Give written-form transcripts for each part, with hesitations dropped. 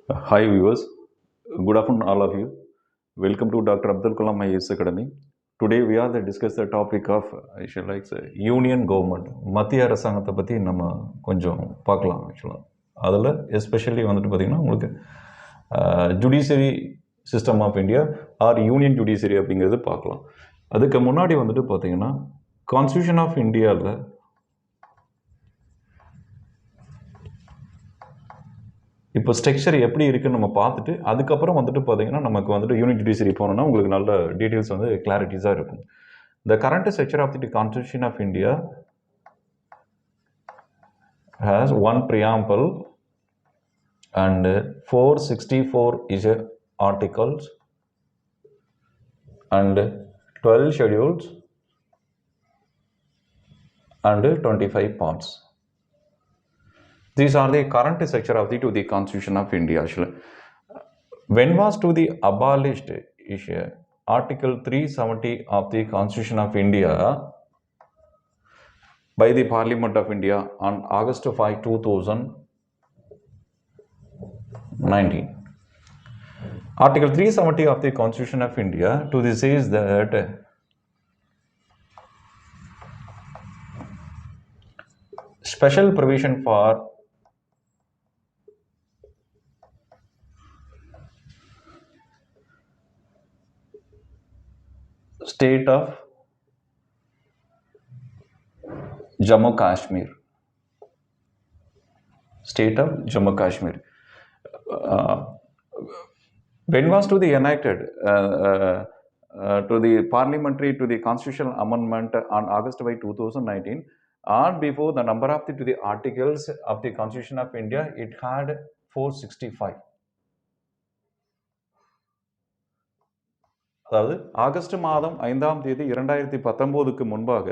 Hi viewers, good afternoon all of you. Welcome to Dr. Abdul Kalam IAS Academy. Today we are to discuss the topic of union government. மத்திய அரசாங்கத்தை பற்றி நம்ம கொஞ்சம் பார்க்கலாம் ஆக்சுவலாக. அதில் எஸ்பெஷலி வந்துட்டு பார்த்திங்கன்னா உங்களுக்கு judiciary system of India or union judiciary அப்படிங்கிறது பார்க்கலாம். அதுக்கு முன்னாடி வந்துட்டு பார்த்திங்கன்னா கான்ஸ்டியூஷன் ஆஃப் இந்தியாவில் இப்போ ஸ்ட்ரக்சர் எப்படி இருக்குன்னு நம்ம பார்த்துட்டு அதுக்கப்புறம் வந்துட்டு பார்த்தீங்கன்னா நமக்கு வந்துட்டு யூனிட் ஜுடிஷியரி போனோம்னா உங்களுக்கு நல்ல டீட்டெயில்ஸ் வந்து கிளாரிட்டிஸாக இருக்கும். The current structure of the constitution of India has one preamble and 464 is articles and 12 schedules and 25 parts. These are the current structure of the Constitution of India. When was to the abolished issue, Article 370 of the Constitution of India by the Parliament of India on August 5, 2019. Article 370 of the Constitution of India to this says that special provision for state of Jammu Kashmir. State of Jammu Kashmir. When was to the enacted to the parliamentary to the constitutional amendment on August 5, 2019, or before the number of the articles of the Constitution of India, it had 465. அதாவது August மாதம் 5ஆம் தேதி 2019க்கு முன்பாக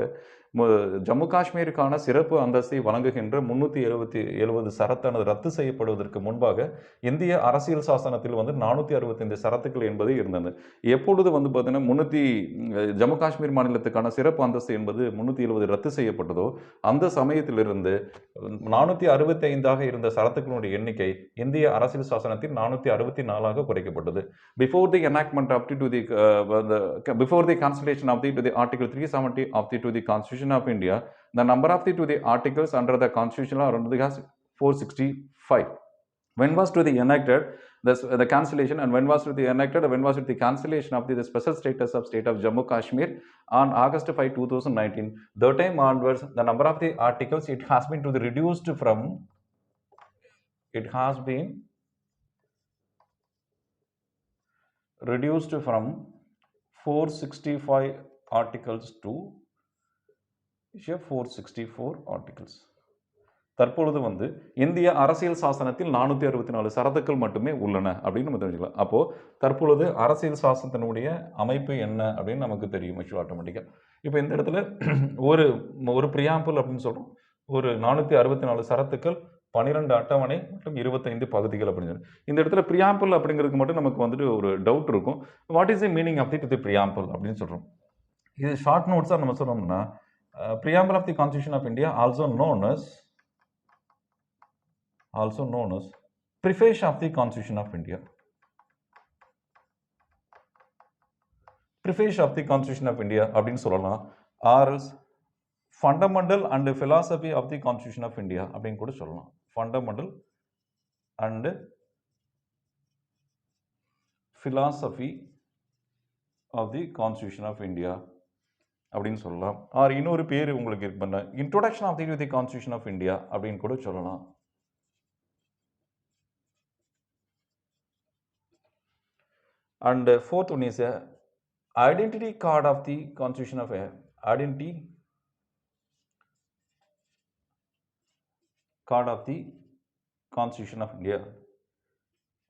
ஜம்மு காஷ்மீருக்கான சிறப்பு அந்தஸ்தை வழங்குகின்ற 370 சரத்தானது ரத்து செய்யப்படுவதற்கு முன்பாக இந்திய அரசியல் சாசனத்தில் வந்து 465 சரத்துக்கள் என்பது இருந்தது. எப்பொழுது வந்து பார்த்தீங்கன்னா ஜம்மு காஷ்மீர் மாநிலத்துக்கான சிறப்பு அந்தஸ்து என்பது 370 ரத்து செய்யப்பட்டதோ அந்த சமயத்திலிருந்து 465ஆக இருந்த சரத்துக்களுடைய எண்ணிக்கை இந்திய அரசியல் சாசனத்தில் 464ஆக குறைக்கப்பட்டது. Before the enactment of before the cancellation of the Article 370 of the Constitution of India, the number of the articles under the Constitution are under the 465. When was to the enacted the cancellation, and when was to the enacted, when was it the cancellation of the special status of state of Jammu Kashmir on August 5, 2019. The time onwards, the number of the articles it has been to the reduced from 465 articles to 464 articles. தற்பொழுது வந்து இந்திய அரசியல் சாசனத்தில் 464 சரத்துக்கள் மட்டுமே உள்ளன அப்படின்னு நம்ம தெரிஞ்சுக்கலாம். அப்போது தற்பொழுது அரசியல் சாசனத்தினுடைய அமைப்பு என்ன அப்படின்னு நமக்கு தெரியும் ஆட்டோமேட்டிக்காக. இப்போ இந்த இடத்துல ஒரு பிரியாம்பிள் அப்படின்னு சொல்கிறோம். ஒரு 464 சரத்துக்கள், 12 அட்டவணை மற்றும் 25 பகுதிகள் அப்படின்னு சொல்லி. இந்த இடத்துல பிரியாம்பிள் அப்படிங்கிறதுக்கு மட்டும் நமக்கு வந்துட்டு ஒரு டவுட் இருக்கும். What is the meaning of the preamble அப்படின்னு சொல்கிறோம். இது ஷார்ட் நோட்ஸாக நம்ம சொல்லணும்னா preamble of the Constitution of India, also known as preface of the Constitution of India. Preface of the Constitution of India அப்படின்னு சொல்லலாம். or else fundamental and philosophy of the Constitution of India அப்படின்னு கூட சொல்லலாம். Fundamental and philosophy of the Constitution of India அப்படின்னு சொல்லலாம். R இன்னொரு பேர் உங்களுக்கு இருக்கு பண்ண introduction of the constitution of India அப்படின்னு கூட சொல்லலாம். And fourth one is identity card of the constitution of identity card of the constitution of India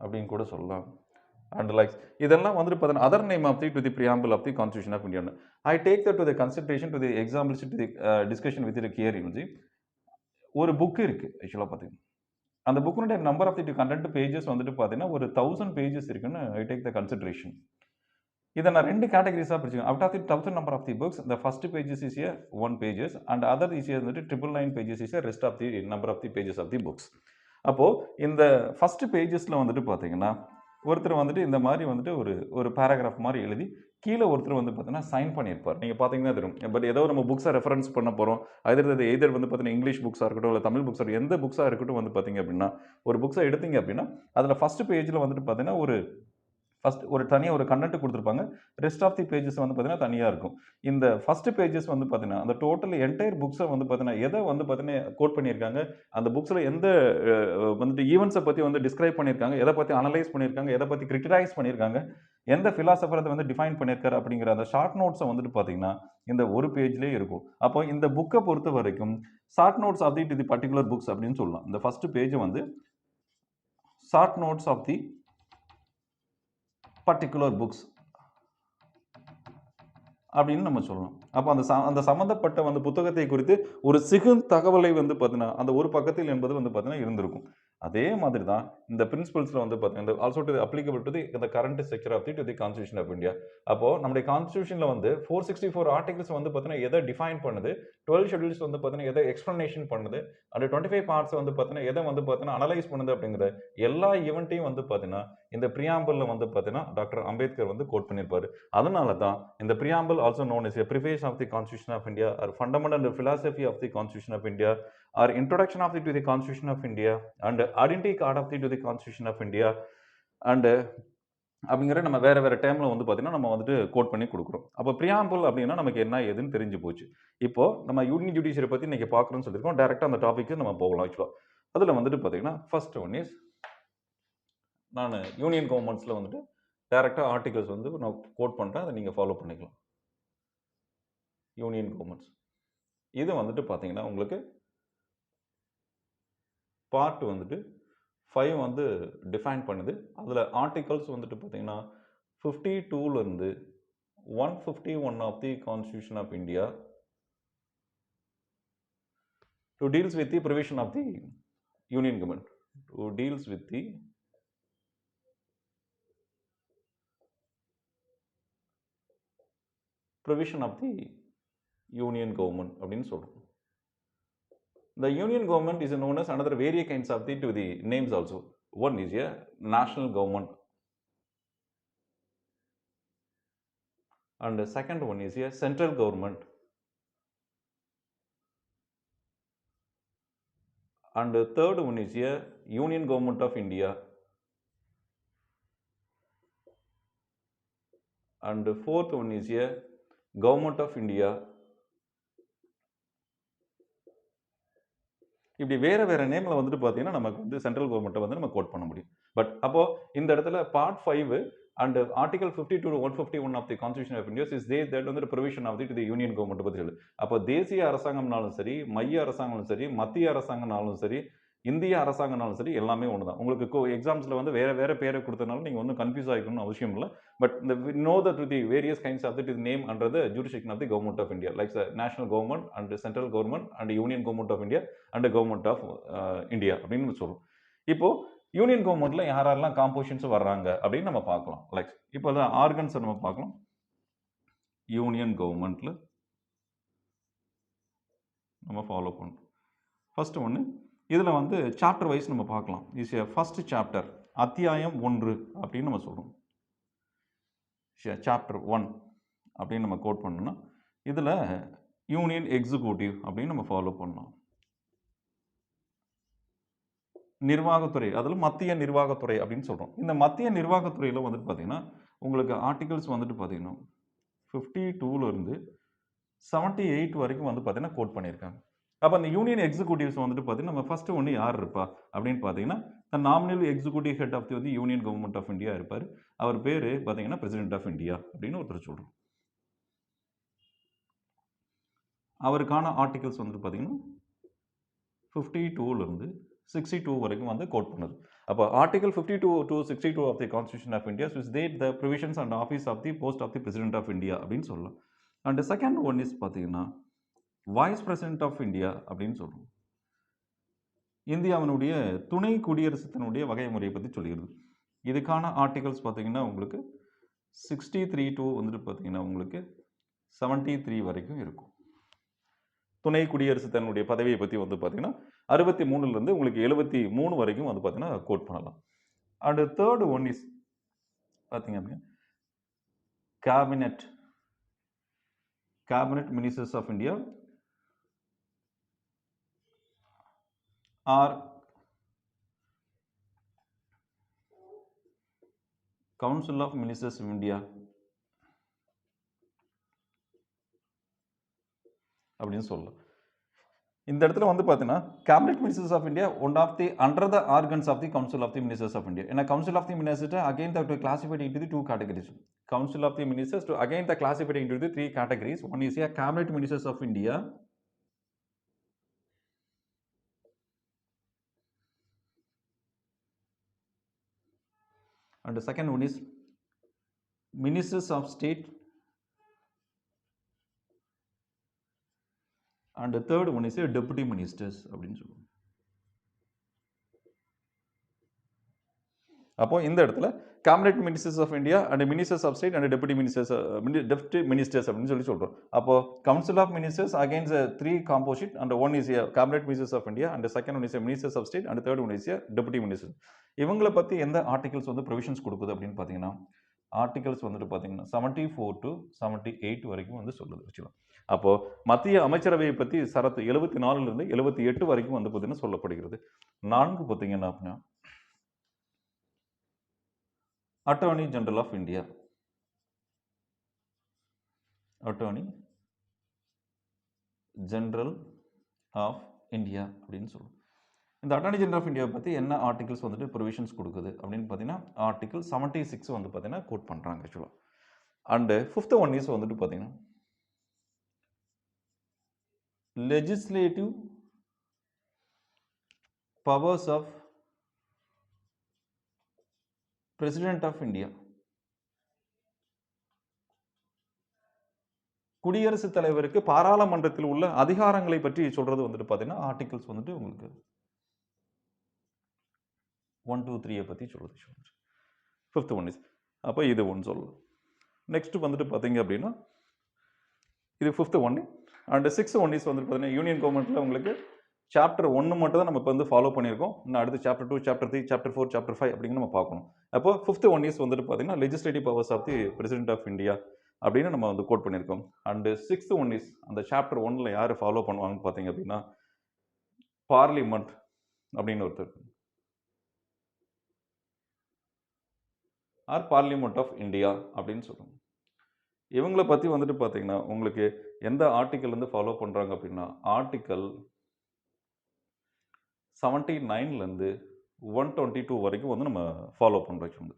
அப்படின்னு கூட சொல்லலாம். And like இதெல்லாம் வந்துட்டு பார்த்தீங்கன்னா other name of the preamble of the Constitution of India. I take that to the consideration to the examples to the discussion with the here யூனிஜி. ஒரு book இருக்குது ஆக்சுவலாக பார்த்தீங்கன்னா அந்த புக்கினுடைய number of the content pages வந்துட்டு பார்த்தீங்கன்னா ஒரு 1000 பேஜஸ் இருக்குன்னு ஐ டேக் த கன்சிடரேஷன். இதை நான் 2 கேட்டகரிஸாக பிரிச்சுக்கேன். Out of the 1000 number of the books, the first pages is a 1 pages and other is வந்துட்டு 999 pages is a rest of the number of the pages of the books. அப்போது இந்த first பேஜஸில் வந்துட்டு பார்த்தீங்கன்னா ஒருத்தர் வந்துட்டு இந்த மாதிரி வந்துட்டு ஒரு பேராகிராஃப் மாதிரி எழுதி கீழே ஒருத்தர் வந்து பார்த்தீங்கன்னா சைன் பண்ணியிருப்பார். நீங்கள் பார்த்தீங்கன்னா தெரியும். பட் ஏதோ நம்ம புக்ஸை ரெஃபரன்ஸ் பண்ண போகிறோம். எதர் வந்து பார்த்தீங்கன்னா இங்கிலீஷ் புக்ஸாக இருக்கட்டும், இல்லை தமிழ் புக்ஸாக எந்த புக்ஸாக இருக்கட்டும் வந்து பார்த்தீங்க அப்படின்னா, ஒரு புக்ஸை எடுத்தீங்க அப்படின்னா அதில் ஃபஸ்ட்டு பேஜில் வந்துட்டு பார்த்தீங்கன்னா ஒரு தனியாக ஒரு கண்டென்ட் கொடுத்துருப்பாங்க. ரெஸ்ட் ஆஃப் தி பேஜஸ் வந்து பார்த்தீங்கன்னா தனியாக இருக்கும். இந்த ஃபர்ஸ்ட் பேஜஸ் வந்து பார்த்தீங்கன்னா அந்த டோட்டல் என்டையர் புக்ஸை வந்து பார்த்தீங்கன்னா எதை வந்து பார்த்தீங்கன்னா கோட் பண்ணியிருக்காங்க, அந்த புக்ஸில் எந்த வந்துட்டு ஈவெண்ட்ஸை பற்றி வந்து டிஸ்கிரைப் பண்ணியிருக்காங்க, எதை பற்றி அனலைஸ் பண்ணியிருக்காங்க, எதை பற்றி கிரிட்டிசைஸ் பண்ணியிருக்காங்க, எந்த ஃபிலாசபர் அதை வந்து டிஃபைன் பண்ணியிருக்காரு அப்படிங்கிற அந்த ஷார்ட் நோட்ஸை வந்துட்டு பார்த்தீங்கன்னா இந்த ஒரு பேஜ்லேயே இருக்கும். அப்போ இந்த புக்கை பொறுத்த வரைக்கும் short notes of the particular books அப்படின்னு சொல்லலாம். இந்த ஃபர்ஸ்ட் பேஜ் வந்து short notes of the particular books அப்படின்னு நம்ம சொல்லலாம். அப்போ அந்த சம்மந்தப்பட்ட வந்து புத்தகத்தை குறித்து ஒரு சிறு தகவலை வந்து பார்த்தீங்கன்னா அந்த ஒரு பக்கத்தில் என்பது வந்து பார்த்தீங்கன்னா இருந்திருக்கும். அதே மாதிரி தான் இந்த பிரின்சிபல்ஸில் வந்து பார்த்தீங்கன்னா also to applicable to the current structure of the constitution of India. அப்போ நம்முடைய கான்ஸ்டியூஷனில் வந்து 464 ஆர்டிகல்ஸ் வந்து பார்த்தீங்கன்னா எதை டிஃபைன் பண்ணுது, 12 ஷெட்யூல்ஸ் வந்து பார்த்தீங்கன்னா எதை எக்ஸ்பிளனேஷன் பண்ணுது, அந்த 25 பார்ட்ஸ் வந்து பார்த்தீங்கன்னா எதை வந்து பார்த்தீங்கன்னா அனலைஸ் பண்ணுது அப்படிங்கிற எல்லா ஈவெண்ட்டையும் வந்து பார்த்தீங்கன்னா இந்த பிரியாம்பிளில் வந்து பார்த்தீங்கன்னா டாக்டர் அம்பேத்கர் வந்து கோட் பண்ணியிருப்பாரு. அதனால தான் இந்த preamble also known as a preface of the Constitution of India or fundamental philosophy of the Constitution of India or introduction of the Constitution of India and identity card of the Constitution of India and அப்படிங்கிற நம்ம வேற வேற டைம்ல வந்து பார்த்தீங்கன்னா நம்ம வந்துட்டு code பண்ணி கொடுக்குறோம். அப்போ பிரியாம்பிள் அப்படின்னா நமக்கு என்ன ஏதுன்னு தெரிஞ்சு போச்சு. இப்போ நம்ம யூனியன் ஜுடிஷியரி பற்றி இன்னைக்கு பார்க்குறோம்னு சொல்லியிருக்கோம். டேரெக்டாக அந்த டாபிக்கு நம்ம போகலாம். ஆக்சுவலாக அதில் வந்துட்டு பார்த்தீங்கன்னா ஃபர்ஸ்ட் ஒன் இஸ் நான் யூனியன் கவர்மெண்ட்ஸில் வந்துட்டு டேரெக்டாக ஆர்டிகல்ஸ் வந்து நான் கோட் பண்ணுறேன். அதை நீங்கள் ஃபாலோ பண்ணிக்கலாம். யூனியன் கவர்மெண்ட்ஸ் இது வந்துட்டு பார்த்தீங்கன்னா உங்களுக்கு பார்ட் வந்துட்டு 5 வந்து டிஃபைன் பண்ணுது. அதில் ஆர்டிகல்ஸ் வந்துட்டு பார்த்தீங்கன்னா 52லேருந்து 151 of the constitution of India to deals with the provision of the union government to deals with the provision of the union government அப்படின்னு சொல்கிறோம். The union government is known as another various kinds of the names also. One is a national government and the second one is a central government and the third one is a union government of India and the fourth one is a government of India. இப்படி வேற வேற நேம்ல வந்துட்டு பார்த்தீங்கன்னா நமக்கு வந்து central கவர்மெண்ட்டை வந்து நம்ம கோட் பண்ண முடியும். பட் அப்போ இந்த இடத்துல part 5 and article 52 to 151 of the constitution of India is that வந்து provision of the union government பற்றி சொல்லு. அப்போ தேசிய அரசாங்கம்னாலும் சரி, மைய அரசாங்கம்னாலும் சரி, மத்திய அரசாங்கம்னாலும் சரி, இந்திய அரசாங்கம்னாலும் சரி எல்லாமே ஒன்று தான். உங்களுக்கு எக்ஸாம்ஸில் வந்து வேற வேற பேரை கொடுத்தனால நீங்கள் ஒன்றும் கன்ஃபியூஸ் ஆகிக்கணும்னு அவசியம் இல்லை. பட் இந்த know that the various kinds of the name under the jurisdiction of the government of India like national government and central government and union government of India and government of India அப்படின்னு சொல்லுவோம். இப்போ union கவர்மெண்ட்ல யாரெல்லாம் compositions வர்றாங்க அப்படின்னு நம்ம பார்க்கலாம். Like இப்போ தான் ஆர்கன்ஸ் நம்ம பார்க்கலாம். யூனியன் கவர்மெண்ட்ல நம்ம ஃபாலோ பண்ணுறோம். ஃபர்ஸ்ட் ஒன்று இதில் வந்து சாப்டர் வைஸ் நம்ம பார்க்கலாம். இஸ் ஏ ஃபர்ஸ்ட் சாப்டர் அத்தியாயம் 1 அப்படின்னு நம்ம சொல்கிறோம். சாப்டர் 1 அப்படின்னு நம்ம கோட் பண்ணோம்னா இதில் யூனியன் எக்ஸிக்யூட்டிவ் அப்படின்னு நம்ம ஃபாலோ பண்ணலாம். நிர்வாகத்துறை, அதில் மத்திய நிர்வாகத்துறை அப்படின்னு சொல்கிறோம். இந்த மத்திய நிர்வாகத்துறையில் வந்துட்டு பார்த்தீங்கன்னா உங்களுக்கு ஆர்டிகல்ஸ் வந்துட்டு பார்த்தீங்கன்னா 52லேருந்து 78 வரைக்கும் வந்து பார்த்தீங்கன்னா கோட் பண்ணியிருக்காங்க. அப்போ அந்த யூனியன் எக்ஸிக்யூட்டிவ்ஸ் வந்துட்டு பார்த்தீங்கன்னா நம்ம ஃபர்ஸ்ட் ஒன்று யார் இருப்பா அப்படின்னு பார்த்தீங்கன்னா the nominal executive head of the வந்து யூனியன் கவர்மெண்ட் ஆஃப் இந்தியா இருப்பார். அவர் பேர் பார்த்தீங்கன்னா பிரசிடென்ட் ஆஃப் இந்தியா அப்படின்னு ஒருத்தர் சொல்கிறோம். அவருக்கான ஆர்டிகல்ஸ் வந்துட்டு பார்த்தீங்கன்னா 52லேருந்து 62 வரைக்கும் வந்து கோட் பண்ணுது. அப்போ article 52 to 62 of the constitution of India is that the provisions and office of the post of the president of India அப்படின்னு சொல்லலாம். அண்ட் செகண்ட் ஒன் இஸ் பார்த்தீங்கன்னா வைஸ் பிரசிடென்ட் ஆஃப் இந்தியா அப்படின்னு சொல்கிறோம். இந்தியாவினுடைய துணை குடியரசுத்தினுடைய வகைமுறையை பற்றி சொல்லிடுது. இதுக்கான ஆர்டிகல்ஸ் பார்த்தீங்கன்னா உங்களுக்கு 63 to வந்துட்டு பார்த்தீங்கன்னா உங்களுக்கு 73 வரைக்கும் இருக்கும். துணை குடியரசு தன்னுடைய பதவியை பற்றி வந்து பார்த்தீங்கன்னா 63லேருந்து உங்களுக்கு 73 வரைக்கும் வந்து பார்த்தீங்கன்னா கோட் பண்ணலாம். அண்ட் தேர்ட் ஒன் இஸ் பார்த்தீங்க அப்படின்னா cabinet ministers of India or council of ministers of India அப்படின்னு சொல்லலாம். இந்த இடத்துல வந்து பார்த்தீங்கன்னா cabinet ministers of India one of the under the organs of the council of the ministers of India. ஏன்னா council of the minister again the classified into the 2 categories. Council of the Ministers to again the classified into the 3 categories. One is a cabinet ministers of India, and the second one is ministers of state, and the third one is a deputy ministers அப்படின்னு சொல்லுவோம். அப்போ இந்த இடத்துல cabinet ministers of India and ministers of state and deputy ministers அப்படின்னு சொல்றோம். அப்போ council of ministers against 3 composite and one is cabinet ministers of India and second one is ministers of state and third one is deputy minister. இவங்களை பற்றி எந்த articles வந்து provisions கொடுக்குது அப்படின்னு பார்த்தீங்கன்னா ஆர்டிகல்ஸ் வந்துட்டு பார்த்தீங்கன்னா 74 to 78 வரைக்கும் வந்து சொல்லுது வச்சுக்கலாம். அப்போ மத்திய அமைச்சரவையை பற்றி சரத்து 74லேருந்து 78 வரைக்கும் வந்து பார்த்தீங்கன்னா சொல்லப்படுகிறது. 4 பார்த்தீங்கன்னா அப்படின்னா attorney general of India, attorney general of India அப்படின்னு சொல்லுவோம். இந்த அட்டார்னி ஜெனரல் ஆஃப் இந்தியாவை பற்றி என்ன ஆர்டிகல்ஸ் வந்துட்டு ப்ரொவிஷன்ஸ் கொடுக்குது அப்படின்னு பார்த்தீங்கன்னா ஆர்டிகல் 76 வந்து பார்த்தீங்கன்னா கோட் பண்ணுறாங்க ஆக்சுவலாக. அண்டு 5th ஒன் இஸ் வந்துட்டு பார்த்தீங்கன்னா legislative powers of president of India. குடியரசுத் தலைவருக்கு பாராளுமன்றத்தில் உள்ள அதிகாரங்களை பற்றி சொல்றது வந்துட்டு பார்த்தீங்கன்னா ஆர்டிகல்ஸ் வந்துட்டு உங்களுக்கு 1, 2, 3 பற்றி சொல்றது. 5th ஒன் இஸ் அப்போ இது ஒன்று சொல்லலாம். நெக்ஸ்ட் வந்துட்டு பார்த்தீங்க அப்படின்னா இது 5th one. And 6th one is வந்துட்டு பார்த்தீங்கன்னா யூனியன் கவர்மெண்ட்டில் உங்களுக்கு சாப்டர் 1 மட்டும் தான் நம்ம இப்போ வந்து ஃபாலோ பண்ணியிருக்கோம். இன்னும் அடுத்து சாப்டர் 2, சாப்டர் 3, சாப்டர் 4, சாப்டர் 5 அப்படிங்கிற நம்ம பார்க்கணும். அப்போ 5th ஒன் இஸ் வந்துட்டு பார்த்தீங்கன்னா legislative powers of the president of India அப்படின்னு நம்ம வந்து கோட் பண்ணியிருக்கோம். அண்டு 6th ஒன் இஸ் அந்த சாப்டர் 1ல் யார் ஃபாலோ பண்ணுவாங்கன்னு பார்த்தீங்க அப்படின்னா பார்லிமெண்ட் அப்படின்னு ஒருத்தர் ஆர் பார்லிமெண்ட் ஆஃப் இந்தியா அப்படின்னு சொல்லுவோம். இவங்களை பற்றி வந்துட்டு பார்த்தீங்கன்னா உங்களுக்கு எந்த ஆர்டிக்கல் வந்து ஃபாலோ பண்ணுறாங்க அப்படின்னா ஆர்டிக்கல் 79லேருந்து 122 வரைக்கும் வந்து நம்ம ஃபாலோ பண்ணுறோம்.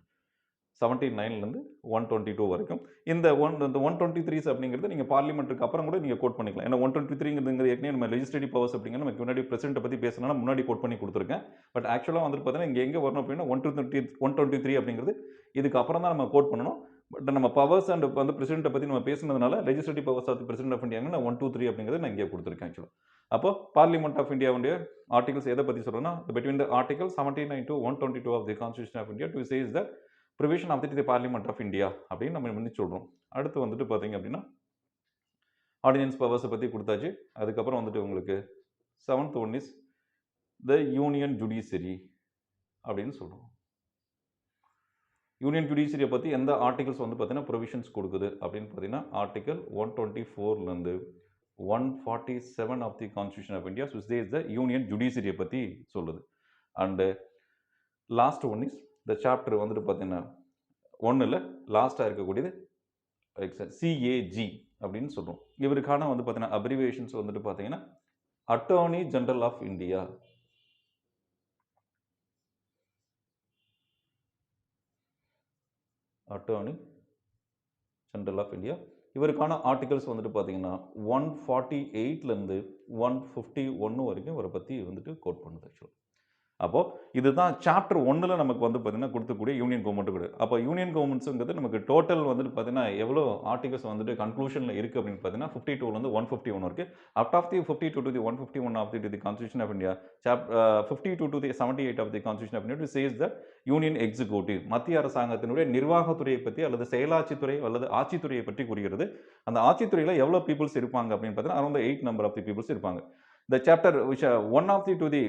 79லேருந்து 122 வரைக்கும் இந்த 123 அப்படிங்கிறது நீங்கள் பார்லிமெண்ட்டுக்கு அப்புறம் கூட நீங்கள் கோட் பண்ணிக்கலாம். ஏன்னா 123ங்கிறது ஏற்கனவே நம்ம லெஜிஸ்லேட்டிவ் பவர்ஸ் அப்படிங்கிறது நமக்கு முன்னாடி பிரசிடென்ட்டை பற்றி பேசினா முன்னாடி கோட் பண்ணி கொடுத்துருக்கேன். பட் ஆக்சுவலாக வந்துட்டு பார்த்தீங்கன்னா இங்கே எங்கே வரணும் அப்படின்னா 123 அப்படிங்கிறது இதுக்கு அப்புறம் தான் நம்ம கோட் பண்ணணும். பட் நம்ம பவர்ஸ் அண்ட் வந்து பிரசிடென்ட்டை பற்றி நம்ம பேசுனதுனால legislative powers of president of India நான் 1, 2, 3 அப்படிங்கிறது நான் இங்கே கொடுத்துருக்கேன் ஆக்சுவலாக. அப்போ பார்லிமெண்ட் ஆஃப் இந்தியாவுடைய ஆர்டிகல்ஸ் எதை பற்றி சொல்கிறேன்னா between the article 79 to 122 of the constitution of India to says the provision of the parliament of India அப்படின்னு நம்ம முன்னாடி சொல்கிறோம். அடுத்து வந்துட்டு பார்த்தீங்க அப்படின்னா ஆர்டினன்ஸ் பவர்ஸை பற்றி கொடுத்தாச்சு. அதுக்கப்புறம் வந்துட்டு உங்களுக்கு 7th one is the union judiciary அப்படின்னு சொல்கிறோம். யூனியன் ஜுடிஷியரியை பற்றி எந்த ஆர்டிகல்ஸ் வந்து பார்த்தீங்கன்னா ப்ரொவிஷன்ஸ் கொடுக்குது அப்படின்னு பார்த்தீங்கன்னா ஆர்டிகல் 124லேருந்து 147 of the constitution of India is the union ஜுடிஷியரியை பற்றி சொல்லுது. அண்டு லாஸ்ட் ஒன் இஸ் இந்த சாப்டர் வந்துட்டு பார்த்தீங்கன்னா ஒன்றில் லாஸ்ட்டாக இருக்கக்கூடியது சிஏஜி அப்படின்னு சொல்கிறோம். இவருக்கான வந்து பார்த்தீங்கன்னா அப்ரிவேஷன்ஸ் வந்துட்டு பார்த்தீங்கன்னா attorney general of India, attorney general of India. இவருக்கான ஆர்டிகல்ஸ் வந்துட்டு பார்த்தீங்கன்னா 148லேருந்து 151 வரைக்கும் இவரை பற்றி வந்துட்டு கோட் பண்ணுது ஆக்சுவலாக. அப்போ இதுதான் சாப்டர் 1ல நமக்கு வந்து பார்த்தீங்கன்னா கொடுக்கக்கூடிய யூனியன் கவர்மெண்ட் கூட. அப்போ யூனியன் கவர்மெண்ட்ஸ்ங்கிறது நமக்கு டோட்டல் வந்துட்டு பார்த்தீங்கன்னா எவ்வளோ ஆர்டிகல்ஸ் வந்துட்டு கன்க்ளூஷன்ல இருக்கு அப்படின்னு பார்த்தீங்கன்னா 52லேருந்து 151 இருக்கு. Out of the 52 to the 151 of the constitution of India, 52 to the 78 of the constitution of India says the union executive, மத்திய அரசாங்கத்தினுடைய நிர்வாகத்துறையை பற்றி அல்லது செயலாட்சித்துறை அல்லது ஆட்சித்துறையை பற்றி கூறுகிறது. அந்த ஆட்சித்துறையில் எவ்வளோ பீப்புள்ஸ் இருப்பாங்க அப்படின்னு பார்த்தீங்கன்னா around 8 number of the peoples இருப்பாங்க. The chapter which one of the to the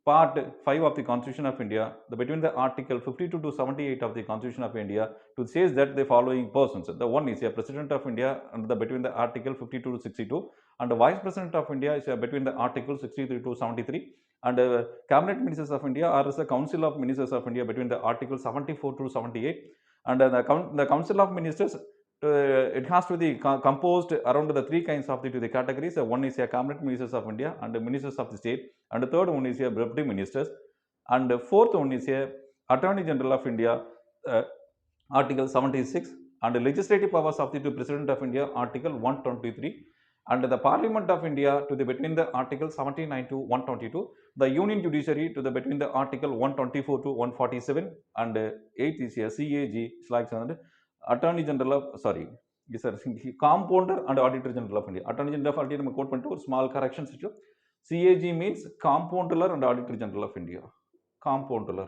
part 5 of the Constitution of India, between the article 52 to 78 of the Constitution of India, to says that the following persons. The one is a President of India under between the article 52 to 62, and the Vice President of India is between the article 63 to 73, and Cabinet Ministers of India are the Council of Ministers of India between the article 74 to 78, and the Council of Ministers. It has to be composed around the three kinds of the categories. One is a cabinet ministers of India and the ministers of the state, and the third one is a deputy ministers, and the fourth one is a attorney general of India, article 76, and the legislative powers of the president of India, article 123, and the parliament of India to the between the article 79 to 122, the union judiciary to the between the article 124 to 147, and 8th is a CAG Attorney General of, sorry, yes sir, Compounder and Auditor General of India. Attorney General of India நம்ம code பண்ணிட்டு ஒரு small corrections இருக்கு. CAG means Compounder and Auditor General of India. Compounder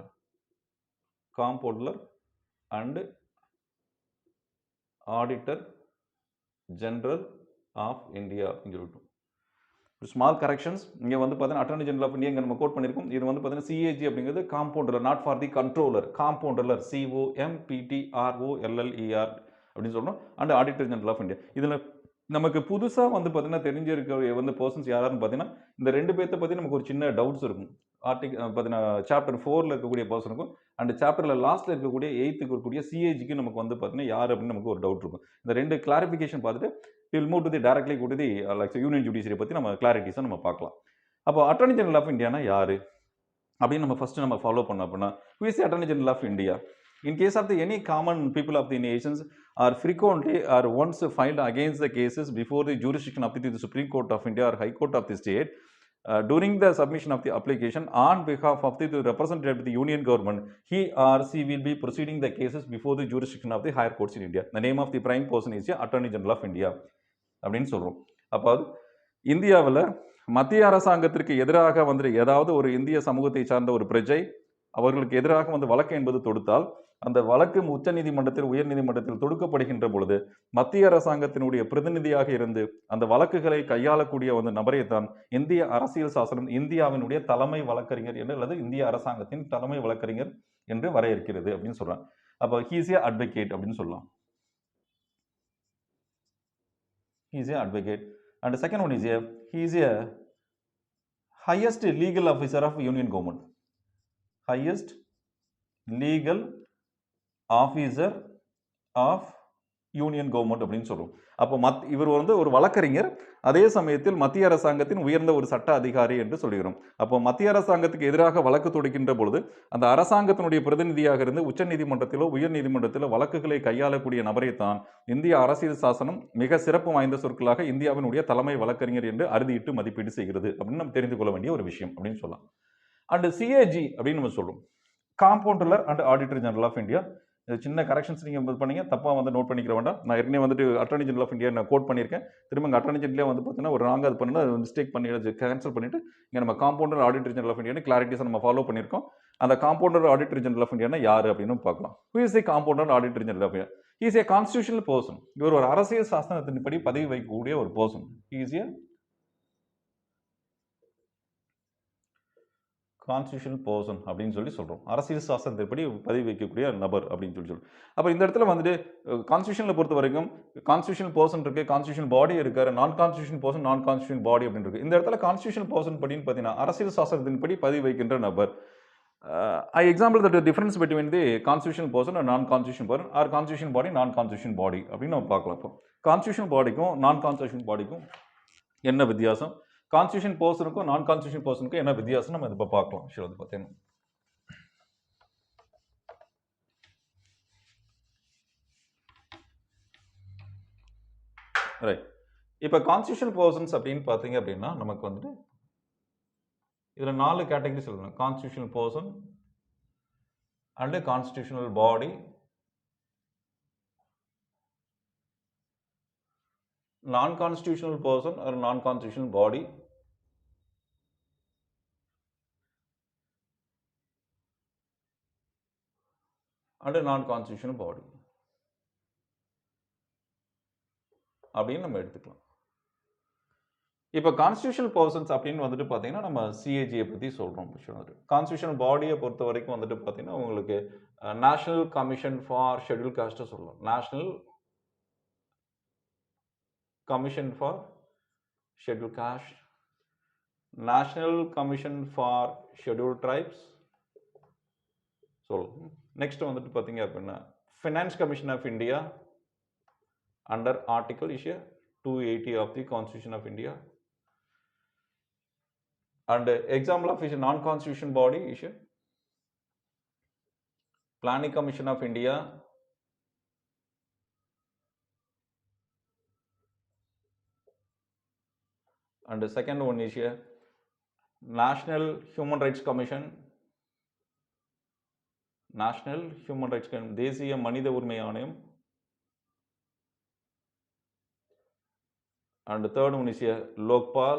and Auditor General of India. Small corrections இங்கே வந்து பார்த்தீங்கன்னா attorney general of India இங்கே நம்ம code பண்ணியிருக்கோம். இது வந்து பார்த்தீங்கன்னா சிஏஜி அப்படிங்கிறது comptroller, not for the controller. Comptroller COMPTROLLER அப்படின்னு சொல்லணும். And auditor general of India. இதில் நமக்கு புதுசாக வந்து பார்த்தீங்கன்னா தெரிஞ்சிருக்க வந்து பர்சன்ஸ் யாராருன்னு பார்த்தீங்கன்னா இந்த ரெண்டு பேர்த்த பற்றி நமக்கு ஒரு சின்ன டவுட்ஸ் இருக்கும். பார்த்தீங்கன்னா சாப்டர் 4ல் இருக்கக்கூடிய பர்சனுக்கும் அண்ட் சாப்டரில் லாஸ்ட்டில் இருக்கக்கூடிய 8th இருக்கக்கூடிய சிஏஜிக்கு நமக்கு வந்து பார்த்தீங்கன்னா யார் அப்படின்னு நமக்கு ஒரு டவுட் இருக்கும். இந்த ரெண்டு கிளாரிஃபிகேஷன் பார்த்துட்டு will move to the directly to the like union judiciary பற்றி நம்ம கிளாரிட்டிஸை நம்ம பார்க்கலாம். அப்போ அட்டர்னி ஜெனரல் ஆஃப் இந்தியானா யார் அப்படின்னு நம்ம ஃபர்ஸ்ட் நம்ம ஃபாலோ பண்ணோம் அப்படின்னா, who is the Attorney General of India? In case of the any common people of the nations are frequently or once filed against the cases before the jurisdiction of the Supreme Court of India or High Court of the state, during the submission of the application on behalf of the representative of the union government, he or she will be proceeding the cases before the jurisdiction of the higher courts in India. The name of the prime person is the Attorney General of India அப்படின்னு சொல்கிறோம். அப்போ இந்தியாவில் மத்திய அரசாங்கத்திற்கு எதிராக வந்து ஏதாவது ஒரு இந்திய சமூகத்தை சார்ந்த ஒரு பிரஜை அவர்களுக்கு எதிராக வந்து வழக்கு என்பது தொடுத்தால் அந்த வழக்கு உச்ச நீதிமன்றத்தில் உயர் நீதிமன்றத்தில் தொடுக்கப்படுகின்ற பொழுது மத்திய அரசாங்கத்தினுடைய பிரதிநிதியாக இருந்து அந்த வழக்குகளை கையாளக்கூடிய ஒரு நபரை தான் இந்திய அரசியல் சாசனம் இந்தியாவினுடைய தலைமை வழக்கறிஞர் என்று அல்லது இந்திய அரசாங்கத்தின் தலைமை வழக்கறிஞர் என்று வரையறுக்கிறது அப்படின்னு சொல்றாங்க. அப்போ ஹீஸ் ஏ அட்வொகேட் அப்படின்னு சொல்லலாம். He is a advocate, and the second one is he is a highest legal officer of union government. Highest legal officer of union government அப்படின்னு சொல்லுவோம். அப்போ இவர் வந்து ஒரு வழக்கறிஞர், அதே சமயத்தில் மத்திய அரசாங்கத்தின் உயர்ந்த ஒரு சட்ட அதிகாரி என்று சொல்கிறோம். அப்போ மத்திய அரசாங்கத்துக்கு எதிராக வழக்கு தொடுக்கின்ற பொழுது அந்த அரசாங்கத்தினுடைய பிரதிநிதியாக இருந்து உச்ச நீதிமன்றத்திலோ உயர் நீதிமன்றத்திலோ வழக்குகளை கையாளக்கூடிய நபரை தான் இந்திய அரசியல் சாசனம் மிக சிறப்பு வாய்ந்த சொற்களாக இந்தியாவினுடைய தலைமை வழக்கறிஞர் என்று அறுதியிட்டு மதிப்பீடு செய்கிறது அப்படின்னு நம்ம தெரிந்து கொள்ள வேண்டிய ஒரு விஷயம் அப்படின்னு சொல்லலாம். அண்ட் சிஏஜி அப்படின்னு நம்ம சொல்லுவோம், comptroller and auditor general of India. சின்ன கரெக்ஷன்ஸ் நீங்கள் பண்ணீங்க, தப்பாக வந்து நோட் பண்ணிக்கிற வேண்டாம். நான் ஏற்கனவே வந்துட்டு அட்டர்னி ஜெனரல் ஆஃப் இந்தியா நான் கோட் பண்ணியிருக்கேன். திரும்ப அங்கே அட்டர்னி ஜெனரலே வந்து பார்த்தீங்கன்னா ஒரு ராங் அது பண்ணி மிஸ்டேக் பண்ணி கேன்சல் பண்ணிட்டு இங்கே நம்ம காம்பவுண்டர் ஆடிட்டர் ஜெனரல் ஆஃப் இந்தியான்னு கிளாரிட்டிஸை நம்ம ஃபாலோ பண்ணியிருக்கோம். அந்த காம்பவுண்டர் ஆடிட்டர் ஜெனரல் ஆஃப் இந்தியானா யார் அப்படின்னு பார்க்கலாம். Who is the comptroller auditor general of India? He is a constitutional person. இவர் ஒரு அரசியல் சாசனத்தின்படி பதவி வைக்கக்கூடிய ஒரு person. He is a constitutional person அப்படின்னு சொல்லி சொல்கிறோம். அரசியல் சாசனத்தின்படி பதவி வைக்கக்கூடிய நபர் அப்படின்னு சொல்லி சொல்கிறோம். அப்போ இந்த இடத்துல வந்துட்டு கான்ஸ்டியூஷனில் பொறுத்த வரைக்கும் கான்ஸ்டியூஷனல் பர்சன் இருக்குது, கான்ஸ்டியூஷன் பாடி இருக்காரு, நான் கான்ஸ்டியூஷன் பர்சன், நான் கான்ஸ்டியூஷன் பாடி அப்படின்னு இருக்குது. இந்த இடத்துல கான்ஸ்டியூஷன் பர்சன் படின்னு பார்த்தீங்கன்னா அரசியல் சாசனத்தின்படி பதவி வைக்கின்ற நபர். Example that difference between the constitution person and non constitution person or constitution body non constitution body அப்படின்னு நம்ம பார்க்கலாம். இப்போ கான்ஸ்டியூஷன் பாடிக்கும் நான் கான்ஸ்டியூஷன் பாடிக்கும் என்ன வித்தியாசம், கான்ஸ்டியூஷன் பர்சனுக்கும் நான் கான்ஸ்டியூஷன் பர்சனுக்கும் என்ன வித்தியாசம் நம்ம இப்போ பார்க்கலாம். சரி, வந்து பார்த்தீங்கன்னா ரைட். இப்போ கான்ஸ்டியூஷன் பர்சன்ஸ் அப்படின்னு பார்த்தீங்க அப்படின்னா நமக்கு வந்துட்டு இதில் 4 கேட்டகரி சொல்லணும். Constitutional person and constitutional body, non-constitutional person or non-constitutional body, and a non-constitutional body அப்படின்னு நம்ம எடுத்துக்கலாம். இப்போ கான்ஸ்டியூஷனல் பர்சன்ஸ் அப்படின்னு வந்துட்டு பார்த்தீங்கன்னா நம்ம சிஏஜியை பற்றி சொல்கிறோம். கான்ஸ்டியூஷனல் பாடியை பொறுத்த வரைக்கும் வந்துட்டு பார்த்தீங்கன்னா உங்களுக்கு நேஷனல் கமிஷன் ஃபார் ஷெட்யூல் காஸ்ட்டை சொல்லலாம். National commission for schedule caste, national commission for schedule tribes சொல்லலாம். நெக்ஸ்ட் வந்துட்டு பார்த்தீங்க அப்படின்னா finance commission of India under article is 280 of the Constitution of India. And example of is a non-constitutional body is a Planning Commission of India, and the second one is a National Human Rights Commission, National Human Rights Commission, தேசிய மனித உரிமை ஆணையம், and the third one is a Lokpal,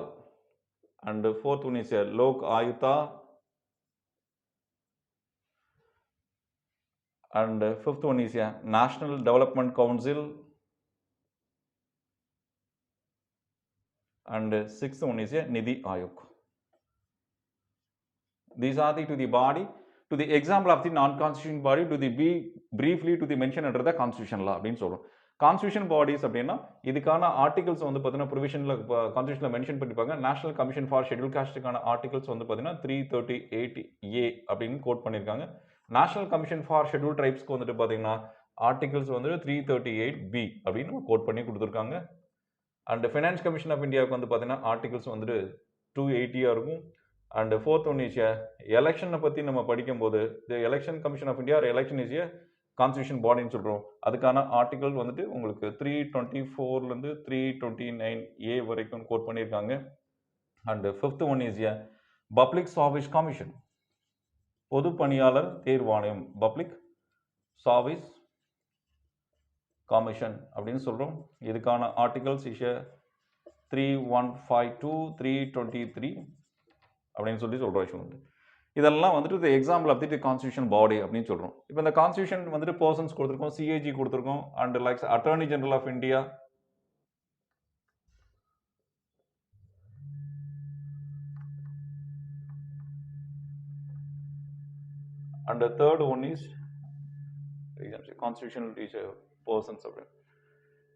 and the fourth one is a Lok Ayuta, and the fifth one is a National Development Council, and the sixth one is a Nidhi Ayog. These are the to the body, to the example of the non-constitutional body, to the be briefly to the mention under the constitution law அப்படின்னு சொல்றோம். Constitution bodies அப்படின்னா இதுக்கான articles வந்து பார்த்தீங்கன்னா ப்ரொவிஷனில் கான்ஸ்டியூஷனில் mention பண்ணிப்பாங்க. National commission for schedule காஸ்ட்டுக்கான ஆர்டிகல்ஸ் வந்து பார்த்தீங்கன்னா 338A அப்படின்னு கோட் பண்ணியிருக்காங்க. நேஷனல் கமிஷன் ஃபார் ஷெட்யூல் ட்ரைப்ஸ்க்கு வந்துட்டு பார்த்தீங்கன்னா ஆர்டிகல்ஸ் வந்து 338B அப்படின்னு கோட் பண்ணி கொடுத்துருக்காங்க. அண்ட் ஃபினான்ஸ் கமிஷன் ஆஃப் இந்தியாவுக்கு வந்து பார்த்தீங்கன்னா ஆர்டிகல்ஸ் வந்துட்டு 280 இருக்கும். அண்ட் ஃபோர்த் ஒன் இஸ் எலெக்ஷனை பற்றி நம்ம படிக்கும்போது election commission of India election is constitution பாடின்னு சொல்கிறோம். அதுக்கான ஆர்டிகல் வந்துட்டு உங்களுக்கு 324லேருந்து 329A வரைக்கும் கோட் பண்ணியிருக்காங்க. And fifth one is public service commission, பொது பணியாளர் தேர்வாணையம், பப்ளிக் சர்வீஸ் கமிஷன் அப்படின்னு சொல்கிறோம். இதுக்கான ஆர்டிகல்ஸ் இஸ் 3152, 323 அப்படின்னு சொல்கிறோம். இதெல்லாம் வந்துட்டு example of the constitution body அப்படின்னு சொல்கிறோம். இப்போ இந்த கான்ஸ்டியூஷன் வந்துட்டு பர்சன்ஸ் கொடுத்துருக்கோம், சிஏஜி கொடுத்துருக்கோம், and likes attorney general of India, and the third one is constitutional teacher persons of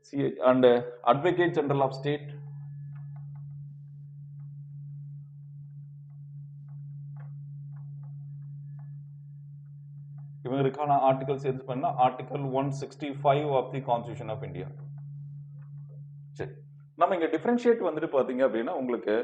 CH, and advocate general of state, இவங்களுக்கான ஆர்டிகல்ஸ் எது பண்ணா article 165 of the constitution of India. சரி, நம்ம இங்க differentiate வந்துட்டு பாத்தீங்க அப்படின்னா உங்களுக்கு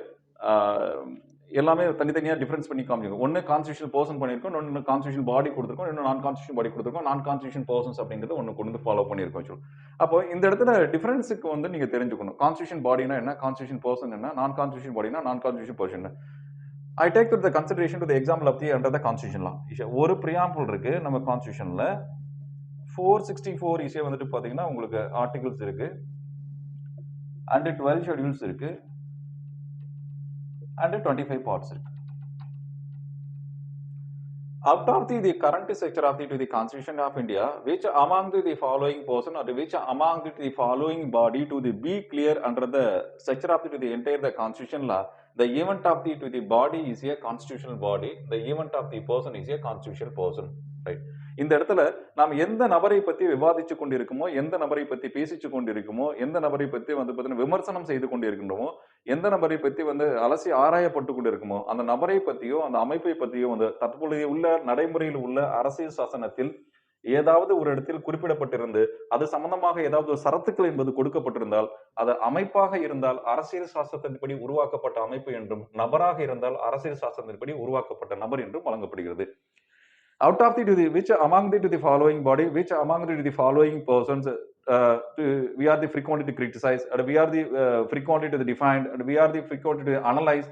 எல்லாமே தனித்தனியாக டிஃபரன்ஸ் பண்ணி காமிக்கும். ஒன்று கான்ஸ்டியூஷன் பர்சன் பண்ணியிருக்கோம், ஒன்று கான்ஸ்டியூஷன் பாடி கொடுத்துருக்கோம், இன்னும் நான் கான்ஸ்டியூஷன் பாடி கொடுத்துருக்கோம், நான் கான்ஸ்டியூஷன் பர்சன்ஸ் அப்படிங்கிறது ஒன்று கொண்டு ஃபாலோ பண்ணியிருக்கோம். அப்போ இந்த இடத்துல டிஃபரன்ஸுக்கு வந்து நீங்கள் தெரிஞ்சுக்கணும். கான்ஸ்டியூஷன் பாடினா என்ன, கான்ஸ்டியூஷன் பர்சன் என்ன, நான் கான்ஸ்டியூஷன் பாடினா நான் constitution person. I take to the consideration to the example of the under the constitution law. ஒரு பிரியாம்பிள் இருக்கு நம்ம கான்ஸ்டியூஷன்ல, 464 இசை வந்துட்டு பார்த்தீங்கன்னா உங்களுக்கு ஆர்டிகல்ஸ் இருக்கு, அண்ட் 12 ஷெட்யூல்ஸ் இருக்கு, and 25 parts இருக்கு. Out of the current structure of the Constitution of India, which among the following person or which among the following body to be clear under the structure of the entire the Constitution law, the event of the body is a constitutional body, the event of the person is a constitutional person, right? இந்த இடத்துல நாம் எந்த நபரை பற்றி விவாதிச்சு கொண்டிருக்குமோ, எந்த நபரை பற்றி பேசிச்சு கொண்டிருக்குமோ, எந்த நபரை பற்றி வந்து பார்த்தீங்கன்னா விமர்சனம் செய்து கொண்டிருக்கின்றோமோ, எந்த நபரை பற்றி வந்து அலசி ஆராயப்பட்டு கொண்டிருக்குமோ அந்த நபரை பற்றியோ அந்த அமைப்பை பற்றியோ வந்து தற்பொழுது உள்ள நடைமுறையில் உள்ள அரசியல் சாசனத்தில் ஏதாவது ஒரு இடத்தில் குறிப்பிடப்பட்டிருந்து அது சம்பந்தமாக ஏதாவது ஒரு சரத்துக்கள் என்பது கொடுக்கப்பட்டிருந்தால் அது அமைப்பாக இருந்தால் அரசியல் சாசனத்தின்படி உருவாக்கப்பட்ட அமைப்பு என்றும், நபராக இருந்தால் அரசியல் சாசனத்தின்படி உருவாக்கப்பட்ட நபர் என்றும் வழங்கப்படுகிறது. Out of the which among the following body, which among the following persons we are the frequently to criticize, and we are the frequently to define, and we are the frequently to analyze,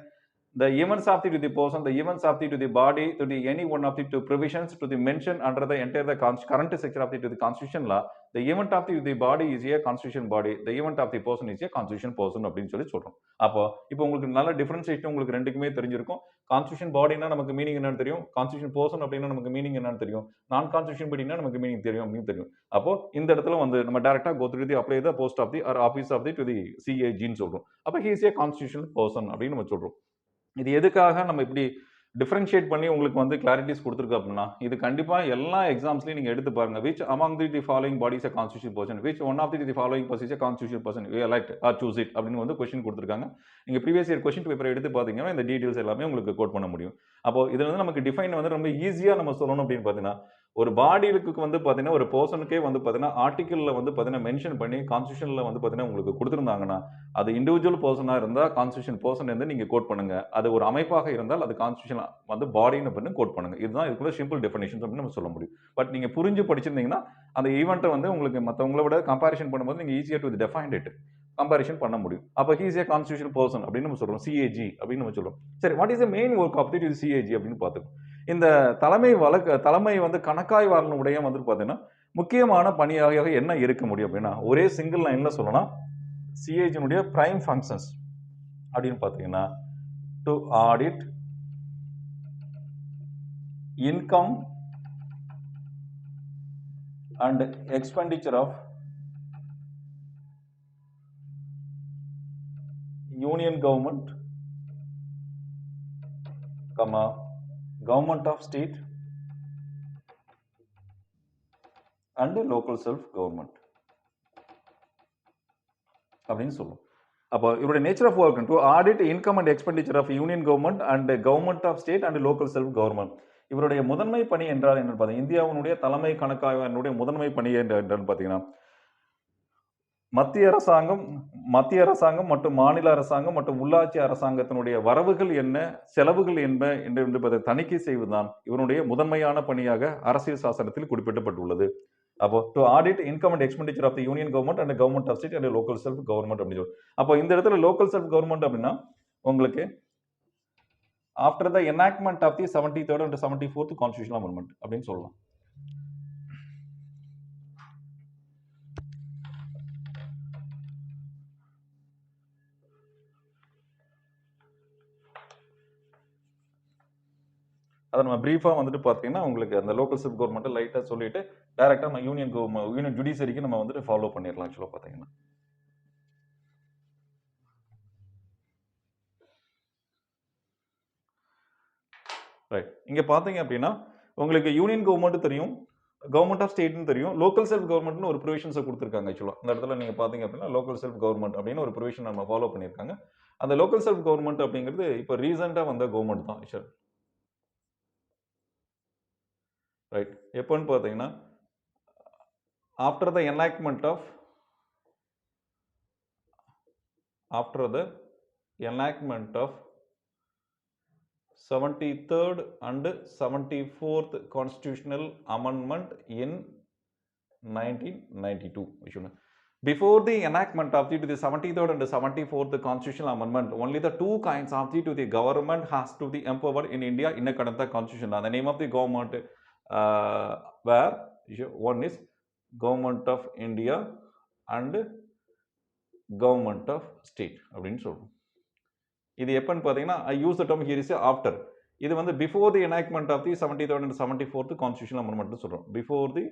the events of the person, the events of the body, to the any one of the two provisions to the mention under the entire the current section of the constitution law, the event of the body is a constitution body, the event of the person is a constitution person அப்படின்னு சொல்லி சொல்றோம். அப்போ இப்போ உங்களுக்கு நல்ல differentiation உங்களுக்கு ரெண்டுக்குமே தெரிஞ்சிருக்கும். கான்ஸ்டியூஷன் பாடினா நமக்கு மீனிங் என்னன்னு தெரியும், கான்ஸ்டியூஷன் பர்சன் அப்படின்னா நமக்கு மீனிங் என்னன்னு தெரியும், நான் கான்ஸ்டியூஷன் படினா நமக்கு மீனிங் தெரியும் அப்படின்னு தெரியும். அப்போ இந்த இடத்துல வந்து நம்ம டைரக்டா go through the apply the post of the or office of the to the சிஏஜின்னு சொல்றோம். அப்போ he is a constitution person அப்படின்னு நம்ம சொல்றோம். இது எதுக்காக நம்ம இப்படி டிஃபரன்ஷியேட் பண்ணி உங்களுக்கு வந்து கிளாரிட்டிஸ் கொடுத்துருக்கு அப்படின்னா, இது கண்டிப்பாக எல்லா எக்ஸாம்ஸ்லையும் நீங்கள் எடுத்து பாருங்க. Which among the following bodies a constitution person, which one of the following person constitution person, you elect or choose it அப்படின்னு வந்து கொஸ்டின் கொடுத்துருக்காங்க. நீங்கள் ப்ரீவியஸ் இயர் கொஸ்டின் பேப்பர் எடுத்து பார்த்தீங்கன்னா இந்த டீடைல்ஸ் எல்லாமே உங்களுக்கு கோட் பண்ண முடியும். அப்போ இதில் வந்து நமக்கு டிஃபைன் வந்து ரொம்ப ஈஸியாக நம்ம சொல்லணும் அப்படின்னு பார்த்தீங்கன்னா, ஒரு பாடிக்கு வந்து பார்த்தீங்கன்னா ஒரு பர்சனுக்கே வந்து பார்த்தீங்கன்னா ஆர்டிக்கலில் வந்து பார்த்தீங்கன்னா மென்ஷன் பண்ணி கான்ஸ்டியூஷனில் வந்து பார்த்தீங்கன்னா உங்களுக்கு கொடுத்துருந்தாங்கன்னா, அது இண்டிவிஜுவல் பர்சனாக இருந்தால் கான்ஸ்டியூஷன் பர்சன் வந்து நீங்கள் கோட் பண்ணுங்க. அது ஒரு அமைப்பாக இருந்தால் அது கான்ஸ்டியூஷன் வந்து பாடின்னு பண்ணி கோட் பண்ணுங்க. இதுதான் இதுக்குள்ள சிம்பிள் டெஃபினேஷன் அப்படின்னு நம்ம சொல்ல முடியும். பட் நீங்கள் புரிஞ்சு படிச்சிருந்தீங்கன்னா அந்த ஈவெண்ட்டை வந்து உங்களுக்கு மற்றவங்கள விட கம்பேரிஷன் பண்ணும்போது நீங்கள் ஈஸியாக டு டெஃபைன் இட் கம்பேரிஷன் பண்ண முடியும். அப்போ he is a constitution person அப்படின்னு நம்ம சொல்றோம், சிஏஜி அப்படின்னு நம்ம சொல்றோம். சரி, what is the main work of the CAG அப்படின்னு பார்த்துக்கோம். இந்த தலைமை வந்து கணக்காய்வாளனுடைய வந்து பார்த்தீங்கன்னா முக்கியமான பணியாக என்ன இருக்க முடியும் அப்படின்னா, ஒரே சிங்கிள் லைன்ல சொல்லணும், சிஏஜினுடைய பிரைம் ஃபங்க்ஷன்ஸ் அப்படின்னு பார்த்தீங்கன்னா, to audit income and expenditure of union government, government of state and local self government அப்படின்னு சொல்லுவோம். அப்போ இவருடைய nature of work to audit income and expenditure of union government and government of state and local self government. இவருடைய முதன்மை பணி என்றால் என்னன்னு பார்த்தீங்கன்னா, இந்தியாவினுடைய தலைமை கணக்காய்வாளனுடைய முதன்மை பணி என்னன்னு பார்த்தீங்கன்னா, மத்திய அரசாங்கம் மற்றும் மாநில அரசாங்கம் மற்றும் உள்ளாட்சி அரசாங்கத்தினுடைய வரவுகள் என்ன, செலவுகள் என்ன என்று தணிக்கை செய்வதுதான் இவருடைய முதன்மையான பணியாக அரசியல் சாசனத்தில் குறிப்பிடப்பட்டுள்ளது. அப்போ to audit income and expenditure of the union government and government of state and local self government அப்படின்னு சொல்லி. அப்போ இந்த இடத்துல லோக்கல் செல்ஃப் கவர்மெண்ட் அப்படின்னா உங்களுக்கு after the enactment of the 73rd and 74th constitutional amendment அப்படின்னு சொல்லலாம். அதை நம்ம பிரீஃபாக வந்துட்டு பார்த்தீங்கன்னா உங்களுக்கு அந்த லோக்கல் செல்ஃப் கவர்மெண்ட்டை லைட்டாக சொல்லிட்டு டைரெக்டாக நம்ம யூனியன் ஜுடிஷியரிக்கு நம்ம வந்துட்டு ஃபாலோ பண்ணிடலாம். ஆக்சுவலாக பார்த்தீங்கன்னா ரைட், இங்கே பார்த்தீங்க அப்படின்னா உங்களுக்கு யூனியன் கவர்மெண்ட் தெரியும், கவர்மெண்ட் ஆஃப் ஸ்டேட்னு தெரியும், லோக்கல் செல்ஃப் கவர்மெண்ட்னு ஒரு ப்ரொவிஷன்ஸை கொடுத்துருக்காங்க. ஆக்சுவலாக இந்த இடத்துல நீங்கள் பார்த்தீங்க அப்படின்னா லோக்கல் செல்ஃப் கவர்மெண்ட் அப்படின்னு ஒரு ப்ரொவிஷன் நம்ம ஃபாலோ பண்ணியிருக்காங்க. அந்த லோக்கல் செல்ஃப் கவர்மெண்ட் அப்படிங்கிறது இப்போ ரீசெண்டாக வந்த கவர்மெண்ட் தான். ஆக்சுவல் ரைட், எப்போன்னு பார்த்தீங்கன்னா after the enactment of 73rd and 74th constitutional amendment in 1992. Before the enactment of the 73rd and 74th constitutional amendment, only the two kinds of the government has to be empowered in India in a current constitution. The name of the government where one is government of India and government of state அப்படின்னு சொல்றோம். இது எப்பன்னு பார்த்தீங்கன்னா I use the term here is after. இது வந்து before the enactment of the 73rd and 74th constitutional amendment சொல்றோம். Before the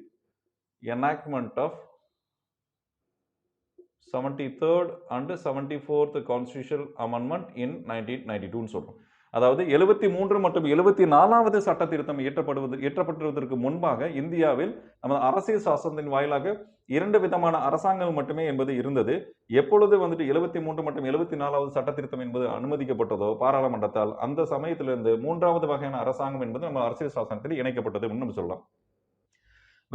enactment of 73rd and 74th constitutional amendment in 1992 சொல்றோம். அதாவது 73 மற்றும் 74வது சட்ட திருத்தம் இயற்றப்படுவதற்கு முன்பாக இந்தியாவில் நம்ம அரசியல் சாசனத்தின் வாயிலாக 2 விதமான அரசாங்கம் மட்டுமே என்பது இருந்தது. எப்பொழுது வந்துட்டு 73 மற்றும் 74வது சட்ட திருத்தம் என்பது அனுமதிக்கப்பட்டதோ பாராளுமன்றத்தால், அந்த சமயத்திலிருந்து 3வது வகையான அரசாங்கம் என்பது நம்ம அரசியல் சாசனத்தில் இணைக்கப்பட்டது நம்ம சொல்லலாம்.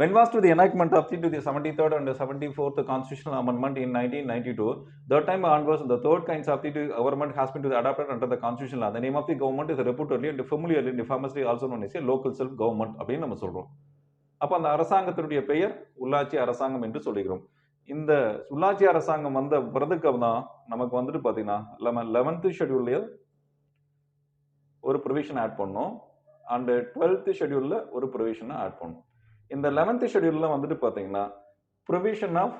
When was to the enactment of the 73rd and 74th constitutional amendment in 1992, that time onwards the third kinds of the government has been to the adopted under the constitutional law. The name of the government is reputably and familiarly and famously also known as a local self government அப்படின்னு நம்ம சொல்றோம். அப்ப அந்த அரசாங்கத்தினுடைய பெயர் உள்ளாட்சி அரசாங்கம் என்று சொல்லுகிறோம். இந்த உள்ளாட்சி அரசாங்கம் வந்த பிறகுக்கு தான் நமக்கு வந்துட்டு பாத்தீங்கன்னா 11th ஷெட்யூல்ல ஒரு ப்ரொவிஷன் ஆட் பண்ணோம். அண்ட் 12th ஷெட்யூலில் ஒரு ப்ரொவிஷனை ஆட் பண்ணோம். இந்த 11th ஷெட்யூலில் வந்துட்டு பார்த்தீங்கன்னா provision of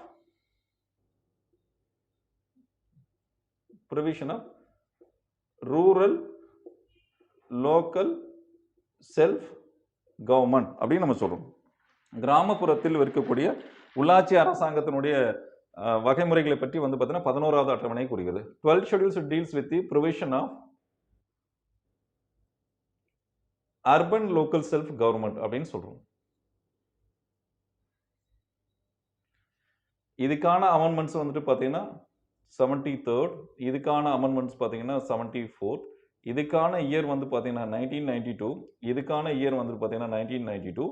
rural local self government அப்படின்னு நம்ம சொல்றோம். கிராமப்புறத்தில் இருக்கக்கூடிய உள்ளாட்சி அரசாங்கத்தினுடைய வகைமுறைகளை பற்றி வந்து பார்த்தீங்கன்னா 11வது அட்டவணை கூறுகிறது. 12th schedules deals with the provision of urban local self government அப்படின்னு சொல்றோம். இதுக்கான அமெண்ட்மெண்ட்ஸ் வந்துட்டு பார்த்தீங்கன்னா 73rd, இதுக்கான அமெண்ட்மெண்ட்ஸ் பார்த்தீங்கன்னா 74th, இதுக்கான இயர் வந்து பார்த்தீங்கன்னா 1992, இதுக்கான இயர் வந்து பார்த்தீங்கன்னா 1992.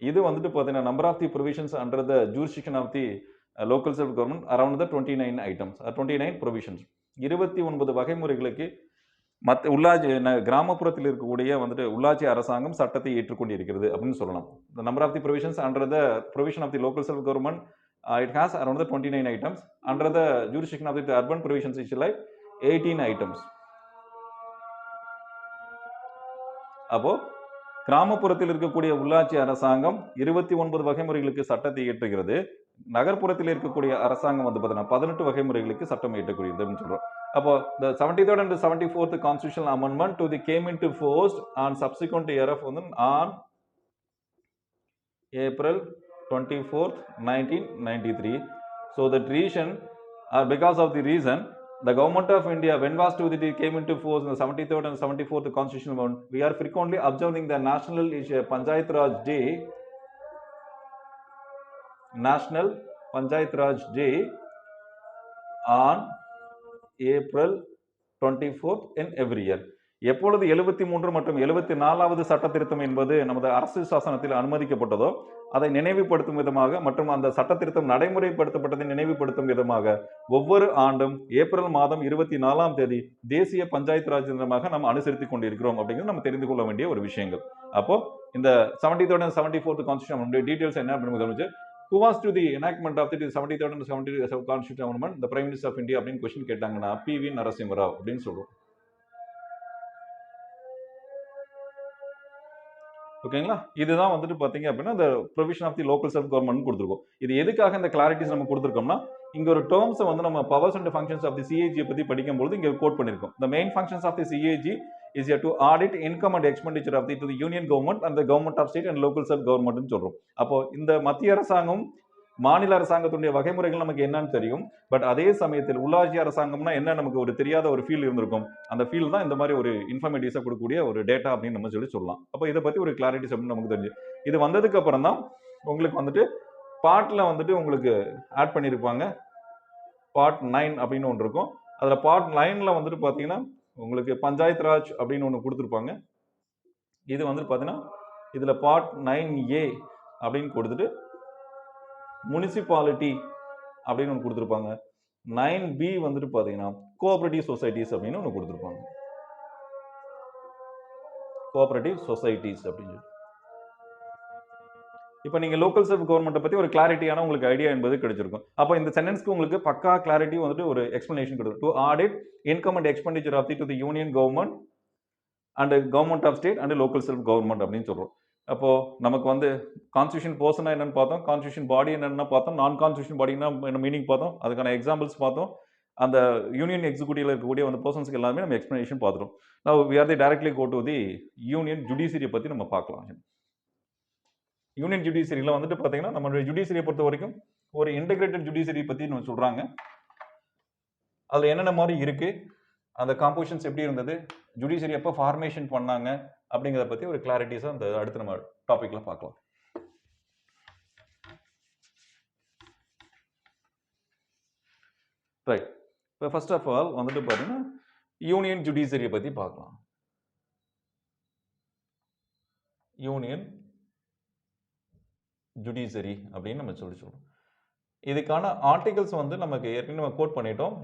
இது வந்துட்டு பார்த்தீங்கன்னா number of the provisions under the jurisdiction of the local self government around the 29 items, 29 provisions. 29 வகைமுறைகளுக்கு உள்ளாட்சி கிராமப்புறத்தில் இருக்கக்கூடிய வந்துட்டு உள்ளாட்சி அரசாங்கம் சட்டத்தை ஏற்றுக்கொண்டிருக்கிறது அப்படின்னு சொல்லலாம். The number of the provisions under the provision of the local self government, it has around the 29 items. Under the jurisdiction of the urban provisions is like 18 items. அப்போ கிராமப்புறத்தில் இருக்கக்கூடிய உள்ளாட்சி அரசாங்கம் 29 வகைமுறைகளுக்கு சட்டத்தை இயற்றுகிறது. நகர்ப்புறத்தில் இருக்கக்கூடிய அரசாங்கம் வந்து பார்த்தீங்கன்னா 18 வகைமுறைகளுக்கு சட்டம் இயற்றக்கூடியது அப்படின்னு சொல்றோம். அப்போ the 73rd and 74th constitutional amendment to the came into force on subsequent year of on April 24th 1993. So that reason, or because of the reason, the government of India, when was to the came into force in the 73rd and 74th constitutional amendment, we are frequently observing the National Panchayat Raj Day, National Panchayat Raj Day on April 24th in every year. எப்பொழுது 73 மற்றும் 74வது சட்ட திருத்தம் என்பது நமது அரசு சாசனத்தில் அனுமதிக்கப்பட்டதோ அதை நினைவுபடுத்தும் விதமாக மற்றும் அந்த சட்ட திருத்தம் நடைமுறைப்படுத்தப்பட்டதை நினைவுபடுத்தும் விதமாக ஒவ்வொரு ஆண்டும் ஏப்ரல் மாதம் 24ஆம் தேதி தேசிய பஞ்சாயத்து ராஜ் தினமாக நாம் அனுசரித்துக் கொண்டிருக்கிறோம் அப்படிங்கிறது நம்ம தெரிந்து கொள்ள வேண்டிய ஒரு விஷயங்கள். அப்போ இந்த 73rd and 74th constitution details என்ன அப்படின்னு who was to the enactment of the 73rd and 74th constitutional amendment, the prime minister of India அப்படின்னு கொஸ்டின் கேட்டாங்கன்னா PV நரசிம்மராவ் அப்படின்னு சொல்றோம். ஓகேங்களா? இதுதான் வந்துட்டு பாத்தீங்க அப்படின்னா இந்த provision of the local self government கொடுத்துருக்கோம். இது எதுக்காக இந்த கிளாரிட்டிஸ் நம்ம கொடுத்துருக்கோம்னா இங்க ஒரு டேர்ம்ஸ் வந்து நம்ம powers and functions of the CAG பத்தி படிக்கும்போது இங்க கோட் பண்ணிருக்கோம். The main functions of the CAG is to audit income and expenditure of the union government and the government of state and local self government ன்னு சொல்றோம். அப்போ இந்த மத்திய அரசாங்கம் மாநில அரசாங்கத்துடைய வகைமுறைகள் நமக்கு என்னன்னு தெரியும். பட் அதே சமயத்தில் உள்ளாட்சி அரசாங்கம்னா என்ன நமக்கு ஒரு தெரியாத ஒரு ஃபீல் இருந்திருக்கும். அந்த ஃபீல் தான் இந்த மாதிரி ஒரு இன்ஃபர்மேட்டிவ்ஸா கொடுக்கக்கூடிய ஒரு டேட்டா அப்படின்னு நம்ம சொல்லலாம். அப்போ இதை பத்தி ஒரு கிளாரிட்டிஸ் அப்படின்னு நமக்கு தெரிஞ்சு இது வந்ததுக்கு அப்புறம் தான் உங்களுக்கு வந்துட்டு பார்ட்ல வந்துட்டு உங்களுக்கு ஆட் பண்ணியிருப்பாங்க. பார்ட் 9 அப்படின்னு ஒன்று இருக்கும். அதுல பார்ட் 9ல வந்துட்டு பாத்தீங்கன்னா உங்களுக்கு பஞ்சாயத்து ராஜ் அப்படின்னு ஒன்று கொடுத்துருப்பாங்க. இது வந்து பாத்தீங்கன்னா இதுல பார்ட் 9A அப்படின்னு கொடுத்துட்டு முனிசிபாலிட்டி அப்படின்னு ஒன்று கொடுத்துருப்பாங்க. 9B வந்துட்டு பாத்தீங்கன்னா கோஆபரேட்டிவ் சொசைட்டிஸ் அப்படின்னு ஒன்று கொடுத்துருப்பாங்க. கோஆபரேட்டிவ் சொசைட்டிஸ் அப்படின்னு இப்போ நீங்க லோக்கல் செல்ஃப் கவர்மெண்ட் பத்தி ஒரு கிளாரிட்டியான உங்களுக்கு ஐடியா என்பது கிடைச்சிருக்கும். அப்போ இந்த சென்டென்ஸ்க்கு உங்களுக்கு பக்கா கிளாரிட்டி வந்துட்டு ஒரு எக்ஸ்பிளனேஷன் கொடுக்கும். To audit income and expenditure of the union government and government of state and local self government அப்படின்னு சொல்றோம். அப்போ நமக்கு வந்து கான்ஸ்டியூஷன் பர்சனா என்னன்னு பார்த்தோம், கான்ஸ்டியூஷன் பாடி என்னன்னு பார்த்தோம், நான் கான்ஸ்டியூஷன் பாடினா என்ன மீனிங் பார்த்தோம், அதுக்கான எக்ஸாம்பிள்ஸ் பார்த்தோம். அந்த யூனியன் எக்ஸிக்யூட்டிவ்ல இருக்கக்கூடிய அந்த பர்சன்ஸ்க்கு எல்லாமே நம்ம எக்ஸ்பிளனேஷன் பார்த்துட்டோம். Now we are directly go to the union judiciary பத்தி நம்ம பார்க்கலாம். யூனியன் ஜுடிஷியரியில் வந்துட்டு பார்த்தீங்கன்னா நம்மளுடைய ஜுடிஷியரியை பொறுத்த வரைக்கும் ஒரு இன்டெகிரேட்டட் ஜுடிஷியரி பற்றி நம்ம சொல்றாங்க. அதில் என்னென்ன மாதிரி இருக்கு, அந்த காம்போசிஷன்ஸ் எப்படி இருந்தது, ஜுடிஷியரி எப்போ ஃபார்மேஷன் பண்ணாங்க அப்படிங்கிறத பற்றி ஒரு கிளாரிட்டிஸாக அந்த அடுத்து நம்ம டாபிக்ல பார்க்கலாம். ரைட். இப்போ ஃபர்ஸ்ட் ஆஃப் ஆல் வந்துட்டு பார்த்தீங்கன்னா யூனியன் ஜுடிஷியரியை பற்றி பார்க்கலாம். யூனியன் ஜுடிஷியரி அப்படின்னு நம்ம சொல்றோம். இதுக்கான ஆர்டிகல்ஸ் வந்து நமக்கு ஏற்கனவே நம்ம கோட் பண்ணிட்டோம்.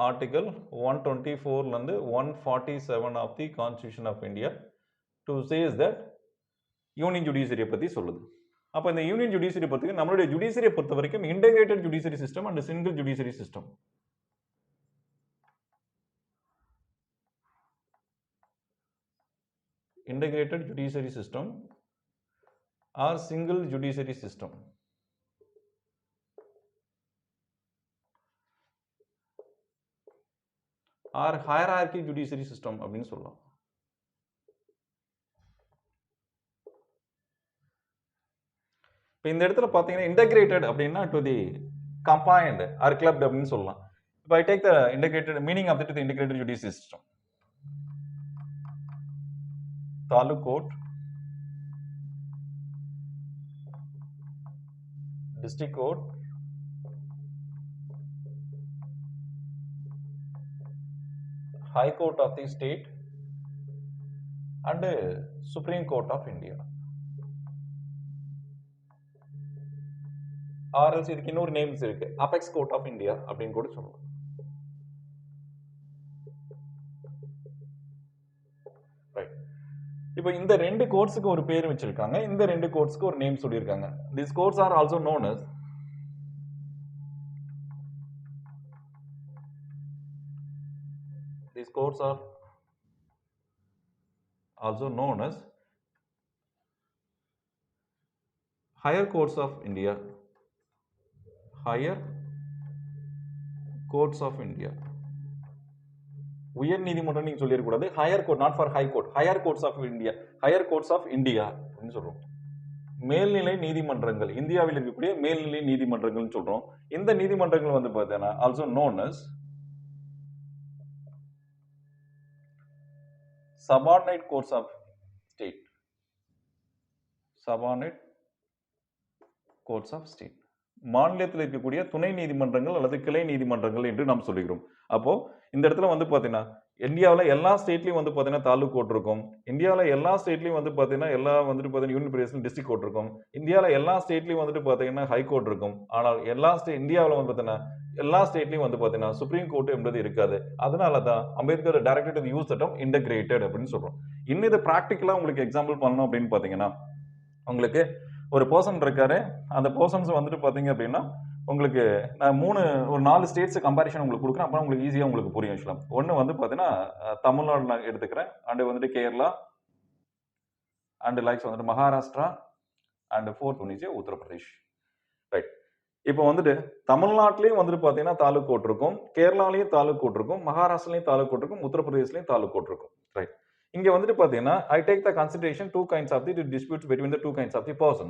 ஆர்டிகல் 124ல இருந்து 147 of the constitution of India to says that union ஜுடிஷியரியை பத்தி சொல்லுது. அப்போ இந்த யூனியன் ஜுடிஷியரி பத்தி நம்மளுடைய ஜுடிஷியரியை பொறுத்த வரைக்கும் integrated judiciary system and single judiciary system. integrated judiciary system or single judiciary system. Or hierarchy judiciary system அப்படின்னு சொல்லலாம். இப்போ இந்த இடத்துல பார்த்தீங்கன்னா இன்டகிரேட்டட் அப்படின்னா to the combined or clubbed அப்படின்னு சொல்லலாம். இப்போ I take the integrated meaning of the integrated judicial system. Taluk court, district court, High Court of the state and Supreme Court of India. Or else இதுக்கு இன்னொரு names இருக்கு, Apex Court of India அப்படின்னு கூட சொல்லலாம். Right. இப்போ இந்த ரெண்டு கோர்ட்ஸ்க்கு ஒரு பேர் வச்சிருக்காங்க, இந்த ரெண்டு கோர்ட்ஸ்க்கு ஒரு நேம் சொல்லியிருக்காங்க. These courts are also known as higher courts of India. Higher courts of India. உயர் நீதிமன்றம் நீங்க சொல்லிட கூடாது. Higher court, not for high court. Higher courts of India, higher courts of India அப்படின்னு சொல்றோம். மேல்நிலை நீதிமன்றங்கள், இந்தியாவில் இருக்கக்கூடிய மேல்நிலை நீதிமன்றங்கள் சொல்றோம். இந்த நீதிமன்றங்கள் வந்து பார்த்தீங்கன்னா also known as subordinate courts of state. Subordinate courts of state. மாநிலத்தில் இருக்கக்கூடிய துணை நீதிமன்றங்கள் அல்லது கிளை நீதிமன்றங்கள் என்று நாம் சொல்லுகிறோம். அப்போ இந்த இடத்துல வந்து பார்த்தீங்கன்னா இந்தியாவில் எல்லா ஸ்டேட்லையும் வந்து பார்த்தீங்கன்னா தாலுக் கோர்ட் இருக்கும். இந்தியாவில் எல்லா ஸ்டேட்லையும் வந்து பார்த்தீங்கன்னா எல்லா வந்துட்டு பார்த்தீங்கன்னா யூனியன் பிரதேசம் டிஸ்ட்ரிக்ட் கோர்ட் இருக்கும். இந்தியாவில் எல்லா ஸ்டேட்லையும் வந்துட்டு பார்த்தீங்கன்னா ஹை கோர்ட் இருக்கும். ஆனால் இந்தியாவில் வந்து பார்த்தீங்கன்னா எல்லா ஸ்டேட்லையும் வந்து பார்த்தீங்கன்னா சுப்ரீம் கோர்ட் என்பது இருக்காது. அதனால தான் Ambedkar directed use the term integrated அப்படின்னு சொல்றோம். இன்னும் இது ப்ராக்டிக்கலாக உங்களுக்கு எக்ஸாம்பிள் பண்ணணும் அப்படின்னு பார்த்தீங்கன்னா, உங்களுக்கு ஒரு பர்சன் இருக்காரு, அந்த பர்சன்ஸ் வந்துட்டு பார்த்தீங்க அப்படின்னா உங்களுக்கு நான் ஒரு 4 ஸ்டேட்ஸ் கம்பேரிஷன் உங்களுக்கு கொடுக்குறேன். அப்புறம் உங்களுக்கு ஈஸியாக உங்களுக்கு புரியும். ஆக்சுவலாக ஒன்று வந்து பார்த்தீங்கன்னா தமிழ்நாடு நான் எடுத்துக்கிறேன், அண்டு வந்துட்டு கேரளா, அண்டு லைக்ஸ் வந்துட்டு Maharashtra, and fourth one is Uttar Pradesh. Right. இப்போ வந்துட்டு தமிழ்நாட்டிலையும் வந்துட்டு பார்த்தீங்கன்னா தாலுக் கோர்ட் இருக்கும், கேரளாலையும் தாலுக் கோர்ட் இருக்கும், மகாராஷ்டிராலையும் தாலுக் கோர்ட் இருக்கும், உத்தரப்பிரதேஷ்லையும் தாலுக் கோர்ட் இருக்கும். ரைட். இங்க வந்துட்டு பாத்தீங்கன்னா I take the consideration two kinds of the disputes between the two kinds of the person.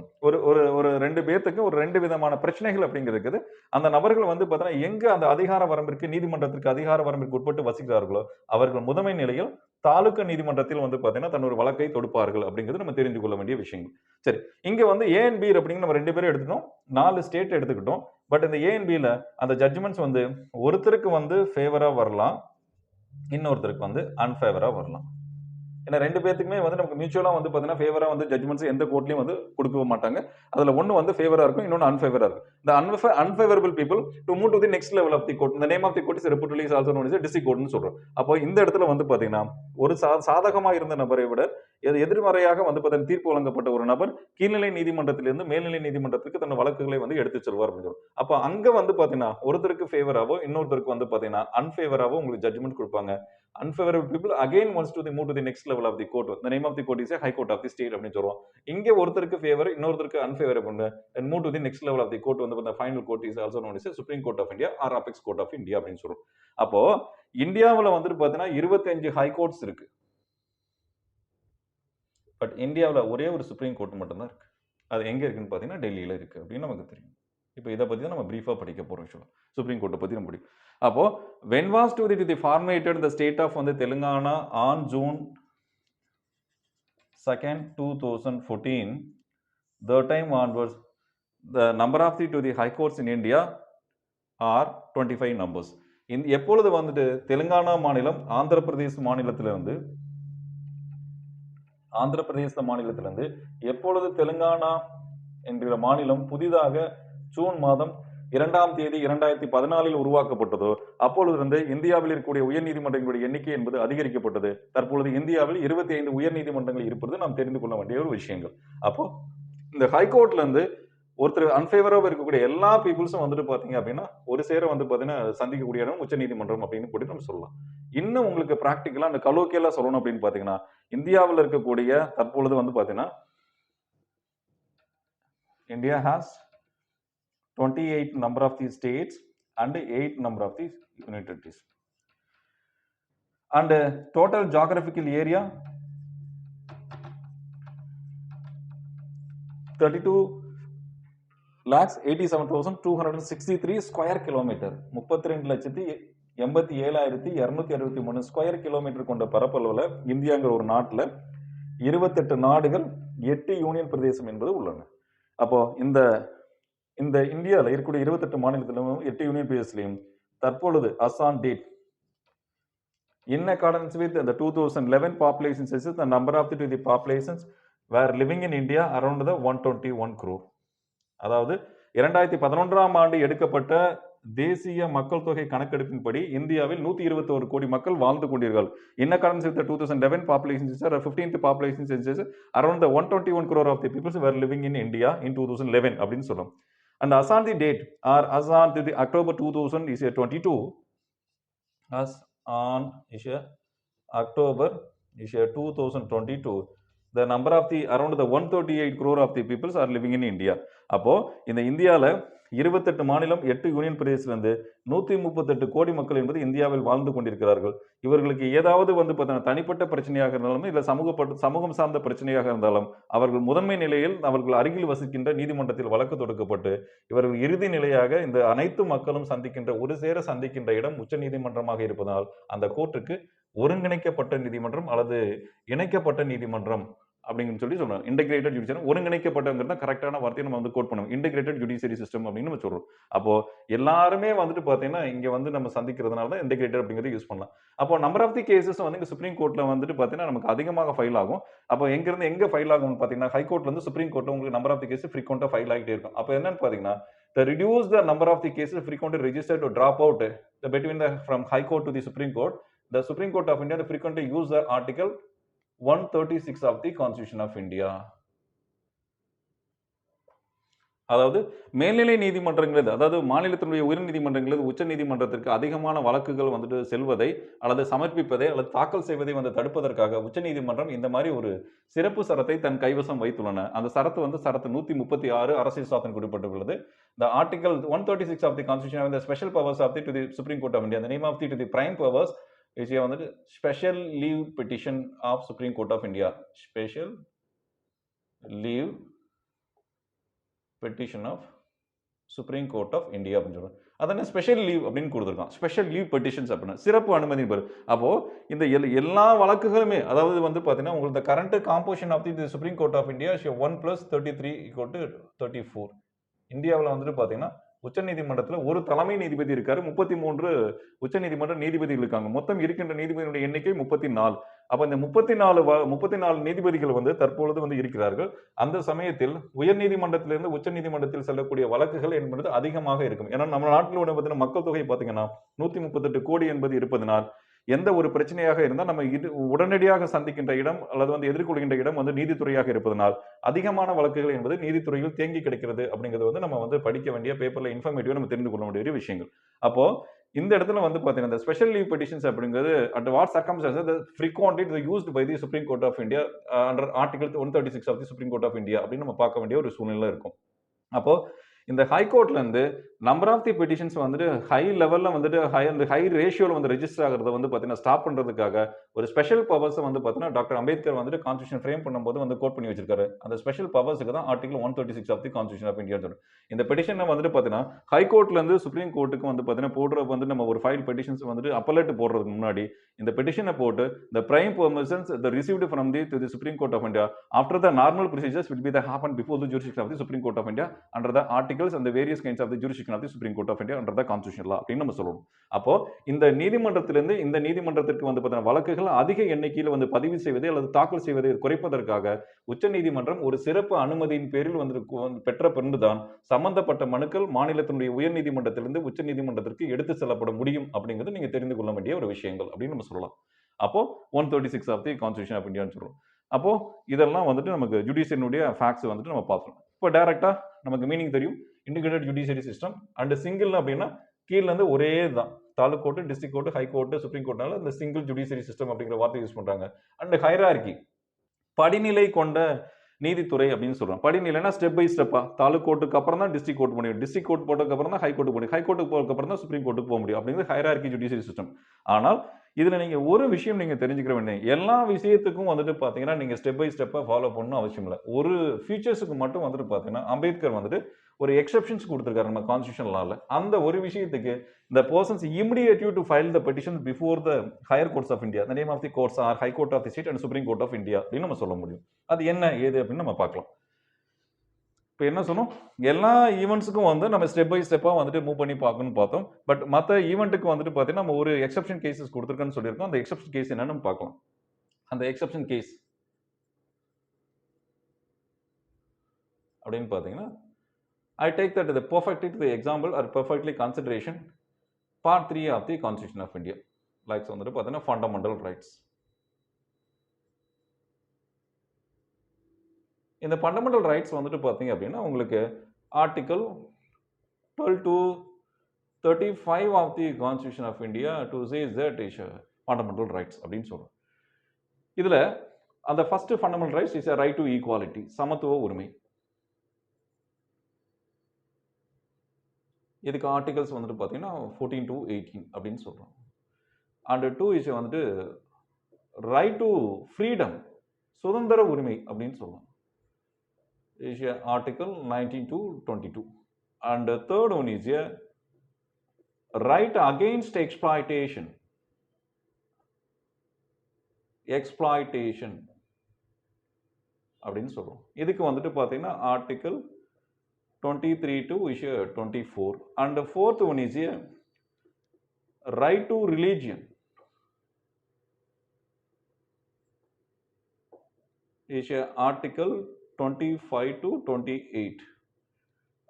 ஒரு ரெண்டு பேத்துக்கு ஒரு ரெண்டு விதமான பிரச்சனைகள் அப்படிங்கிறது அந்த நபர்கள் வந்து பார்த்தீங்கன்னா எங்க அந்த அதிகார வரம்பிற்கு, நீதிமன்றத்திற்கு அதிகார வரம்பிற்கு உட்பட்டு வசிக்கிறார்களோ அவர்கள் முதன்மை நிலையில் தாலுகா நீதிமன்றத்தில் வந்து பார்த்தீங்கன்னா தன்னொரு வழக்கை தொடுப்பார்கள் அப்படிங்கிறது நம்ம தெரிந்து கொள்ள வேண்டிய விஷயங்கள். சரி, இங்க வந்து ஏ அண்ட் பி அப்படிங்கிற நம்ம 2 பேரும் எடுத்துட்டோம், 4 ஸ்டேட் எடுத்துக்கிட்டோம். பட் இந்த ஏ அண்ட் பில அந்த ஜட்ஜ்மெண்ட்ஸ் வந்து ஒருத்தருக்கு வந்து ஃபேவரா வரலாம், இன்னொருத்தருக்கு வந்து அன்ஃபேவரா வரலாம். ஏன்னா 2 பேத்துக்குமே வந்து நமக்கு மியூச்சுவலா வந்து பார்த்தீங்கன்னா ஃபேவரா வந்து ஜட்ஜ்மெண்ட்ஸ் எந்த கோர்ட்லயும் வந்து கொடுக்க மாட்டாங்க. அதுல ஒன்னு வந்து ஃபேவரா இருக்கும், இன்னொன்னு அன்ஃபேவரா இருக்கும். The unfavorable people to move to the next level of the court. The name of the court is reportedly is also known as a district court னு சொல்றோம். அப்போ இந்த இடத்துல வந்து பாத்தீங்கன்னா ஒரு சாதகமா இருந்த நபரை விட எதிர்மறையாக வந்து பார்த்தீங்கன்னா தீர்ப்பு வழங்கப்பட்ட ஒரு நபர் கீழ்நிலை நீதிமன்றத்திலிருந்து மேல்நிலை நீதிமன்றத்துக்கு தன் வழக்குகளை வந்து எடுத்து செல்வார் அப்படின்னு சொல்றோம். அப்போ அங்க வந்து பாத்தீங்கன்னா ஒருத்தருக்கு ஃபேவராவோ இன்னொருத்தருக்கு வந்து பாத்தீங்கன்னா அன்ஃபேவராவோ உங்களுக்கு ஜட்ஜ்மெண்ட் கொடுப்பாங்க. Unfavorable people again wants to move to the next level of the court. The name of the court is a high court of the state அப்படின்னு சொல்றோம். இங்க ஒருத்தருக்கு ஃபேவர் இன்னொருத்தருக்கு unfavourable and move to the next level of the court வந்து the final court is also known as a Supreme Court of India or Apex Court of India அப்படின்னு சொல்றோம். அப்போ இந்தியாவுல வந்துட்டு பாத்தீங்கன்னா 25 ஹை கோர்ட்ஸ் இருக்கு. பட் இந்தியாவுல ஒரே ஒரு சுப்ரீம் கோர்ட் மட்டும் தான் இருக்கு. அது எங்க இருக்குன்னு பாத்தீங்கன்னா டெல்லியில இருக்கு அப்படின்னு நமக்கு தெரியும். இப்போ இதை பத்தி தான் நம்ம பிரீஃபா படிக்க போறோம். சுப்ரீம் கோர்ட்டை பத்தி நம்ம படிக்கும். அப்போ when was to the formated the state of வந்து Telangana on June 2nd 2014, the time onwards the number of the high courts in India are 25 numbers. எப்பொழுது வந்துட்டு தெலுங்கானா மாநிலம் ஆந்திர பிரதேச மாநிலத்திலிருந்து எப்பொழுது தெலுங்கானா என்கிற மாநிலம் புதிதாக ஜூன் மாதம் 2ஆம் தேதி 2014 உருவாக்கப்பட்டதோ அப்பொழுது இந்தியாவில் இருக்கக்கூடிய உயர் நீதிமன்றங்களுடைய எண்ணிக்கை என்பது அதிகரிக்கப்பட்டது. தற்பொழுது இந்தியாவில் 25 உயர் நீதிமன்றங்கள் இருப்பது நாம் தெரிந்து கொள்ள வேண்டிய ஒரு விஷயங்கள். அப்போ இந்த ஹைகோர்ட்ல இருந்து ஒருத்தர் அன்ஃபேவராக இருக்கக்கூடிய எல்லா பீப்புள்ஸும் வந்துட்டு பார்த்தீங்க அப்படின்னா ஒரு சேர வந்து பார்த்தீங்கன்னா சந்திக்கக்கூடிய இடம் உச்சநீதிமன்றம் அப்படின்னு கூட நம்ம சொல்லலாம். இன்னும் உங்களுக்கு ப்ராக்டிக்கலாக அந்த கலோக்கியலாக சொல்லணும் அப்படின்னு பார்த்தீங்கன்னா இந்தியாவில் இருக்கக்கூடிய தற்பொழுது வந்து பார்த்தீங்கன்னா India has 28 number of the states and 8 number of the union territories. And total geographical area 32,87,263 square kilometer. 32,87,263 square kilometre கொண்ட பரப்பளவுல இந்தியாங்கிற ஒரு நாட்டில் 28 நாடுகள் 8 யூனியன் பிரதேசம் என்பது உள்ளன. அப்போ இந்த இந்தியாவில் இருக்கக்கூடிய 28 மாநிலத்திலும் 8 யூனியன் பிரதேசத்திலையும் தற்பொழுது Azan date in accordance with the 2011 population census, the number of the populations were living in India around the 121 crore. அதாவது 2011ஆம் ஆண்டு எடுக்கப்பட்ட தேசிய மக்கள் தொகை கணக்கெடுப்பின்படி இந்தியாவில் 121 கோடி மக்கள் வாழ்ந்து கொண்டீர்கள். In accordance with the 2011 population census, 15th population census, around the 121 crore of the people were living in India in 2011 அப்படின்னு சொல்றோம். And as on the date, or as on the October 2022, as on October 2022, the number of the around the 138 crore of the peoples are living in India. அப்போ இந்த இந்தியாவில் 28 மாநிலம் 8 union பிரதேசத்திலிருந்து 138 கோடி மக்கள் என்பது இந்தியாவில் வாழ்ந்து கொண்டிருக்கிறார்கள். இவர்களுக்கு ஏதாவது வந்து பார்த்தீங்கன்னா தனிப்பட்ட பிரச்சனையாக இருந்தாலும் இல்லை சமூகம் சார்ந்த பிரச்சனையாக இருந்தாலும் அவர்கள் முதன்மை நிலையில் அவர்கள் அருகில் வசிக்கின்ற நீதிமன்றத்தில் வழக்கு தொடுக்கப்பட்டு இவர்கள் இறுதி நிலையாக இந்த அனைத்து மக்களும் சந்திக்கின்ற ஒரு சேர சந்திக்கின்ற இடம் உச்ச நீதிமன்றமாக இருப்பதால் அந்த கோர்ட்டுக்கு ஒருங்கிணைக்கப்பட்ட நீதிமன்றம் அல்லது இணைக்கப்பட்ட நீதிமன்றம் அப்படின்னு சொல்லி சொல்றோம். இன்டகிரேட்டட் ஜுடிஷியரி, ஒருங்கிணைக்கப்பட்டங்கிறது கரெக்டான வார்த்தையை நம்ம வந்து கோட் பண்ணுவோம். இன்டகிரேட்டட் ஜுடிஷியரி சிஸ்டம் அப்படின்னு நம்ம சொல்றோம். அப்போ எல்லாருமே வந்துட்டு பார்த்தீங்கன்னா இங்க வந்து நம்ம சந்திக்கிறதுனால தான் இன்டகிரேட்டட் அப்படிங்கிறது யூஸ் பண்ணலாம். அப்போ நம்பர் ஆஃப் தி கேசஸ் வந்து இங்க சுப்ரீம் கோர்ட்ல வந்துட்டு பார்த்தீங்கன்னா நமக்கு அதிகமாக ஃபைல் ஆகும். அப்போ எங்க ஃபைல் ஆகும்னு பார்த்தீங்கன்னா ஹை கோர்ட்ல இருந்து சுப்ரீம் கோர்ட்ல உங்களுக்கு நம்பர் ஆஃப் தி கேஸ் ஃப்ரீக்வெண்டா ஃபைல் ஆகிட்டே இருக்கும். அப்போ என்னன்னு பார்த்தீங்கன்னா to reduce the number of the cases frequently registered to drop out from high court to the supreme court, the Supreme Court of India frequently use the article 136 of the Constitution of India. அதாவது மேல்நிலை நீதிமன்றங்கள், அதாவது மாநிலத்தினுடைய உயர் நீதிமன்றங்கள் உச்ச நீதிமன்றத்திற்கு அதிகமான வழக்குகள் வந்துட்டு செல்வதை அல்லது சமர்ப்பிப்பதை அல்லது தாக்கல் செய்வதை வந்து தடுப்பதற்காக உச்ச நீதிமன்றம் இந்த மாதிரி ஒரு சிறப்பு சரத்தை தன் கைவசம் வைத்துள்ளன. அந்த சரத்து வந்து சரத்து 136 அரசியல் சாசனம் குறிப்பிட்டுள்ளது. The article 136 of the Constitution of the special powers of the to the Supreme Court of India. The name of the to the prime powers is வந்துட்டு special leave petition of Supreme Court of India. Special leave petition of Supreme Court of India அப்படின்னு சொல்றோம். அதான special leave அப்படின்னு கொடுத்துருக்கான். Special leave petitions அப்படின்னா சிறப்பு அனுமதி பெறு. அப்போ இந்த எல்லா வழக்குகளுமே அதாவது வந்து பார்த்தீங்கன்னா உங்களுக்கு current composition of the supreme court of India 1+33 = 34. இந்தியாவில் வந்துட்டு பார்த்தீங்கன்னா உச்சநீதிமன்றத்தில் ஒரு தலைமை நீதிபதி இருக்காரு, 33 உச்சநீதிமன்ற நீதிபதிகள் இருக்காங்க. மொத்தம் இருக்கின்ற நீதிபதிகளுடைய எண்ணிக்கை 34. அப்ப இந்த 34 நீதிபதிகள் வந்து தற்பொழுது வந்து இருக்கிறார்கள். அந்த சமயத்தில் உயர் நீதிமன்றத்திலிருந்து உச்ச நீதிமன்றத்தில் செல்லக்கூடிய வழக்குகள் என்பது அதிகமாக இருக்கும். ஏன்னா நம்ம நாட்டில் பார்த்தீங்கன்னா மக்கள் தொகை பார்த்தீங்கன்னா 138 கோடி என்பது இருப்பதனால் எந்த ஒரு பிரச்சனையாக இருந்தால் நம்ம உடனடியாக சந்திக்கின்ற இடம் அல்லது வந்து எதிர்கொள்கின்ற இடம் வந்து நீதித்துறையாக இருப்பதனால் அதிகமான வழக்குகள் என்பது நீதித்துறையில் தேங்கி கிடைக்கிறது அப்படிங்கிறது வந்து நம்ம வந்து படிக்க வேண்டிய பேப்பர்ல இன்ஃபர்மேட்டிவா நம்ம தெரிந்து கொள்ள வேண்டிய விஷயங்கள். அப்போ இந்த இடத்துல வந்து பாத்தீங்கன்னா இந்த ஸ்பெஷல் லீவ் பெட்டிஷன்ஸ் அப்படிங்கிறது at what circumstances frequently used by the Supreme Court of India under Article 136 of the Supreme Court of India அப்படின்னு நம்ம பார்க்க வேண்டிய ஒரு சூழ்நிலை இருக்கும். அப்போ இந்த ஹை கோர்ட்ல இருந்து நம்பர் ஆஃப் தி பெட்டிஷன்ஸ் வந்துட்டு ஹை லெவல்ல வந்துட்டு ஹை ரேஷியோல வந்து ரெஜிஸ்டர் ஆகிறத வந்து பாத்தீங்கன்னா ஸ்டாப் பண்றதுக்காக ஒரு ஸ்பெஷல் பவர்ஸ் வந்து பாத்தீங்கன்னா டாக்டர் அம்பேத்கர் வந்துட்டு கான்ஸ்டிடியூஷன் ஃப்ரேம் பண்ணும்போது வந்து கோட் பண்ணி வச்சிருக்காரு. அந்த ஸ்பெஷல் பவர்ஸ்க்கு தான் article 136 of the constitution of India சொல்றோம். இந்த பெட்டிஷனை வந்துட்டு பாத்தீங்கன்னா ஹை கோர்ட்ல இருந்து சுப்ரீம் கோர்ட்டுக்கு வந்து பாத்தீங்கன்னா போடுற வந்து நம்ம ஒரு ஃபைல் பெட்டிஷன்ஸ் வந்துட்டு அப்பலேட் போடுறதுக்கு முன்னாடி இந்த பெட்டிஷனை போட்டு the prime permissions the received from the to the Supreme Court of India after the normal procedures will be the happen before the jurisdiction of the Supreme Court of India under the articles and the various kinds of the jurisdiction of the Supreme Court of India under the constitutional law அப்படின்னு நம்ம சொல்லணும். அப்போ இந்த நீதிமன்றத்திலிருந்து இந்த நீதிமன்றத்திற்கு வந்து பார்த்தீங்கன்னா வழக்குகள் அதிக எண்ணிக்கையில் வந்து பதிவு செய்வதை அல்லது தாக்கல் செய்வதை குறைப்பதற்காக உச்ச நீதிமன்றம் ஒரு சிறப்பு அனுமதியின் பேரில் வந்து பெற்ற பிறகுதான் சம்பந்தப்பட்ட மனுக்கள் மாநிலத்தினுடைய உயர் நீதிமன்றத்திலிருந்து உச்ச நீதிமன்றத்திற்கு எடுத்து செல்லப்பட முடியும் அப்படிங்கிறது நீங்க தெரிந்து கொள்ள வேண்டிய ஒரு விஷயங்கள் அப்படின்னு நம்ம சொல்லலாம். அப்போ 136 ஆஃப் தி கான்ஸ்டிடியூஷன் ஆஃப் இந்தியான்னு சொல்றோம். அப்போ இதெல்லாம் வந்துட்டு நமக்கு ஜுடிஷியரினுடைய ஃபேக்ட்ஸ் வந்துட்டு நம்ம பார்க்கணும். இப்போ டைரக்டா நமக்கு மீனிங் தெரியும், integrated judiciary system. And single அப்படின்னா கீழ இருந்து ஒரே தான், taluk court, district court, high court, supreme கோர்ட்னால இந்த சிங்கிள் ஜுடிஷியரி சிஸ்டம் அப்படிங்கிற வார்த்தை யூஸ் பண்றாங்க. அண்ட் ஹைரார்கி, படிநிலை கொண்ட நீதித்துறை அப்படின்னு சொல்றோம். படிநிலைனா ஸ்டெப் பை ஸ்டெப்பா, தாலுக் கோர்ட்டுக்கு அப்புறம் தான் டிஸ்ட்ரிக்ட் கோர்ட் முடியும், டிஸ்ட்ரிக்ட் கோர்ட் போட்டதுக்கு அப்புறம் தான் ஹை கோர்ட் முடியும், ஹை கோர்ட்டுக்கு போறதுக்கு அப்புறம் தான் சுப்ரீம் கோர்ட்டுக்கு போக முடியும். அப்படிங்கிறது ஹைரார்கி ஜுடிஷியரி சிஸ்டம். ஆனால் இதுல நீங்க ஒரு விஷயம் நீங்க தெரிஞ்சுக்கிற வேண்டிய, எல்லா விஷயத்துக்கும் வந்துட்டு பாத்தீங்கன்னா நீங்க ஸ்டெப் பை ஸ்டெப்பா ஃபாலோ பண்ணணும் அவசியம் இல்லை. ஒரு ஃபீச்சர்ஸுக்கு மட்டும் வந்துட்டு பாத்தீங்கன்னா அம்பேத்கர் வந்துட்டு ஒரு எக்ஸெப்ஷன்ஸ் கொடுத்திருக்காரு நம்ம கான்ஸ்டிடியூஷன் லால. அந்த ஒரு விஷயத்துக்கு the persons immediate to file the petition before the higher courts of India, the name of the courts are High Court of the State and Supreme Court of India அப்படின்னு நம்ம சொல்ல முடியும். அது என்ன ஏது அப்படின்னு நம்ம பார்க்கலாம். இப்போ என்ன சொன்னோம், எல்லா ஈவெண்ட்ஸுக்கும் வந்து நம்ம ஸ்டெப் பை ஸ்டெப்பாக வந்துட்டு மூவ் பண்ணி பார்க்கணும்னு பார்த்தோம். பட் மற்ற ஈவெண்ட்டுக்கு வந்துட்டு பார்த்தீங்கன்னா நம்ம ஒரு எக்ஸப்ஷன் கேசஸ் கொடுத்துருக்கோன்னு சொல்லியிருக்கோம். அந்த எக்ஸப்ஷன் கேஸ் என்னன்னு நம்ம பார்க்கலாம். அந்த எக்ஸப்ஷன் கேஸ் அப்படின்னு பார்த்தீங்கன்னா, I take that the perfectly to the example or perfectly consideration part 3 of the Constitution of India. Like வந்துட்டு பார்த்தீங்கன்னா ஃபண்டமெண்டல் ரைட்ஸ். இந்த ஃபண்டமெண்டல் ரைட்ஸ் வந்துட்டு பார்த்தீங்க அப்படின்னா உங்களுக்கு article 12 to 35 of the Constitution of India to say that is fundamental rights அப்படின்னு சொல்றோம். இதுல அந்த first fundamental rights is a right to equality, சமத்துவ உரிமை. இதுக்கு ஆர்டிகல்ஸ் வந்துட்டு பார்த்தீங்கன்னா 14 to 18 அப்படின்னு சொல்றோம். அண்ட் 2 இஸ் வந்துட்டு ரைட் டு ஃப்ரீடம், சுதந்திர உரிமை அப்படின்னு சொல்லுவோம். is article 19 to 22. And the third one is a right against exploitation. Exploitation அப்படின்னு சொல்றோம். இதுக்கு வந்துட்டு பார்த்தீங்கன்னா article 23 to 24. And the fourth one is a right to religion. Is article 25 to 28.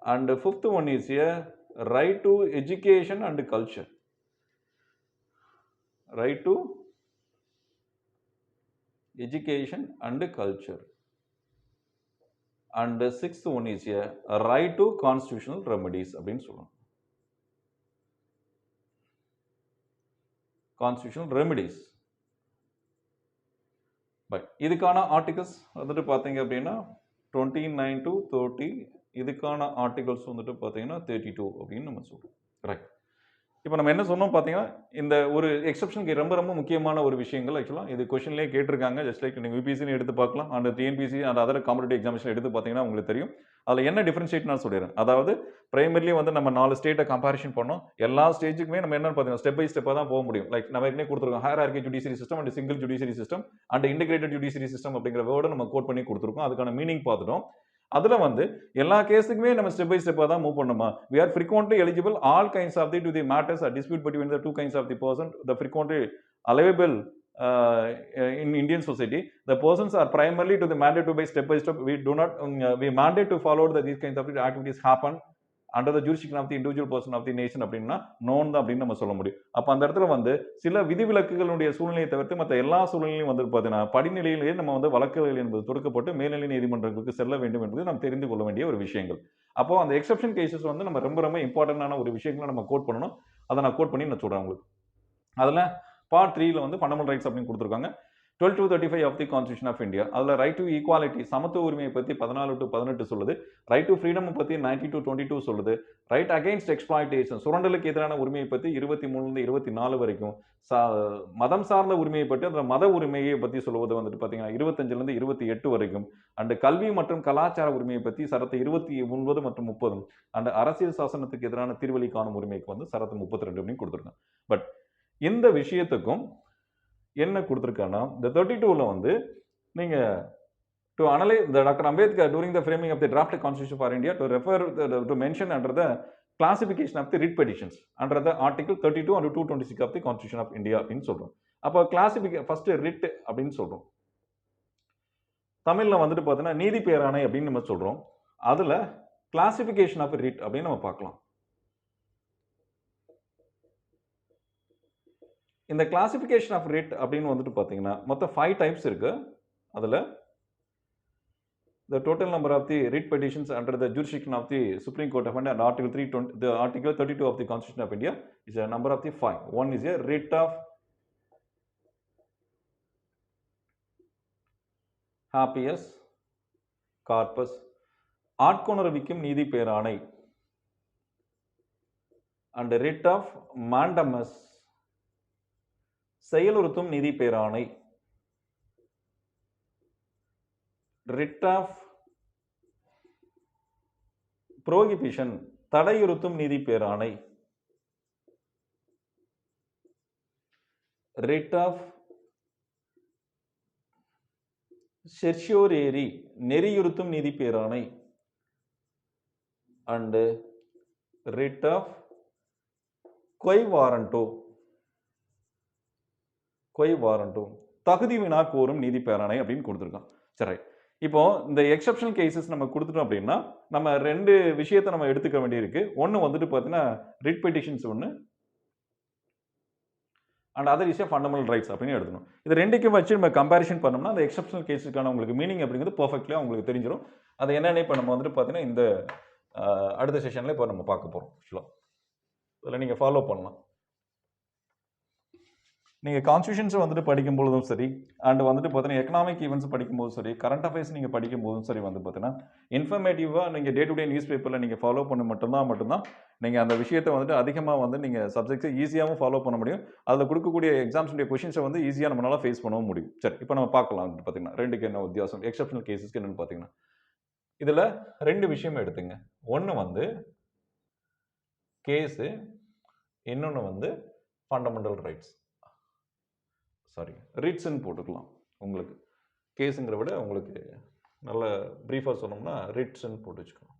And the fifth one is a right to education and culture. Right to education and culture. And the sixth one is a right to constitutional remedies அப்படின்னு சொல்றோம். Constitutional remedies. But இதுக்கான articles வந்துட்டு பார்த்தீங்க அப்படின்னா 29 to 30. இதுக்கான articles வந்துட்டு பார்த்தீங்கன்னா 32 அப்படின்னு நம்ம சொல்றோம். ரைட். இப்போ நம்ம என்ன சொன்னோம் பார்த்தீங்கன்னா, இந்த ஒரு எக்ஸப்ஷனுக்கு ரொம்ப ரொம்ப முக்கியமான ஒரு விஷயங்கள் ஆக்சுவலாக இது கொஸ்டின்லேயே கேட்டிருக்காங்க. ஜஸ்ட் லைக் நீங்கள் யூபிசின்னு எடுத்து பார்க்கலாம், அந்த டிஎன்பிசி அந்த அதர் காம்படிட்டிவ் எக்ஸாமினேஷன் எடுத்து பார்த்தீங்கன்னா உங்களுக்கு தெரியும். அதில் என்ன டிஃபரன்ஷியேட் நான் சொல்லிடுறேன். அதாவது பிரைமரிலி வந்து நம்ம 4 ஸ்டேட்டை கம்பேரிஷன் பண்ணோம். எல்லா ஸ்டேஜுக்குமே நம்ம என்ன பார்த்தீங்கன்னா ஸ்டெப் பை ஸ்டெப்பாக தான் போக முடியும். லைக் நம்ம ஏற்கனவே கொடுத்துருக்கோம் hierarchy judiciary system and single judiciary system and integrated judiciary system அப்படிங்கிற வேர்டை நம்ம கோட் பண்ணி கொடுத்துருக்கோம். அதுக்கான மீனிங் பார்த்துட்டோம். அதுல வந்து எல்லா கேஸுக்குமே நம்ம ஸ்டெப் பை ஸ்டெப்பா தான் மூவ் பண்ணுமா. we are frequently eligible all kinds of the matters are dispute between the two kinds of the person, the frequently allowable in Indian society. The persons are primarily to the mandate to by step by step. We do not we mandate to follow these kinds of activities happen under the jurisdiction of the individual person of the nation அப்படின்னா known தான் அப்படின்னு நம்ம சொல்ல முடியும். அப்போ அந்த இடத்துல வந்து சில விதிவிலக்குகளுடைய சூழ்நிலையை தவிர்த்து மற்ற எல்லா சூழ்நிலையும் வந்து பார்த்தீங்கன்னா படிநிலையிலேயே நம்ம வந்து வழக்குகள் என்பது தொடுக்கப்பட்டு மேல்நிலை நீதிமன்றங்களுக்கு செல்ல வேண்டும் என்பது நம்ம தெரிந்து கொள்ள வேண்டிய ஒரு விஷயங்கள். அப்போ அந்த எக்ஸப்ஷன் கேசஸ் வந்து நம்ம ரொம்ப ரொம்ப இம்பார்ட்டன்டான ஒரு விஷயங்களை நம்ம கோட் பண்ணணும். அதை நான் கோட் பண்ணி நான் சொல்றேன் உங்களுக்கு. அதில் பார்ட் 3ல வந்து ஃபண்டமெண்டல் ரைட்ஸ் அப்படின்னு கொடுத்துருக்காங்க. 12 to 35 of the Constitution of India. அதில் ரைட் டு ஈக்குவாலிட்டி, சமத்துவ உரிமையை பற்றி 14 to 18 சொல்லுது. ரைட் டு ஃப்ரீடம் பற்றி 19 to 22 சொல்லுது. ரைட் அகைன்ஸ்ட் எக்ஸ்ப்ளாய்டேஷன், சுரண்டலுக்கு எதிரான உரிமையை பற்றி 23 24 வரைக்கும். மதம் சார்ந்த உரிமையை பற்றி அந்த மத உரிமையை பற்றி சொல்லுவது வந்துட்டு பார்த்தீங்கன்னா 25 28 வரைக்கும். அண்ட் கல்வி மற்றும் கலாச்சார உரிமையை பற்றி சரத்து 29 மற்றும் 30. அண்ட் அரசியல் சாசனத்துக்கு எதிரான தீர்வழி காணும் உரிமைக்கு வந்து சரத்து 32 அப்படின்னு கொடுத்துருக்காங்க. பட் இந்த விஷயத்துக்கும் என்ன கொடுத்துருக்காங்கன்னா இந்த 32ல வந்து நீங்க to analyse the Dr. Ambedkar during the framing of the draft constitution for India to refer to mention under the classification of the writ petitions under the article 32 and 226 of the Constitution of India அப்படின்னு சொல்றோம். அப்போ classification first writ அப்படின்னு சொல்றோம். தமிழ்ல வந்துட்டு பார்த்தீங்கன்னா நீதி பேராணை அப்படின்னு நம்ம சொல்றோம். அதுல கிளாசிபிகேஷன் ஆஃப் ரிட் அப்படின்னு நம்ம பார்க்கலாம். இந்த கிளாசிபிகேஷன் ஆஃப் ரிட் அப்படின்னு வந்துட்டு பார்த்தீங்கன்னா மொத்தம் 5 டைப்ஸ் இருக்கு. அதில் the total number of the writ petitions under the jurisdiction of the Supreme Court of India and Article 320, the Article 32 of the Constitution of India is a number of the 5. One is a writ of habeas corpus, ஆட்கொணர்விக்கும் நீதி பேராணை, and writ of mandamus, செயலுறுத்தும் நீதி பேராணை, writ of prohibition, தடையுறுத்தும் நீதி பேராணை, writ of certiorari, நெறியுறுத்தும் நீதி பேராணை, and writ of quo warranto, தகுதி வினா கோரும் நீதி பேராணை அப்படின்னு கொடுத்துருக்கான். சரி, இப்போ இந்த எக்ஸப்ஷனல் கேசஸ் நம்ம கொடுத்துட்டோம் அப்படின்னா நம்ம ரெண்டு விஷயத்தை நம்ம எடுத்துக்க வேண்டியிருக்கு. ஒன்று வந்துட்டு பார்த்தீங்கன்னா ரிட் பெட்டிஷன்ஸ் ஒன்று, and other is fundamental rights அப்படின்னு எடுக்கணும். இது ரெண்டுக்கும் வச்சு நம்ம கம்பேரிஷன் பண்ணோம்னா அந்த எக்ஸப்ஷனல் கேஸுக்கான உங்களுக்கு மீனிங் அப்படிங்கிறது பர்ஃபெக்ட்லியாக உங்களுக்கு தெரிஞ்சிடும். அது என்னென்ன இப்போ நம்ம வந்துட்டு பார்த்தீங்கன்னா இந்த அடுத்த செஷனில் இப்போ நம்ம பார்க்க போகிறோம். ஆக்சுவலாக அதில் நீங்கள் ஃபாலோ பண்ணலாம். நீங்கள் கான்ஸ்டியூஷன்ஸ் வந்துட்டு படிக்கும்போதும் சரி, அண்ட் வந்துட்டு பார்த்தீங்கன்னா எக்கனாமிக் ஈவெண்ட்ஸ் படிக்கும்போதும் சரி, கரண்ட் அஃபேர்ஸ் நீங்கள் படிக்கும்போதும் சரி வந்து பார்த்தீங்கன்னா இன்ஃபர்மேட்டிவாக நீங்கள் டே டு டே நியூஸ் பேப்பரில் நீங்கள் ஃபாலோ பண்ண மட்டும்தான் நீங்கள் அந்த விஷயத்தை வந்துட்டு அதிகமாக வந்து நீங்கள் சப்ஜெக்ட்ஸை ஈஸியாகவும் ஃபாலோ பண்ண முடியும். அதில் கொடுக்கக்கூடிய எக்ஸாம்ஸுடைய கொஷின்ஸை வந்து ஈஸியாக நம்மளால ஃபேஸ் பண்ணவும் முடியும். சரி, இப்போ நம்ம பார்க்கலாம் வந்துட்டு பார்த்தீங்கன்னா ரெண்டுக்கு என்ன வித்தியாசம், எக்ஸப்ஷனல் கேஸஸ்க்கு என்னென்னு பார்த்தீங்கன்னா இதில் ரெண்டு விஷயம் எடுத்துங்க. ஒன்று வந்து கேஸு, இன்னொன்று வந்து ஃபண்டமெண்டல் ரைட்ஸ். சாரி, ரிட்ஸ்ன்னு போட்டுக்கலாம். உங்களுக்கு கேஸுங்கிற விட உங்களுக்கு நல்ல ப்ரீஃபாக சொன்னோம்னா ரிட்ஸ்ன்னு போட்டு வச்சுக்கலாம்.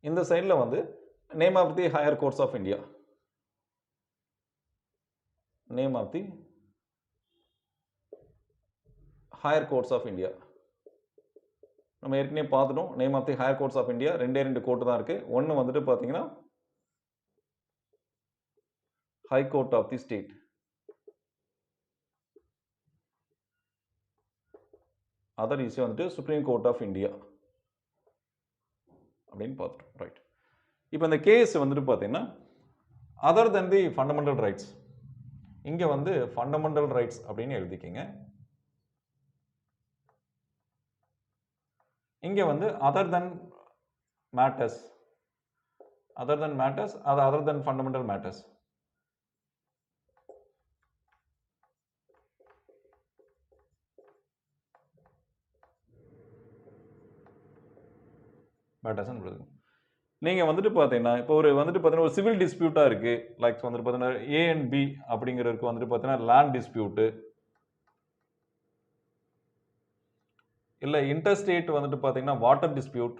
இந்த சைடில் வந்து name of the higher courts of India, name of the higher courts of India நம்ம ஏற்கனவே பார்த்துட்டோம். Name of the higher courts of India ரெண்டு கோர்ட்டு தான் இருக்குது. ஒன்று வந்துட்டு பார்த்தீங்கன்னா high court of the state, other is வந்துட்டு சுப்ரீம் கோர்ட் ஆஃப் இந்தியா அப்படின்னு பார்த்துட்டோம். ரைட், இப்போ இந்த கேஸ் வந்துட்டு பார்த்தீங்கன்னா other than the fundamental rights, இங்கே வந்து ஃபண்டமெண்டல் ரைட்ஸ் அப்படின்னு எழுதிக்கிங்க. இங்கே வந்து அதர் தென் மேட்டர்ஸ், அது அதர் தென் ஃபண்டமெண்டல் மேட்டர்ஸ். நீங்கள் வந்துட்டு பார்த்தீங்கன்னா இப்போ ஒரு வந்துட்டு பார்த்தீங்கன்னா ஒரு சிவில் டிஸ்பியூட்டாக இருக்குது. லைக் வந்துட்டு பார்த்தீங்கன்னா ஏ அண்ட் பி அப்படிங்கிறதுக்கு வந்துட்டு பார்த்தீங்கன்னா லேண்ட் டிஸ்பியூட்டு, இல்லை இன்டர்ஸ்டேட் வந்துட்டு பார்த்தீங்கன்னா water dispute,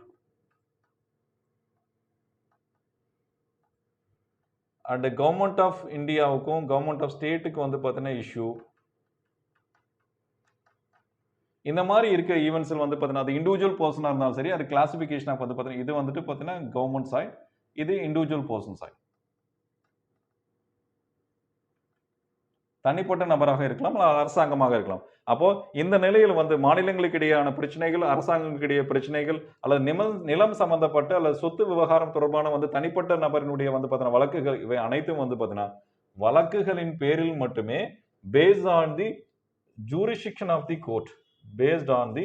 and government of இந்தியாவுக்கும் கவர்மெண்ட் ஆஃப் ஸ்டேட்டுக்கு வந்து பார்த்தீங்கன்னா இஷ்யூ. இந்த மாதிரி இருக்க ஈவெண்ட்ஸில் வந்து பார்த்தீங்கன்னா அது இண்டிவிஜுவல் பர்சனாக இருந்தாலும் சரி, அது கிளாசிஃபிகேஷனாக வந்து பார்த்தீங்கன்னா இது வந்துட்டு பார்த்தீங்கன்னா கவர்மெண்ட் சைட், இது இண்டிவிஜுவல் பர்சன் சைட். தனிப்பட்ட நபராக இருக்கலாம், அரசாங்கமாக இருக்கலாம். அப்போ இந்த நிலையில் வந்து மாநிலங்களுக்கு இடையேயான பிரச்சனைகள், அரசாங்கங்களுக்கு இடையே பிரச்சனைகள், அல்லது நிலம் சம்பந்தப்பட்ட அல்லது சொத்து விவகாரம் தொடர்பான வந்து தனிப்பட்ட நபரினுடைய வந்து பார்த்தீங்கன்னா வழக்குகள், இவை அனைத்தும் வந்து பார்த்தீங்கன்னா வழக்குகளின் பேரில் மட்டுமே based on the jurisdiction of the court, based on the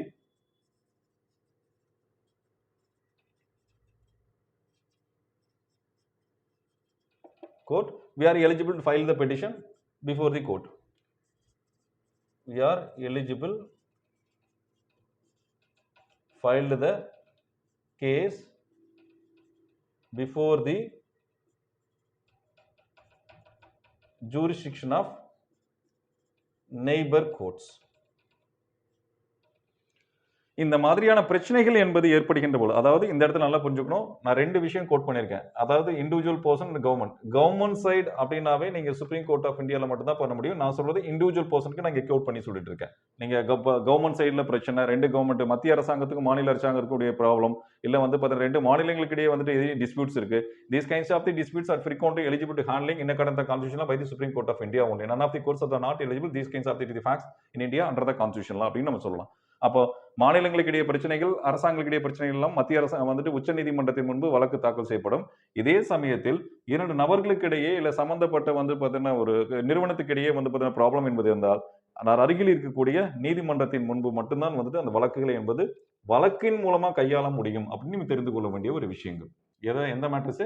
court, we are eligible to file the petition before the court. We are eligible filed the case before the jurisdiction of neighbor courts. இந்த மாதிரியான பிரச்சனைகள் என்பது ஏற்படுகின்ற போது, அதாவது இந்த இடத்துல நல்லா புரிஞ்சுக்கணும், நான் ரெண்டு விஷயம் கோட் பண்ணியிருக்கேன். அதாவது இண்டிவிஜுவல் பர்சன், கவர்மெண்ட் சைடு அப்படின்னாவே நீங்க சுப்ரீம் கோர்ட் ஆஃப் இந்தியாவில் மட்டும் தான் பண்ண முடியும். நான் சொல்றது இண்டிவிஜுவல் பர்சனுக்கு நான் கோட் பண்ணி சொல்லிட்டு இருக்கேன். நீங்க கவர்மெண்ட் சைடுல பிரச்சனை, ரெண்டு கவர்மெண்ட், மத்திய அரசாங்கத்துக்கும் மாநில அரசாங்கத்துக்குடைய ப்ராப்ளம், இல்ல வந்து பார்த்தீங்கன்னா ரெண்டு மாநிலங்களுக்கு இடையே வந்துட்டு டிஸ்பியூட்ஸ் இருக்கு. These kinds of the disputes are frequently eligible to handling in accordance with the constitution by the Supreme Court of India only. None of the courts are not eligible these kinds of the facts in India under the constitution law அப்படின்னு நம்ம சொல்லலாம். அப்போ மாநிலங்களுக்கு இடையே பிரச்சனைகள், அரசாங்கங்களுக்கு இடையே பிரச்சனைகள் எல்லாம் மத்திய அரசு வந்துட்டு உச்ச நீதிமன்றத்தின் முன்பு வழக்கு தாக்கல் செய்யப்படும். இதே சமயத்தில் 2 நபர்களுக்கு இடையே இல்ல சம்பந்தப்பட்ட வந்து பார்த்தீங்கன்னா ஒரு நிறுவனத்துக்கு இடையே வந்து பார்த்தீங்கன்னா ப்ராப்ளம் என்பது இருந்தால் அருகில் இருக்கக்கூடிய நீதிமன்றத்தின் முன்பு மட்டும்தான் வந்துட்டு அந்த வழக்குகளை என்பது வழக்கின் மூலமா கையாள முடியும் அப்படின்னு தெரிந்து கொள்ள வேண்டிய ஒரு விஷயங்கள். எந்த matters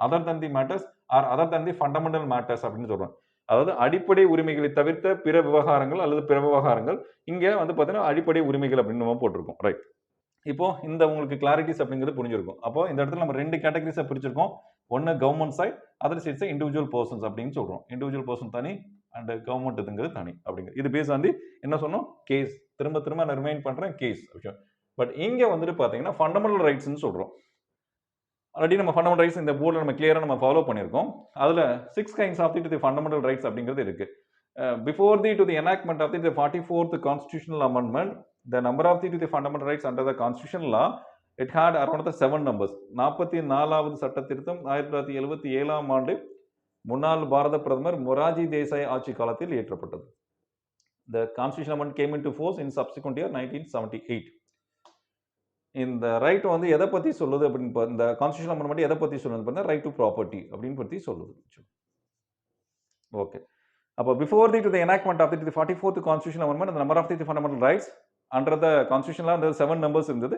other than the matters or other than the fundamental matters அப்படின்னு சொல்றோம். அதாவது அடிப்படை உரிமைகளை தவிர்த்த பிற விவகாரங்கள் அல்லது பிற விவகாரங்கள் இங்க வந்து பார்த்தீங்கன்னா அடிப்படை உரிமைகள் அப்படின்னு நம்ம போட்டிருக்கோம். ரைட். இப்போ இந்த உங்களுக்கு கிளாரிட்டிஸ் அப்படிங்கிறது புரிஞ்சிருக்கும். அப்போ இந்த இடத்துல நம்ம 2 கேட்டகரிஸா பிரிச்சிருக்கோம். ஒன்னு government side, other sides individual persons அப்படின்னு சொல்றோம். இண்டிவிஜுவல் பர்சன் தனி அண்ட் கவர்மெண்ட் இதுங்கிறது தனி அப்படிங்கிறது. இது பேஸ் ஆன் தி என்ன சொன்னோம்? கேஸ். திரும்ப திரும்ப நான் ரிமைண்ட் பண்றேன் கேஸ். பட் இங்க வந்துட்டு பாத்தீங்கன்னா ஃபண்டமெண்டல் ரைட்ஸ்னு சொல்றோம். ஆல்ரெடி நம்ம ஃபண்டமெண்டல் ரைட்ஸ் இந்த போர்டில் நம்ம கிளியரா நம்ம ஃபாலோ பண்ணியிருக்கோம். அதுல 6 kinds of the fundamental rights அப்படிங்கிறது இருக்கு. Before the to the enactment of the 44th constitutional amendment, the number of the fundamental rights under the constitutional law, it had around the 7 numbers. 44வது சட்ட திருத்தம் 1977ஆம் ஆண்டு முன்னாள் பாரத பிரதமர் மொராஜி தேசாய் ஆட்சி காலத்தில் இயற்றப்பட்டது. The constitutional amendment came into force in subsequent year 1978. இந்த right வந்து எதை பத்தி சொல்லுது அப்படின்னு இந்த கான்ஸ்டிடியூஷனல் அமெண்ட்மெண்ட் எதை பத்தி சொல்லுது பார்த்தா ரைட் டு ப்ராப்பர்ட்டி அப்படின்னு பத்தி சொல்லுது. ஓகே. அப்போ before the enactment of the 44th constitutional amendment, the number of the fundamental rights under the constitutional law, there are 7 numbers இருந்தது.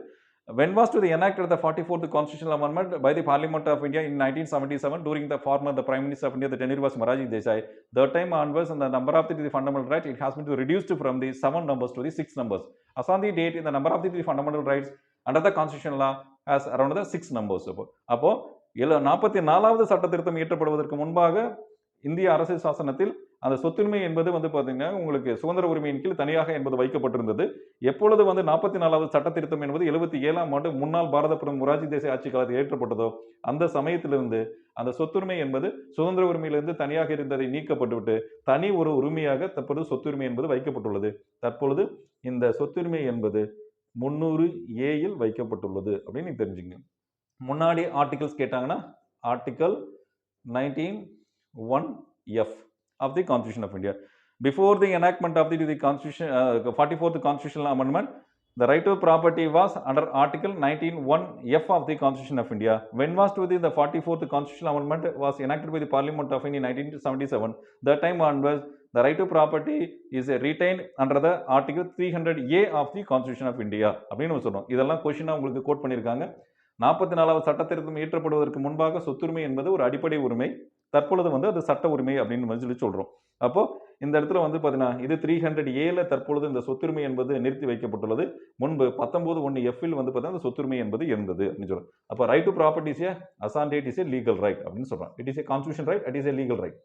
When was to the enacted the 44th constitutional amendment by the Parliament of India in 1977 during the former the Prime Minister of India, the tenure was Morarji Desai. That time onwards, and the number of the fundamental rights, it has been reduced from the 7 numbers to the 6 numbers. As on the date, in the number of the fundamental rights under the constitutional law has around the 6 numbers. அப்போ 44வது சட்ட திருத்தம் இயற்றப்படுவதற்கு முன்பாக இந்திய அரசியல் சாசனத்தில் அந்த சொத்துரிமை என்பது வந்து பாத்தீங்கன்னா உங்களுக்கு சுதந்திர உரிமையின் கீழ் தனியாக என்பது வைக்கப்பட்டிருந்தது. எப்பொழுது வந்து 44வது சட்ட திருத்தம் என்பது 77ஆம் ஆண்டு முன்னாள் பாரத பிரதமர் மொரார்ஜி தேசாய் ஆட்சி காலத்தில் ஏற்றப்பட்டதோ அந்த சமயத்திலிருந்து அந்த சொத்துரிமை என்பது சுதந்திர உரிமையிலிருந்து தனியாக இருந்ததை நீக்கப்பட்டுவிட்டு தனி ஒரு உரிமையாக தற்போது சொத்துரிமை என்பது வைக்கப்பட்டுள்ளது. தற்பொழுது இந்த சொத்துரிமை என்பது 300A வைக்கப்பட்டுள்ளது அப்படின்னு நீங்க தெரிஞ்சுக்கங்க. முன்னாடி ஆர்டிகல்ஸ் கேட்டாங்கன்னா article 19(1)(f) of the Constitution of India. Before the enactment of the Constitution, 44th Constitutional Amendment, the right to property was under Article 19(1)(f) of the Constitution of India. When was to the 44th Constitutional Amendment was enacted by the Parliament of India in 1977, that time onwards, the right to property is retained under the Article 300A of the Constitution of India. அப்படின்னு சொல்றோம். இதெல்லாம் கொஸ்டினா உங்களுக்கு code பண்ணியிருக்காங்க. 44வது சட்ட திருத்தம் இயற்றப்படுவதற்கு முன்பாக சொத்துரிமை என்பது ஒரு அடிப்படை உரிமை. தற்பொழுது வந்து அது சட்ட உரிமை அப்படின்னு சொல்லி சொல்றோம். அப்போ இந்த இடத்துல வந்து பாத்தீங்கன்னா இது 300A தற்பொழுது இந்த சொத்துரிமை என்பது நிறுத்தி வைக்கப்பட்டுள்ளது. முன்பு 19(1)(f) வந்து பாத்தீங்கன்னா சொத்துரிமை என்பது இருந்தது அப்படின்னு சொல்றோம். அப்போ right to property is as on date is a legal right அப்படின்னு சொல்றோம். It is a constitutional right, it is a legal right.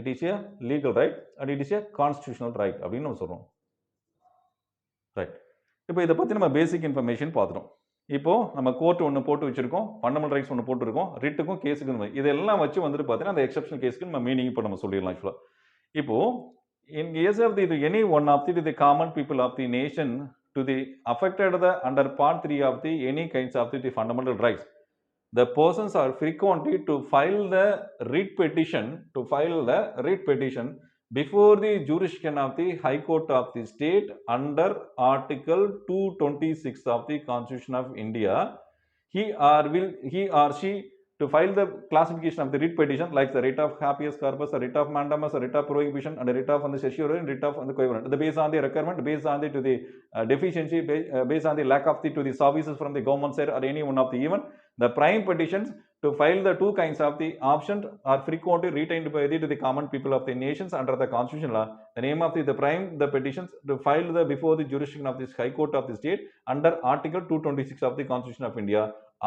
It is a legal right and it is a constitutional right அப்படின்னு நம்ம சொல்றோம். Right. இப்போ இதை பத்தி நம்ம பேசிக் information பார்த்துட்டோம். இப்போ நம்ம கோர்ட் ஒன்று போட்டு வச்சிருக்கோம், ஃபண்டமெண்டல் ரைட்ஸ் ஒன்று போட்டுருக்கோம், ரிட்டுக்கும் கேஸுக்கும் இதெல்லாம் வச்சு வந்துட்டு பார்த்தீங்கன்னா அந்த எக்ஸப்ஷனல் கேஸுக்கு நம்ம மீனிங் இப்போ நம்ம சொல்லிடலாம். ஆக்சுவலாக இப்போ in case of the any one of the common people of the nation to the affected the under part 3 of the any kinds of the fundamental rights, the persons are frequently to file the writ petition before the jurisdiction of the High Court of the state under Article 226 of the Constitution of India. He or she to file the classification of the writ petition like the writ of habeas corpus, a writ of mandamus, a writ of prohibition, and a writ of on the certiorari, and writ of on the covenant. Based on the requirement, based on the to the deficiency, based on the lack of the services from the government side or any one of the even the prime petitions to file the 2 kinds of the options are frequently retained by the common people of the nations under the constitutional law. The name of the prime the petitions to file the before the jurisdiction of this High Court of the state under Article 226 of the Constitution of India,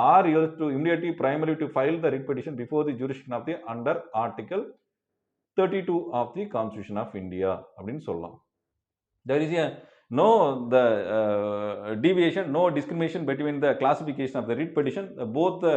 or else to immediately primarily to file the writ petition before the jurisdiction of the under Article 32 of the Constitution of India அப்படின்னு சொல்லலாம். There is a no the deviation, no discrimination between the classification of the writ petition, both the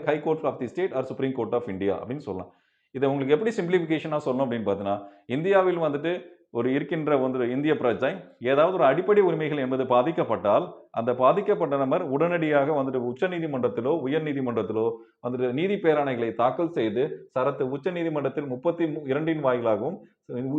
high court of the state or Supreme Court of India அப்படின்னு சொல்லலாம். இதை உங்களுக்கு எப்படி சிம்பிளிஃபிகேஷனாக சொல்லணும் அப்படின்னு பார்த்தீங்கன்னா, இந்தியாவில் வந்துட்டு ஒரு இருக்கின்ற ஒரு இந்திய பிரஜை ஏதாவது ஒரு அடிப்படை உரிமைகள் என்பது பாதிக்கப்பட்டால் அந்த பாதிக்கப்பட்ட நபர் உடனடியாக வந்துட்டு உச்ச நீதிமன்றத்திலோ உயர் நீதிமன்றத்திலோ வந்துட்டு நீதி பேராணைகளை தாக்கல் செய்து சரத்து உச்ச நீதிமன்றத்தில் 32 வாயிலாகவும்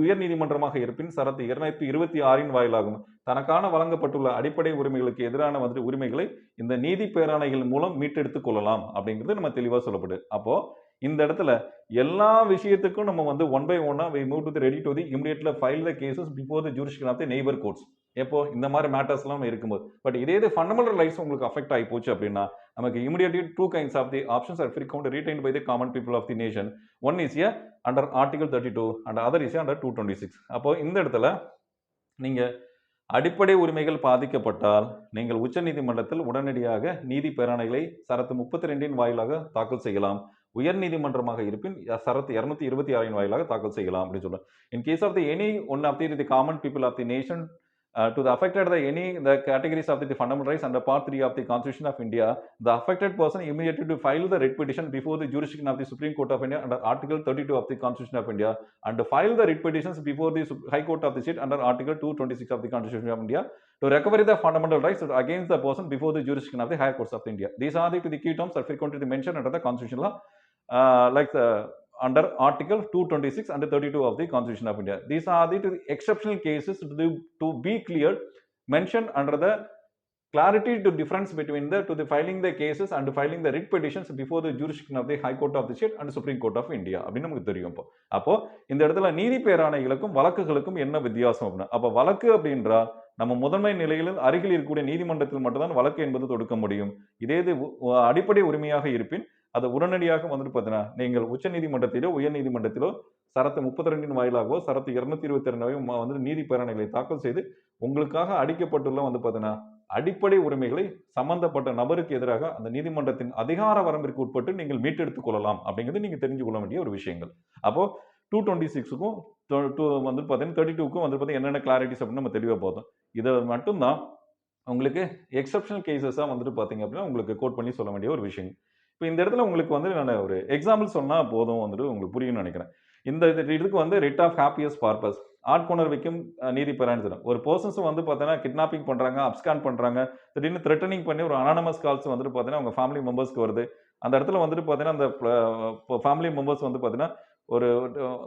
உயர் நீதிமன்றமாக இருப்பின் சரத்து 226 வாயிலாகவும் தனக்கான வழங்கப்பட்டுள்ள அடிப்படை உரிமைகளுக்கு எதிரான வந்துட்டு உரிமைகளை இந்த நீதி பேராணைகள் மூலம் மீட்டெடுத்துக் கொள்ளலாம் அப்படிங்கிறது நம்ம தெளிவாக சொல்லப்படுது. அப்போ இந்த இடத்துல எல்லா விஷயத்துக்கும் நம்ம வந்து ஒன் பை ஒன்னா we move to the ready to the immediately file the cases before the jurisdiction of the neighbor courts. எப்போ இந்த மாதிரி மேட்டர்ஸ்லாம் இருக்கும்போது பட் இதே இது ஃபண்டமெண்டல் ரைட்ஸ் உங்களுக்கு அஃபெக்ட் ஆகி போச்சு அப்படின்னா நமக்கு immediately two kinds of the options or frequent retained by the common people of the nation. One is a under article 32 and other is a under 226. அப்போ இந்த இடத்துல நீங்க அடிப்படை உரிமைகள் பாதிக்கப்பட்டால் நீங்கள் உச்ச நீதிமன்றத்தில் உடனடியாக நீதி பேராணைகளை சரத்து 32 வாயிலாக தாக்கல் செய்யலாம். உயர் நீதிமன்றமாக இருப்பின் சரத்து 226 வாயிலாக தாக்கல் செய்யலாம் அப்படின்னு சொல்றேன். In case of the any one of the common people of the nation to the affected the categories of the fundamental rights under part 3 of the Constitution of India, the affected person immediately to file the writ petition before the jurisdiction of the Supreme Court of India under Article 32 of the Constitution of India, and to file the writ petitions before the High Court of the State under Article 226 of the Constitution of India to recover the fundamental rights against the person before the jurisdiction of the Higher Courts of India. These are the key terms are frequently mentioned under the Constitution law, like under Article 226 and 32 of the Constitution of India. These are the exceptional cases to be cleared, mentioned under the clarity to difference between the filing the cases and filing the writ petitions before the jurisdiction of the High Court of the State and Supreme Court of India. அப்படின்னு நமக்கு தெரியும். அப்போ இந்த இடத்துல நீதி பேராணைகளுக்கும் வழக்குகளுக்கும் என்ன வித்தியாசம் அப்படின்னா, அப்போ வழக்கு அப்படின்றா நம்ம முதன்மை நிலையில் அருகில் இருக்கக்கூடிய நீதிமன்றத்தில் மட்டும்தான் வழக்கு என்பது தொடுக்க முடியும். இதே இது அடிப்படை உரிமையாக இருப்பின் அதை உடனடியாக வந்துட்டு பார்த்தீங்கன்னா நீங்கள் உச்ச நீதிமன்றத்திலோ உயர் நீதிமன்றத்திலோ சரத்து 32 வாயிலாகவோ சரத்து 222 வந்து நீதி பேராணைகளை தாக்கல் செய்து உங்களுக்காக அடிக்கப்பட்டுள்ள வந்து பார்த்தீங்கன்னா அடிப்படை உரிமைகளை சம்பந்தப்பட்ட நபருக்கு எதிராக அந்த நீதிமன்றத்தின் அதிகார வரம்பிற்கு உட்பட்டு நீங்கள் மீட்டெடுத்துக் கொள்ளலாம் அப்படிங்கிறது நீங்க தெரிஞ்சு கொள்ள வேண்டிய ஒரு விஷயங்கள். அப்போ 226க்கும் வந்து பார்த்தீங்கன்னா 32க்கும் வந்து பார்த்தீங்கன்னா என்னென்ன கிளாரிட்டிஸ் அப்படின்னு நம்ம தெளிவாக பார்த்தோம். இதை மட்டும்தான் உங்களுக்கு எக்ஸப்ஷனல் கேசஸாக வந்துட்டு பார்த்தீங்க அப்படின்னா உங்களுக்கு கோட் பண்ணி சொல்ல வேண்டிய ஒரு விஷயம். இப்போ இந்த இடத்துல உங்களுக்கு வந்து நான் ஒரு எக்ஸாம்பிள் சொன்னால் போதும் வந்துட்டு உங்களுக்கு புரியும்னு நினைக்கிறேன். இந்த இதுக்கு வந்து ரிட் ஆஃப் ஹாப்பியஸ் பர்பஸ் ஆட்கொணர் வைக்கும் நீதி பெறான்னு ஒரு பர்சன்ஸ் வந்து பார்த்தீங்கன்னா கிட்னாப்பிங் பண்ணுறாங்க, அப்ஸ்கான் பண்ணுறாங்க, திடீர்னு த்ரெட்டனிங் பண்ணி ஒரு அனானமஸ் கால்ஸ் வந்துட்டு பார்த்தீங்கன்னா அவங்க ஃபேமிலி மெம்பர்ஸ்க்கு வருது. அந்த இடத்துல வந்துட்டு பார்த்தீங்கன்னா அந்த ஃபேமிலி மெம்பர்ஸ் வந்து பார்த்தீங்கன்னா ஒரு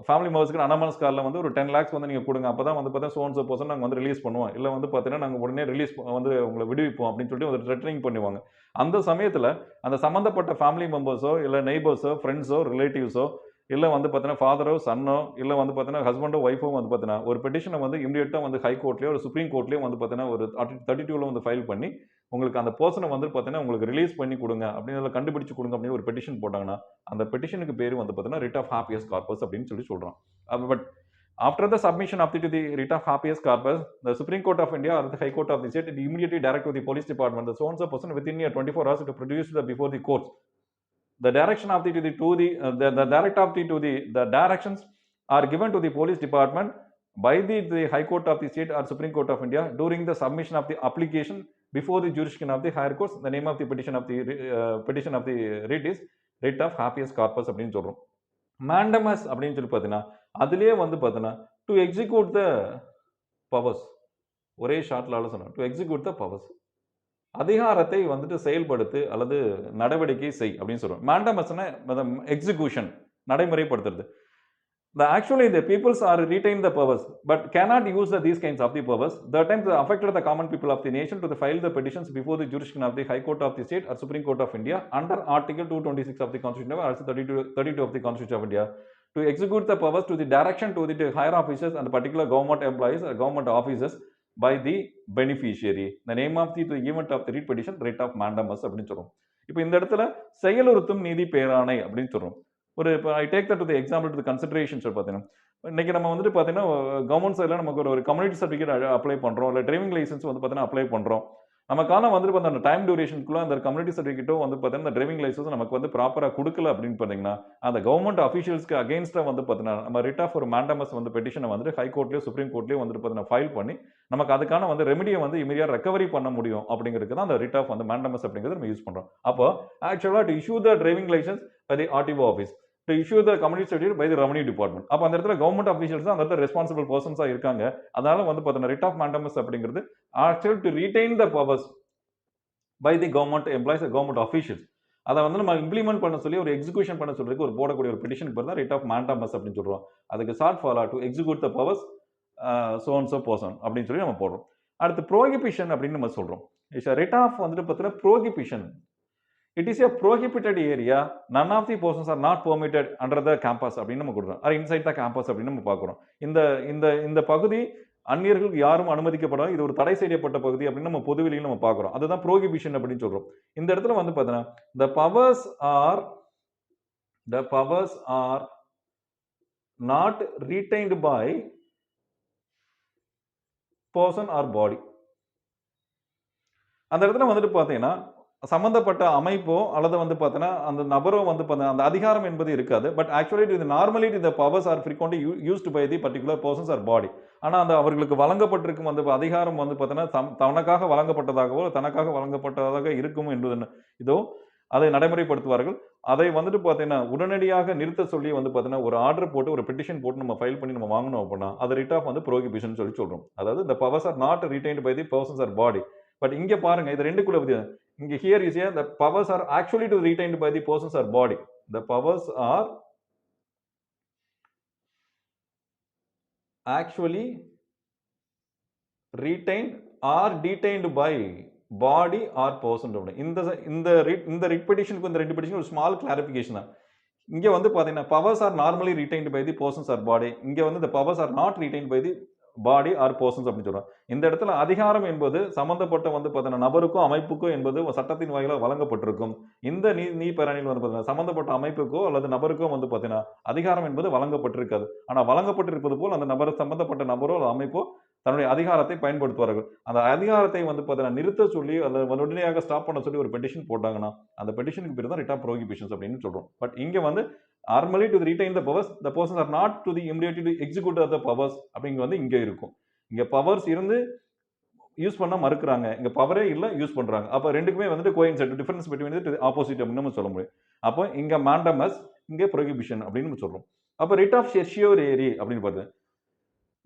ஃபேமிலி மெம்பர்ஸ்க்கு அனானமஸ் காலில் வந்து ஒரு 10 lakhs வந்து நீங்கள் கொடுங்க, அப்போ தான் வந்து பார்த்தீங்கன்னா சோன்ஸோ பர்சன் நாங்கள் வந்து ரிலீஸ் பண்ணுவோம், இல்லை வந்து பார்த்தீங்கன்னா நாங்கள் உடனே ரிலீஸ் வந்து உங்களை விடுவிப்போம் அப்படின்னு சொல்லிட்டு ஒரு த்ரெட்டனிங் பண்ணுவாங்க. அந்த சமயத்தில் அந்த சம்மந்தப்பட்ட ஃபேமிலி மெம்பர்ஸோ இல்லை நெய்பர்ஸோ ஃப்ரெண்ட்ஸோ ரிலேட்டிவ்ஸோ இல்லை வந்து பார்த்தீங்கன்னா ஃபாதரோ சன்னோ இல்லை வந்து பார்த்தீங்கன்னா ஹஸ்பண்டோ ஒய்ஃபோ வந்து பார்த்தீங்கன்னா ஒரு பெட்டிஷனை வந்து இமீடியட்டாக வந்து ஹை கோர்ட்லேயோ ஒரு சுப்ரீம் கோர்ட்லேயோ வந்து பார்த்தீங்கன்னா ஒரு 32ல் வந்து ஃபைல் பண்ணி உங்களுக்கு அந்த பர்சனை வந்து பார்த்தீங்கன்னா உங்களுக்கு ரிலீஸ் பண்ணி கொடுங்க அப்படின்னு கண்டுபிடிச்சு கொடுங்க அப்படின்னு ஒரு பெட்டிஷன் போட்டாங்கன்னா அந்த பெட்டிஷனுக்கு பேர் வந்து பார்த்தீங்கன்னா ரிட் ஆஃப் ஹாப்பியஸ் கார்பஸ் அப்படின்னு சொல்கிறான். But after the submission of the writ of habeas corpus, the Supreme Court of India or the High Court of the State immediately direct to the police department the so-and-so person within 24 hours to produce before the courts. The direction of the directions are given to the police department by the High Court of the State or Supreme Court of India during the submission of the application before the jurisdiction of the higher courts. The name of the petition of the writ is writ of habeas corpus அப்படின்னு சொல்றோம். mandamus அப்படின்னு சொல்லி பார்த்தீங்கன்னா அதுலேயே வந்து பார்த்தீங்கன்னா to execute the powers, ஒரே ஷார்ட்ல ஆலோசனை டு எக்ஸிக்யூட் த பவர்ஸ், அதிகாரத்தை வந்துட்டு செயல்படுத்து அல்லது நடவடிக்கை செய் அப்படின்னு சொல்றோம். மேண்டமஸ்னா execution, நடைமுறைப்படுத்துறது. Actually the peoples are retain the powers but cannot use these kinds of the powers. The time the affected the common people of the nation to file the petitions before the jurisdiction of the High Court of the State or Supreme Court of India under Article 226 of the Constitution or also 32 of the Constitution of India to execute the powers to the direction to the higher officers and particular government employees or government officers by the beneficiary. The name of the event of the writ petition writ of mandamus அப்படின்னு சொல்றோம். இப்போ இந்த இடத்துல செயலுறுத்தும் நீதி பேராணை அப்படின்னு சொல்றோம். ஒரு இப்போ I take that to the example to the consideration பார்த்தீங்கன்னா இன்னைக்கு நம்ம வந்துட்டு பார்த்தீங்கன்னா கவர்மெண்ட் சைடில் நமக்கு ஒரு கம்யூனிட்டி சர்டிஃபிகேட் அப்ளை பண்ணுறோம், இல்லை டிரைவிங் லைசன்ஸ் வந்து பார்த்தீங்கன்னா அப்ளை பண்ணுறோம். நமக்கான வந்துட்டு அந்த டைம் டியூரேஷனுக்குள்ள அந்த கம்யூனிட்டி சர்டிஃபிகேட்டும் வந்து பார்த்தீங்கன்னா இந்த டிரைவிங் லைசன்ஸ் நமக்கு வந்து ப்ராப்பராக கொடுக்கல அப்படின்னு பார்த்தீங்கன்னா அந்த கவர்மெண்ட் அஃபீஷியல்ஸ்க்கு அகேன்ஸ்டாக வந்து பார்த்தீங்கன்னா நம்ம ரிட் ஆஃப் ஒரு மேண்டமஸ் வந்து பெட்டிஷனை வந்துட்டு ஹை கோர்ட்லேயோ சுப்ரீம் கோர்ட்லேயோ வந்துட்டு பார்த்தீங்கன்னா ஃபைல் பண்ணி நமக்கு அதுக்கான வந்து ரெமிடியை வந்து இமீடியட் ரெக்கவரி பண்ண முடியும் அப்படிங்கிறது தான் அந்த ரிட் ஆஃப் வந்து மேண்டமஸ் அப்படிங்கிறது நம்ம யூஸ் பண்ணுறோம். அப்போ ஆக்சுவலாக to issue the driving licence by the RTO office, to issue the community certificate by the revenue department. அப்போ அந்த இடத்துல கவர்மெண்ட் அஃபீஷியல்ஸ் அந்த இடத்துல ரெஸ்பான்சிபிள் பர்சன்ஸாக இருக்காங்க. அதனால வந்து பார்த்தீங்கன்னா ரிட் ஆஃப் மேண்டமஸ் அப்படிங்கிறது actual to retain the powers by the government employees, government officials. அதை வந்து நம்ம இம்ப்ளிமெண்ட் பண்ண சொல்லி ஒரு எக்ஸிகூஷன் பண்ண சொல்றதுக்கு ஒரு போடக்கூடிய ஒரு பெட்டிஷனுக்கு பேர் தான் ரிட் ஆஃப் மேண்டமஸ் அப்படின்னு சொல்றோம். அதுக்கு short follow to execute the powers so and so person அப்படின்னு சொல்லி நம்ம போடுறோம். அடுத்து ப்ரோஹிபிஷன் அப்படின்னு நம்ம சொல்றோம். ரிட் ஆஃப் வந்துட்டு பார்த்தீங்கன்னா prohibition. It is a prohibited area, none of the persons are not permitted under the campus அப்படின்னு நம்ம கொடுக்குறோம். அது இன்சைட் த கேம்பஸ் அப்படின்னு நம்ம பார்க்குறோம். இந்த இந்த இந்த பகுதி அந்நியர்களுக்கு யாரும் அனுமதிக்கப்படாது, இது ஒரு தடை செய்யப்பட்ட பகுதி அப்படின்னு நம்ம பொதுவெளியில் நம்ம பார்க்குறோம். அதுதான் ப்ரோஹிபிஷன் அப்படின்னு சொல்றோம். இந்த இடத்துல வந்து பார்த்தீங்கன்னா the powers are not retained by person or body. அந்த இடத்துல வந்துட்டு பார்த்தீங்கன்னா சம்பந்தப்பட்ட அமைப்போ அல்லது வந்து பார்த்தீங்கன்னா அந்த நபரோ வந்து அந்த அதிகாரம் என்பது இருக்காது. பட் ஆக்சுவலி இது நார்மலி இந்த powers are frequently used by the particular persons or body. ஆனால் அந்த அவர்களுக்கு வழங்கப்பட்டிருக்கும் அந்த அதிகாரம் வந்து பார்த்தீங்கன்னா தனக்காக வழங்கப்பட்டதாகவோ தனக்காக வழங்கப்பட்டதாக இருக்கும் என்பது இதோ அதை நடைமுறைப்படுத்துவார்கள். அதை வந்துட்டு பார்த்தீங்கன்னா உடனடியாக நிறுத்த சொல்லி வந்து பார்த்தீங்கன்னா ஒரு ஆர்டர் போட்டு ஒரு பெட்டிஷன் போட்டு நம்ம ஃபைல் பண்ணி நம்ம வாங்கணும் அப்படின்னா அது ரிட் ஆஃப் வந்து ப்ரோஹிபிஷன் சொல்லி சொல்றோம். அதாவது the powers are not retained by the persons or body. But இங்க பாருங்க இது ரெண்டுக்குள்ள வித்தியாசம். இங்க here is here the powers are actually to retained by the persons or body. The powers are actually retained or detained by body or person. இந்த writ பெட்டிஷனுக்கு இந்த ரெண்டு petition ஒரு small clarification தான். இங்க வந்து பாத்தீங்கன்னா powers are normally retained by the persons or body. இங்க வந்து the powers are not retained by the body or persons அப்படின்னு சொல்றோம். இந்த இடத்துல அதிகாரம் என்பது சம்பந்தப்பட்ட வந்து பார்த்தீங்கன்னா நபருக்கும் அமைப்புக்கும் என்பது சட்டத்தின் வாயிலாக வழங்கப்பட்டிருக்கும். இந்த நீதி பேரணியில் வந்து பார்த்தீங்கன்னா சம்பந்தப்பட்ட அமைப்புக்கோ அல்லது நபருக்கோ வந்து பார்த்தீங்கன்னா அதிகாரம் என்பது வழங்கப்பட்டிருக்காது. ஆனால் வழங்கப்பட்டிருப்பது போல் அந்த நபர் சம்பந்தப்பட்ட நபரோ அல்லது அமைப்போ தன்னுடைய அதிகாரத்தை பயன்படுத்துவார்கள். அந்த அதிகாரத்தை வந்து பார்த்தீங்கன்னா நிறுத்த சொல்லி அல்லது உடனடியாக ஸ்டாப் பண்ண சொல்லி ஒரு பெட்டிஷன் போட்டாங்கன்னா அந்த பெட்டிஷனுக்கு பேர் தான் ரிட் ஆஃப் ப்ரோஹிபிஷன்ஸ் அப்படின்னு சொல்றோம். பட் இங்க வந்து normally to retain the powers, the persons are not to the immediately to execute the powers அப்படிங்க வந்து இங்க இருக்கும். இங்க பவர்ஸ் இருந்து யூஸ் பண்ண மறுக்கிறாங்க, இங்க பவரே இல்ல யூஸ் பண்றாங்க. அப்ப ரெண்டுக்குமே வந்துட்டு coincide difference between the opposite அப்படின்னு நம்ம சொல்ல முடியும். அப்போ இங்க மேண்டமஸ், இங்க ப்ரோஹிபிஷன் அப்படின்னு நம்ம சொல்றோம். அப்ப ரிட் ஆஃப் செர்ஷியோரேரி அப்படின்னு பார்த்தா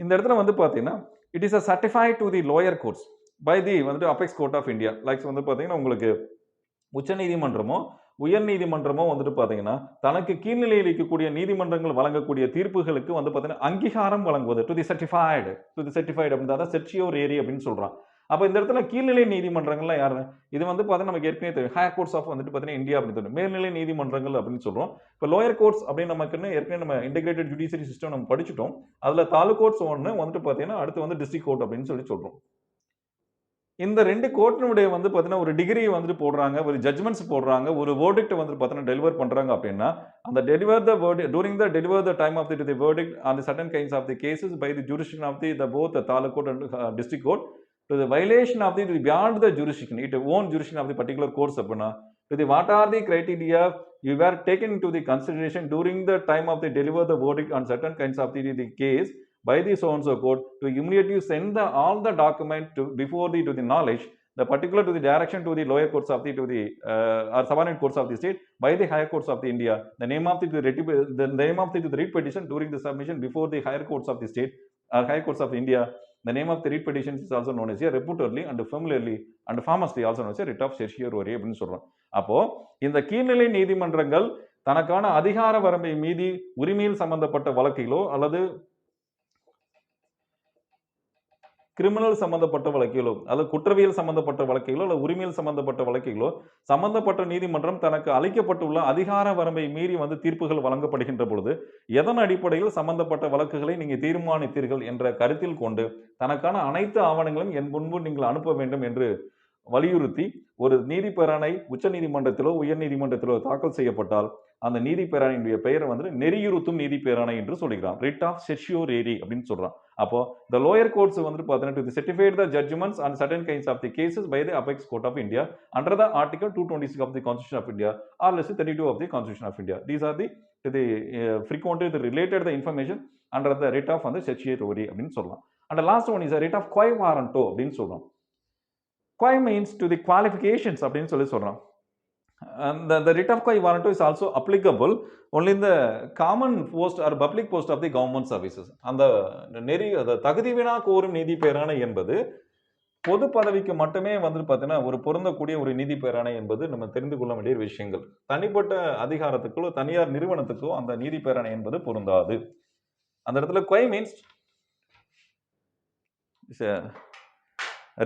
இந்த இடத்துல வந்து பாத்தீங்கன்னா it is a certified to the lower courts by the வந்துட்டு apex court of India. Likes வந்து பாத்தீங்கன்னா உங்களுக்கு உச்ச நீதிமன்றமோ உயர் நீதிமன்றமோ வந்துட்டு பாத்தீங்கன்னா தனக்கு கீழ்நிலையில் இருக்கக்கூடிய நீதிமன்றங்கள் வழங்கக்கூடிய தீர்ப்புகளுக்கு வந்து பாத்தீங்கன்னா அங்கீகாரம் வழங்குவது டு தி சர்டிஃபைடு அப்படின்றத செர்ஷியோரேரி அப்படின்னு சொல்றான். அப்ப இந்த இடத்துல கீழ்நிலை நீதிமன்றங்கள்லாம் யாரு? இது வந்து பாத்தீங்கன்னா நமக்கு ஏற்கனவே தெரியும் ஹையர் கோர்ட்ஸ் ஆஃப் வந்துட்டு பாத்தீங்கன்னா இந்தியா அப்படின்னு சொல்றோம். மேல்நிலை நீதிமன்றங்கள் அப்படின்னு சொல்றோம். இப்ப லோயர் கோர்ட்ஸ் அப்படின்னு நமக்கு ஏற்கனவே நம்ம இன்டெகிரேட்டட் ஜுடிஷியரி சிஸ்டம் நம்ம படிச்சுட்டோம். அதுல தாலுக் கோர்ட்ஸ் ஒன்று வந்துட்டு பாத்தீங்கன்னா அடுத்து வந்து டிஸ்ட்ரிக்ட் கோர்ட் அப்படின்னு சொல்றோம். இந்த ரெண்டு கோர்ட்டினுடைய வந்து பார்த்தீங்கன்னா ஒரு டிகிரி வந்துட்டு போடுறாங்க, ஒரு ஜட்ஜ்மெண்ட்ஸ் போடுறாங்க, ஒரு வேர்டிக்ட் வந்து பார்த்தீங்கன்னா டெலிவர் பண்றாங்க அப்படின்னா அந்த deliver the verdict during the deliver the time of the verdict on the certain kinds of the cases by the jurisdiction of the both the taluk court and district court to the violation of the beyond the jurisdiction it own jurisdiction of the particular courts அப்படின்னா to the what are the criteria you were taken into the consideration during the time of the deliver the verdict on certain kinds of the case by the so and so court to immediately send all the document to before to the knowledge the particular to the direction to the lower courts of the or subordinate courts of the state by the higher courts of the India. The name of the name of the writ petition during the submission before the higher courts of the state or higher courts of India. The name of the writ petition is also known as reputably and familiarly and famously also known as writ of certiorari அப்படின்னு சொல்றோம். அப்போ இந்த கீழ்நிலை நீதிமன்றங்கள் தனக்கான அதிகார வரம்பை மீறி உரிமையில் சம்பந்தப்பட்ட வழக்கிலோ அல்லது கிரிமினல் சம்பந்தப்பட்ட வழக்கிலோ அல்லது குற்றவியல் சம்பந்தப்பட்ட வழக்கிலோ அல்லது உரிமையில் சம்பந்தப்பட்ட வழக்கிலோ சம்பந்தப்பட்ட நீதிமன்றம் தனக்கு அளிக்கப்பட்டுள்ள அதிகார வரம்பை மீறி வந்து தீர்ப்புகள் வழங்கப்படுகின்ற பொழுது எதன் அடிப்படையில் சம்பந்தப்பட்ட வழக்குகளை நீங்க தீர்மானித்தீர்கள் என்ற கருத்தில் கொண்டு தனக்கான அனைத்து ஆவணங்களும் என் முன்பு நீங்கள் அனுப்ப வேண்டும் என்று வலியுறுத்தி ஒரு நீதி பேராணை உச்ச நீதிமன்றத்திலோ உயர் நீதிமன்றத்திலோ தாக்கல் செய்யப்பட்டால் அந்த நீதி பேராணையுடைய பெயரை வந்து நெறியுறுத்தும் நீதி பேராணை என்று சொல்லிக்கிறான். ரிட் ஆஃப் செர்ஷியோரேரி அப்படின்னு சொல்றான். அப்போ the lower courts வந்து பார்த்தீங்கன்னா to certify the judgments on certain kinds of the cases by the apex court of India under the article 226 of the Constitution of India or less 32 of the Constitution of India. These are the frequently related the information under the writ of வந்து certiorari அப்படின்னு சொல்லலாம். And the last one is a writ of quo warranto அப்படின்னு சொல்றோம். Quo means to the qualifications அப்படின்னு சொல்றான். And the writ of quo warranto is also applicable only in the common post or public post of the government services. அந்த தகுதி வினா கோரும் நீதி பேராணை என்பது பொது பதவிக்கு மட்டுமே வந்து பார்த்தீங்கன்னா ஒரு பொருந்தக்கூடிய ஒரு நீதி பேராணை என்பது நம்ம தெரிந்து கொள்ள வேண்டிய விஷயங்கள். தனிப்பட்ட அதிகாரத்துக்கோ தனியார் நிறுவனத்துக்கோ அந்த நீதி பேராணை என்பது பொருந்தாது. அந்த இடத்துல quo means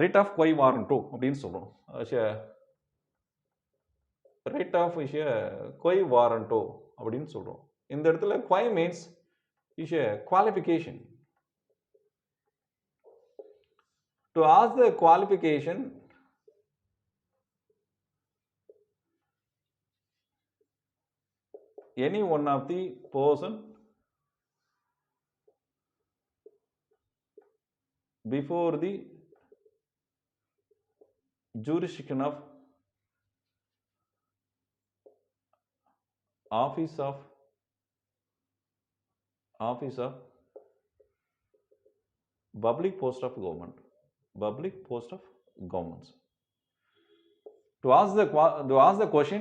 writ of quo warranto அப்படின்னு சொல்றோம். Right of is a quo warranto அப்படின்னு சொல்றோம். இந்த இடத்துல quo means is a qualification. To ask the qualification, any one of the person before the jurisdiction of office of public post of government, public post of governments. To ask the question,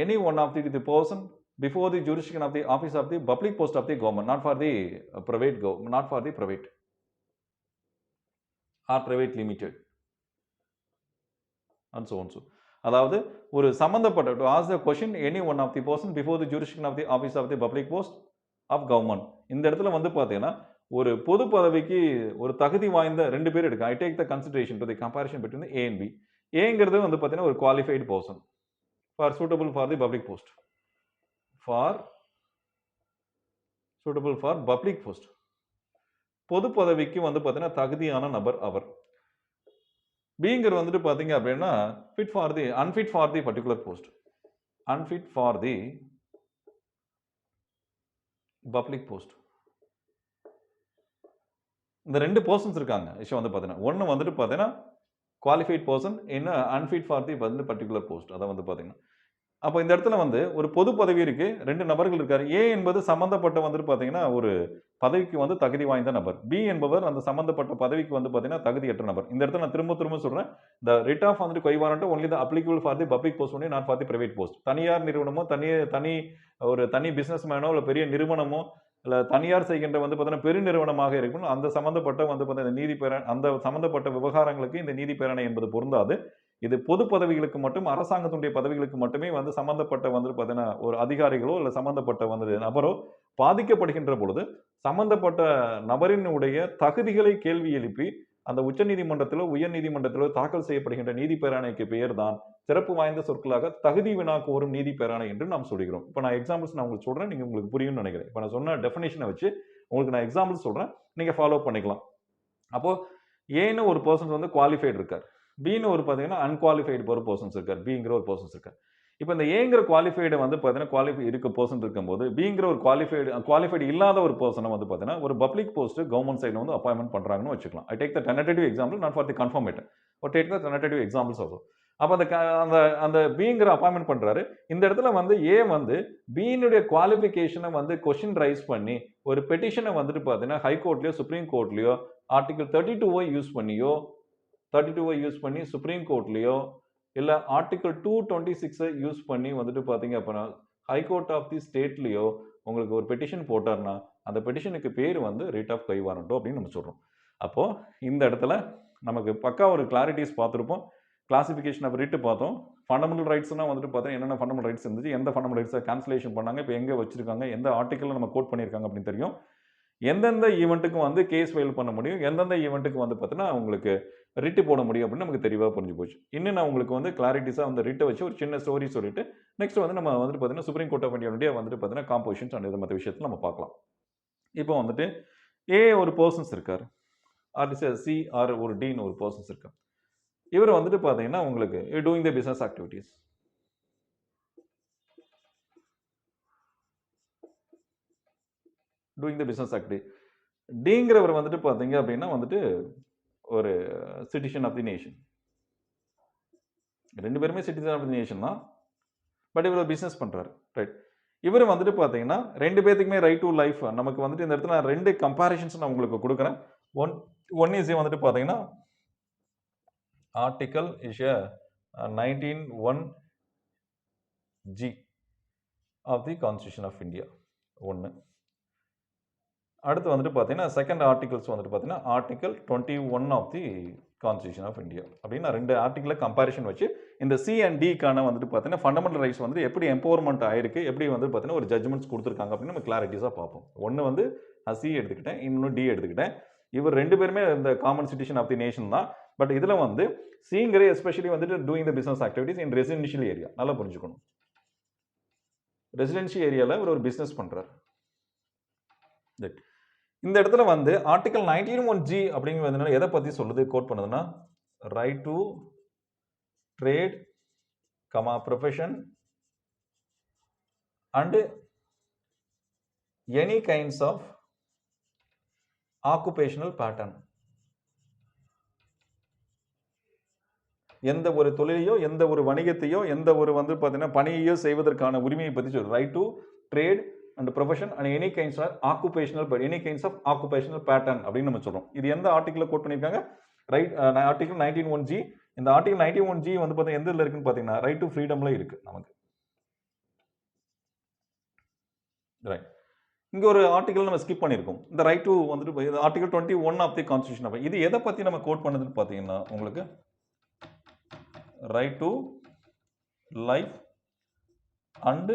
any one of the person before the jurisdiction of the office of the public post of the government, not for the private not for the private or private limited, and so on. So அதாவது ஒரு சம்பந்தப்பட்ட to ask the question any one of the person before the jurisdiction of the office of the public post of government. இந்த இடத்துல வந்து பார்த்தீங்கன்னா ஒரு பொது பதவிக்கு ஒரு தகுதி வாய்ந்த ரெண்டு பேர் எடுக்க. I take the consideration to the comparison between the A and B. ஏங்கிறது வந்து பார்த்தீங்கன்னா ஒரு qualified person for suitable for the public post, for suitable for public post. பொது பதவிக்கு வந்து பார்த்தீங்கன்னா தகுதியான நபர் அவர். பிங்கிற வந்துட்டு பார்த்தீங்க அப்படின்னா fit for the unfit for the particular post, unfit for the public post. இந்த ரெண்டு பர்சன்ஸ் இருக்காங்க விஷயம் வந்து பார்த்தீங்கன்னா ஒன்று வந்துட்டு பார்த்தீங்கன்னா குவாலிஃபைட் பர்சன், இன்னும் அன்ஃபிட் ஃபார் தி வந்து பர்டிகுலர் போஸ்ட். அதை வந்து பார்த்தீங்கன்னா அப்போ இந்த இடத்துல வந்து ஒரு பொது பதவி இருக்கு, ரெண்டு நபர்கள் இருக்காரு. ஏ என்பது சம்பந்தப்பட்ட வந்துட்டு பார்த்தீங்கன்னா ஒரு பதவிக்கு வந்து தகுதி வாய்ந்த நபர். பி என்பவர் அந்த சம்பந்தப்பட்ட பதவிக்கு வந்து பார்த்தீங்கன்னா தகுதியற்ற நபர். இந்த இடத்துல நான் திரும்ப சொல்றேன், த ரிட் ஆஃப் வந்துட்டு quo warranto only the applicable for the public post only, not for the private post. தனியார் நிறுவனமோ தனி பிசினஸ் மேனோ இல்லை பெரிய நிறுவனமோ இல்லை தனியார் செய்கின்ற வந்து பார்த்தீங்கன்னா பெருநிறுவனமாக இருக்கணும், அந்த சம்பந்தப்பட்ட வந்து பார்த்தீங்கன்னா நீதி பேரணை, அந்த சம்பந்தப்பட்ட விவகாரங்களுக்கு இந்த நீதி பேரணை என்பது பொருந்தாது. இது பொது பதவிகளுக்கு மட்டும், அரசாங்கத்துடைய பதவிகளுக்கு மட்டுமே வந்து சம்பந்தப்பட்ட வந்து பார்த்தீங்கன்னா ஒரு அதிகாரிகளோ இல்லை சம்பந்தப்பட்ட வந்து நபரோ பாதிக்கப்படுகின்ற பொழுது சம்பந்தப்பட்ட நபரினுடைய தகுதிகளை கேள்வி எழுப்பி அந்த உச்ச நீதிமன்றத்திலோ உயர் நீதிமன்றத்திலோ தாக்கல் செய்யப்படுகின்ற நீதி பேராணைக்கு பெயர் தான் சிறப்பு வாய்ந்த சொற்களாக தகுதி வினா கோரும் நீதி பேராணை என்று நாம் சொல்கிறோம். இப்போ நான் எக்ஸாம்பிள்ஸ் நான் உங்களுக்கு சொல்றேன், நீங்க உங்களுக்கு புரியும்னு நினைக்கிறேன். இப்போ நான் சொன்ன டெஃபினேஷனை வச்சு உங்களுக்கு நான் எக்ஸாம்பிள்ஸ் சொல்றேன், நீங்க ஃபாலோ பண்ணிக்கலாம். அப்போ ஏன்னு ஒரு பர்சன் வந்து குவாலிஃபைடு இருக்கார், பின்னு ஒரு பார்த்தீங்கன்னா அன்குவாலிஃபைடு ஒரு பர்சன்ஸ் இருக்கார், பிங்கிற ஒரு பர்சன்ஸ் இருக்கார். இப்போ இந்த ஏங்கிற குவாலிஃபைடு வந்து பார்த்தீங்கன்னா குவாலிஃபை இருக்க பர்சன் இருக்கும்போது பிங்கிற ஒரு குவாலிஃபைடு இல்லாத ஒரு பர்சனை வந்து பார்த்தீங்கன்னா ஒரு பப்ளிக் போஸ்ட் கவர்மெண்ட் சைடில் வந்து அப்பாயின்மெண்ட் பண்ணுறாங்கன்னு வச்சுக்கலாம். I take the tentative example, not for the confirmed, but take the tentative examples also. அப்போ அந்த பிங்கிற அப்பாயின்மெண்ட் பண்ணுறாரு. இந்த இடத்துல வந்து ஏ வந்து பியினுடைய குவாலிஃபிகேஷனை வந்து கொஸ்டின் ரைஸ் பண்ணி ஒரு பெட்டிஷனை வந்துட்டு பார்த்தீங்கன்னா ஹைகோர்ட்லையோ சுப்ரீம் கோர்ட்லையோ ஆர்டிகல் 32 யூஸ் பண்ணி சுப்ரீம் கோர்ட்லையோ இல்லை ஆர்டிகல் 226 யூஸ் பண்ணி வந்துட்டு பார்த்தீங்க அப்படின்னா ஹைகோர்ட் ஆஃப் தி ஸ்டேட்லேயோ உங்களுக்கு ஒரு பெட்டிஷன் போட்டார்னா அந்த பெட்டிஷனுக்கு பேர் வந்து ரிட் ஆஃப் quo warranto அப்படின்னு நம்ம சொல்கிறோம். அப்போது இந்த இடத்துல நமக்கு பக்கா ஒரு கிளாரிட்டிஸ் பார்த்துருப்போம். கிளாசிஃபிகேஷன் ஆஃப் ரிட்டு பார்த்தோம். ஃபண்டமெண்டல் ரைட்ஸ்னால் வந்துட்டு பார்த்தா என்னென்ன ஃபண்டமெண்டல் ரைட்ஸ் இருந்துச்சு, எந்த ஃபண்டமெண்டல் ரைட்ஸை கேன்சலேஷன் பண்ணாங்க, இப்போ எங்கே வச்சிருக்காங்க, எந்த ஆர்டிக்கலில் நம்ம கோட் பண்ணியிருக்காங்க அப்படின்னு தெரியும். எந்தெந்த ஈவெண்ட்டுக்கு வந்து கேஸ் ஃபைல் பண்ண முடியும், எந்தெந்த ஈவெண்ட்டுக்கு வந்து பார்த்தீங்கன்னா உங்களுக்கு ரிட்டு போட முடியும் அப்படின்னு நமக்கு தெளிவாக புரிஞ்சு போச்சு. இன்னும் நான் உங்களுக்கு வந்து கிளாரிட்டிஸாக அந்த ரிட்டை வச்சு ஒரு சின்ன ஸ்டோரி சொல்லிட்டு நெக்ஸ்ட் வந்து நம்ம வந்துட்டு பார்த்தீங்கன்னா சுப்ரீம் கோர்ட் ஆஃப் இந்தியா வந்துட்டு பார்த்தீங்கன்னா காம்போசிஷன்ஸ் அண்ட் இது மற்ற விஷயத்தில் நம்ம பார்க்கலாம். இப்போ வந்துட்டு ஏ ஒரு பர்சன்ஸ் இருக்கார், ஆர் சி ஆர் ஒரு டின்னு ஒரு பர்சன்ஸ் இருக்கார். இவர் வந்துட்டு பார்த்தீங்கன்னா உங்களுக்கு டூயிங் த பிஸ்னஸ் ஆக்டிவிட்டீஸ், டிங்கிறவர் வந்துட்டு பார்த்தீங்க அப்படின்னா வந்துட்டு ஒரு சிட்டிசன் ஆஃப் தி நேஷன். ரெண்டு பேருமே சிட்டிசன் ஆஃப் தி நேஷன் தான், பட் இவர் பிஸ்னஸ் பண்ணுறாரு, ரைட். இவர் வந்துட்டு பார்த்தீங்கன்னா ரெண்டு பேர்த்துக்குமே ரைட் டு லைஃப். நமக்கு வந்துட்டு இந்த இடத்துல நான் ரெண்டு கம்பேரிஷன்ஸ் நான் உங்களுக்கு கொடுக்குறேன். ஒன் இஸ் வந்துட்டு பார்த்தீங்கன்னா article is 19(1) G of the Constitution of India. ஒன்று. அடுத்து வந்துட்டு பார்த்தீங்கன்னா செகண்ட் ஆர்டிகல்ஸ் வந்துட்டு பார்த்தீங்கன்னா article 21 of the constitution of India அப்படின்னு நான் 2 ஆர்டிகலை கம்பேரிஷன் வச்சு இந்த சி அண்ட் டிக்கான வந்துட்டு பார்த்தீங்கன்னா ஃபண்டமெண்டல் ரைட்ஸ் வந்து எப்படி எம்பவர்மெண்ட் ஆயிருக்கு, எப்படி வந்து பார்த்தீங்கன்னா ஒரு ஜட்ஜ்மெண்ட்ஸ் கொடுத்துருக்காங்க அப்படின்னு நம்ம கிளாரிட்டிஸாக பார்ப்போம். ஒன்று வந்து நான் சி எடுத்துக்கிட்டேன், இன்னொன்று டி எடுத்துக்கிட்டேன். இவர் 2 பேருமே இந்த common citizen of the nation தான். பட் இதில் வந்து சிங்கிற எஸ்பெஷலி வந்துட்டு doing the business activities in residential area. நல்லா புரிஞ்சுக்கணும். ரெசிடென்ஷியல் ஏரியாவில் இவர் ஒரு பிஸ்னஸ் பண்ணுறார். இந்த இடத்துல வந்து ஆர்டிகல் 19(1)G அப்படிங்கிறது எதை பற்றி சொல்லுது, கோட் பண்ணுதுன்னா right to trade, profession and any kinds of occupational pattern. எந்த ஒரு தொழிலையோ எந்த ஒரு வணிகத்தையோ எந்த ஒரு வந்து பார்த்தீங்கன்னா பணியையோ செய்வதற்கான உரிமையை பற்றி சொல்லுது. Right to trade and profession and any kinds of occupational pattern அப்படின்னு நம்ம சொல்றோம். இது எந்த ஆர்டிகல் கோட் பண்ணியிருக்காங்க? Right article 19(1)G. இந்த ஆர்டிகல் 19(1)G வந்து பார்த்தீங்கன்னா எந்த இதில் இருக்குன்னு பார்த்தீங்கன்னா ரைட் டு ஃப்ரீடம்ல இருக்கு நமக்கு. ரைட். இங்க ஒரு ஆர்டிகல் நம்ம ஸ்கிப் பண்ணியிருக்கோம். இந்த ரைட் டு வந்துட்டு article 21 of the constitution of இது எதை பற்றி நம்ம கோட் பண்ணதுன்னு பார்த்தீங்கன்னா உங்களுக்கு right to life and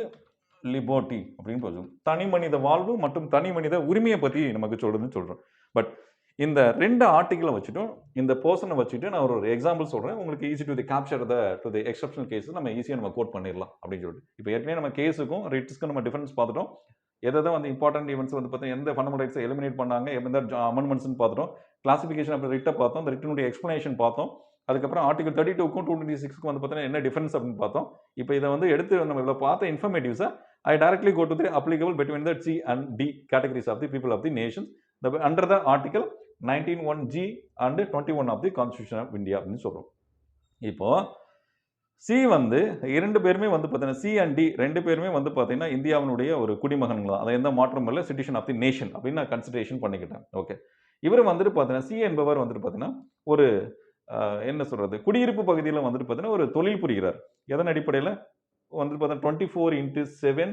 liberty அப்படின்னு சொல்லுவோம். தனி மனித வாழ்வு மற்றும் தனி மனித உரிமையை பற்றி நமக்கு சொல்றதுன்னு சொல்றோம். பட் இந்த 2 ஆர்டிகளை வச்சுட்டும் இந்த பர்சனை வச்சுட்டு நான் ஒரு எக்ஸாம்பிள் சொல்றேன். உங்களுக்கு easy to the capture to the exceptional case நம்ம ஈஸியாக நம்ம கோட் பண்ணிடலாம் அப்படின்னு சொல்லிட்டு. இப்போ ஏற்கனவே நம்ம கேஸுக்கும் ரிட்ஸ்க்கும் நம்ம டிஃபரன்ஸ் பார்த்துட்டோம். எதை வந்து இம்பார்ட்டன்ட் ஈவெண்ட்ஸ் வந்து பார்த்தா எந்த ஃபண்டமெண்டல் ரைட்ஸை எலிமினேட் பண்ணாங்க, எந்த அமெண்ட்மெண்ட்ஸ்னு பார்த்துட்டோம். கிளாசிஃபிகேஷன் ஆஃப் ரிட்டை பார்த்தோம், அந்த ரிட்டினுடைய எக்ஸ்பிளனேஷன் பார்த்தோம். அதுக்கப்புறம் ஆர்டிகல் 32க்கும் 226க்கும் வந்து பார்த்தீங்கன்னா என்ன டிஃபரன்ஸ் அப்படின்னு பார்த்தோம். இப்போ இதை வந்து எடுத்து நம்ம இவ்வளோ பார்த்த இன்ஃபர்மேட்டிவ்ஸை I directly go to the applicable between the C and D categories of the people of the nations under the article 19(1)G and 21 of the Constitution of India அப்படின்னு சொல்றோம். இப்போ சி வந்து 2 பேருமே வந்து பார்த்தீங்கன்னா சி அண்ட் டி 2 பேருமே வந்து பார்த்தீங்கன்னா இந்தியாவினுடைய ஒரு குடிமகன்கள் தான். அது எந்த மாற்றமும் இல்லை. சிட்டிசன் ஆஃப் தி நேஷன் அப்படின்னு நான் கன்சிடரேஷன் பண்ணிக்கிட்டேன். ஓகே. இவர் வந்துட்டு பார்த்தீங்கன்னா சி என்பவர் வந்துட்டு பார்த்தீங்கன்னா ஒரு என்ன சொல்றது குடியிருப்பு பகுதியில் வந்துட்டு பார்த்தீங்கன்னா ஒரு தொழில் புரிகிறார். எதன் அடிப்படையில் வந்துட்டு பார்த்தா 24/7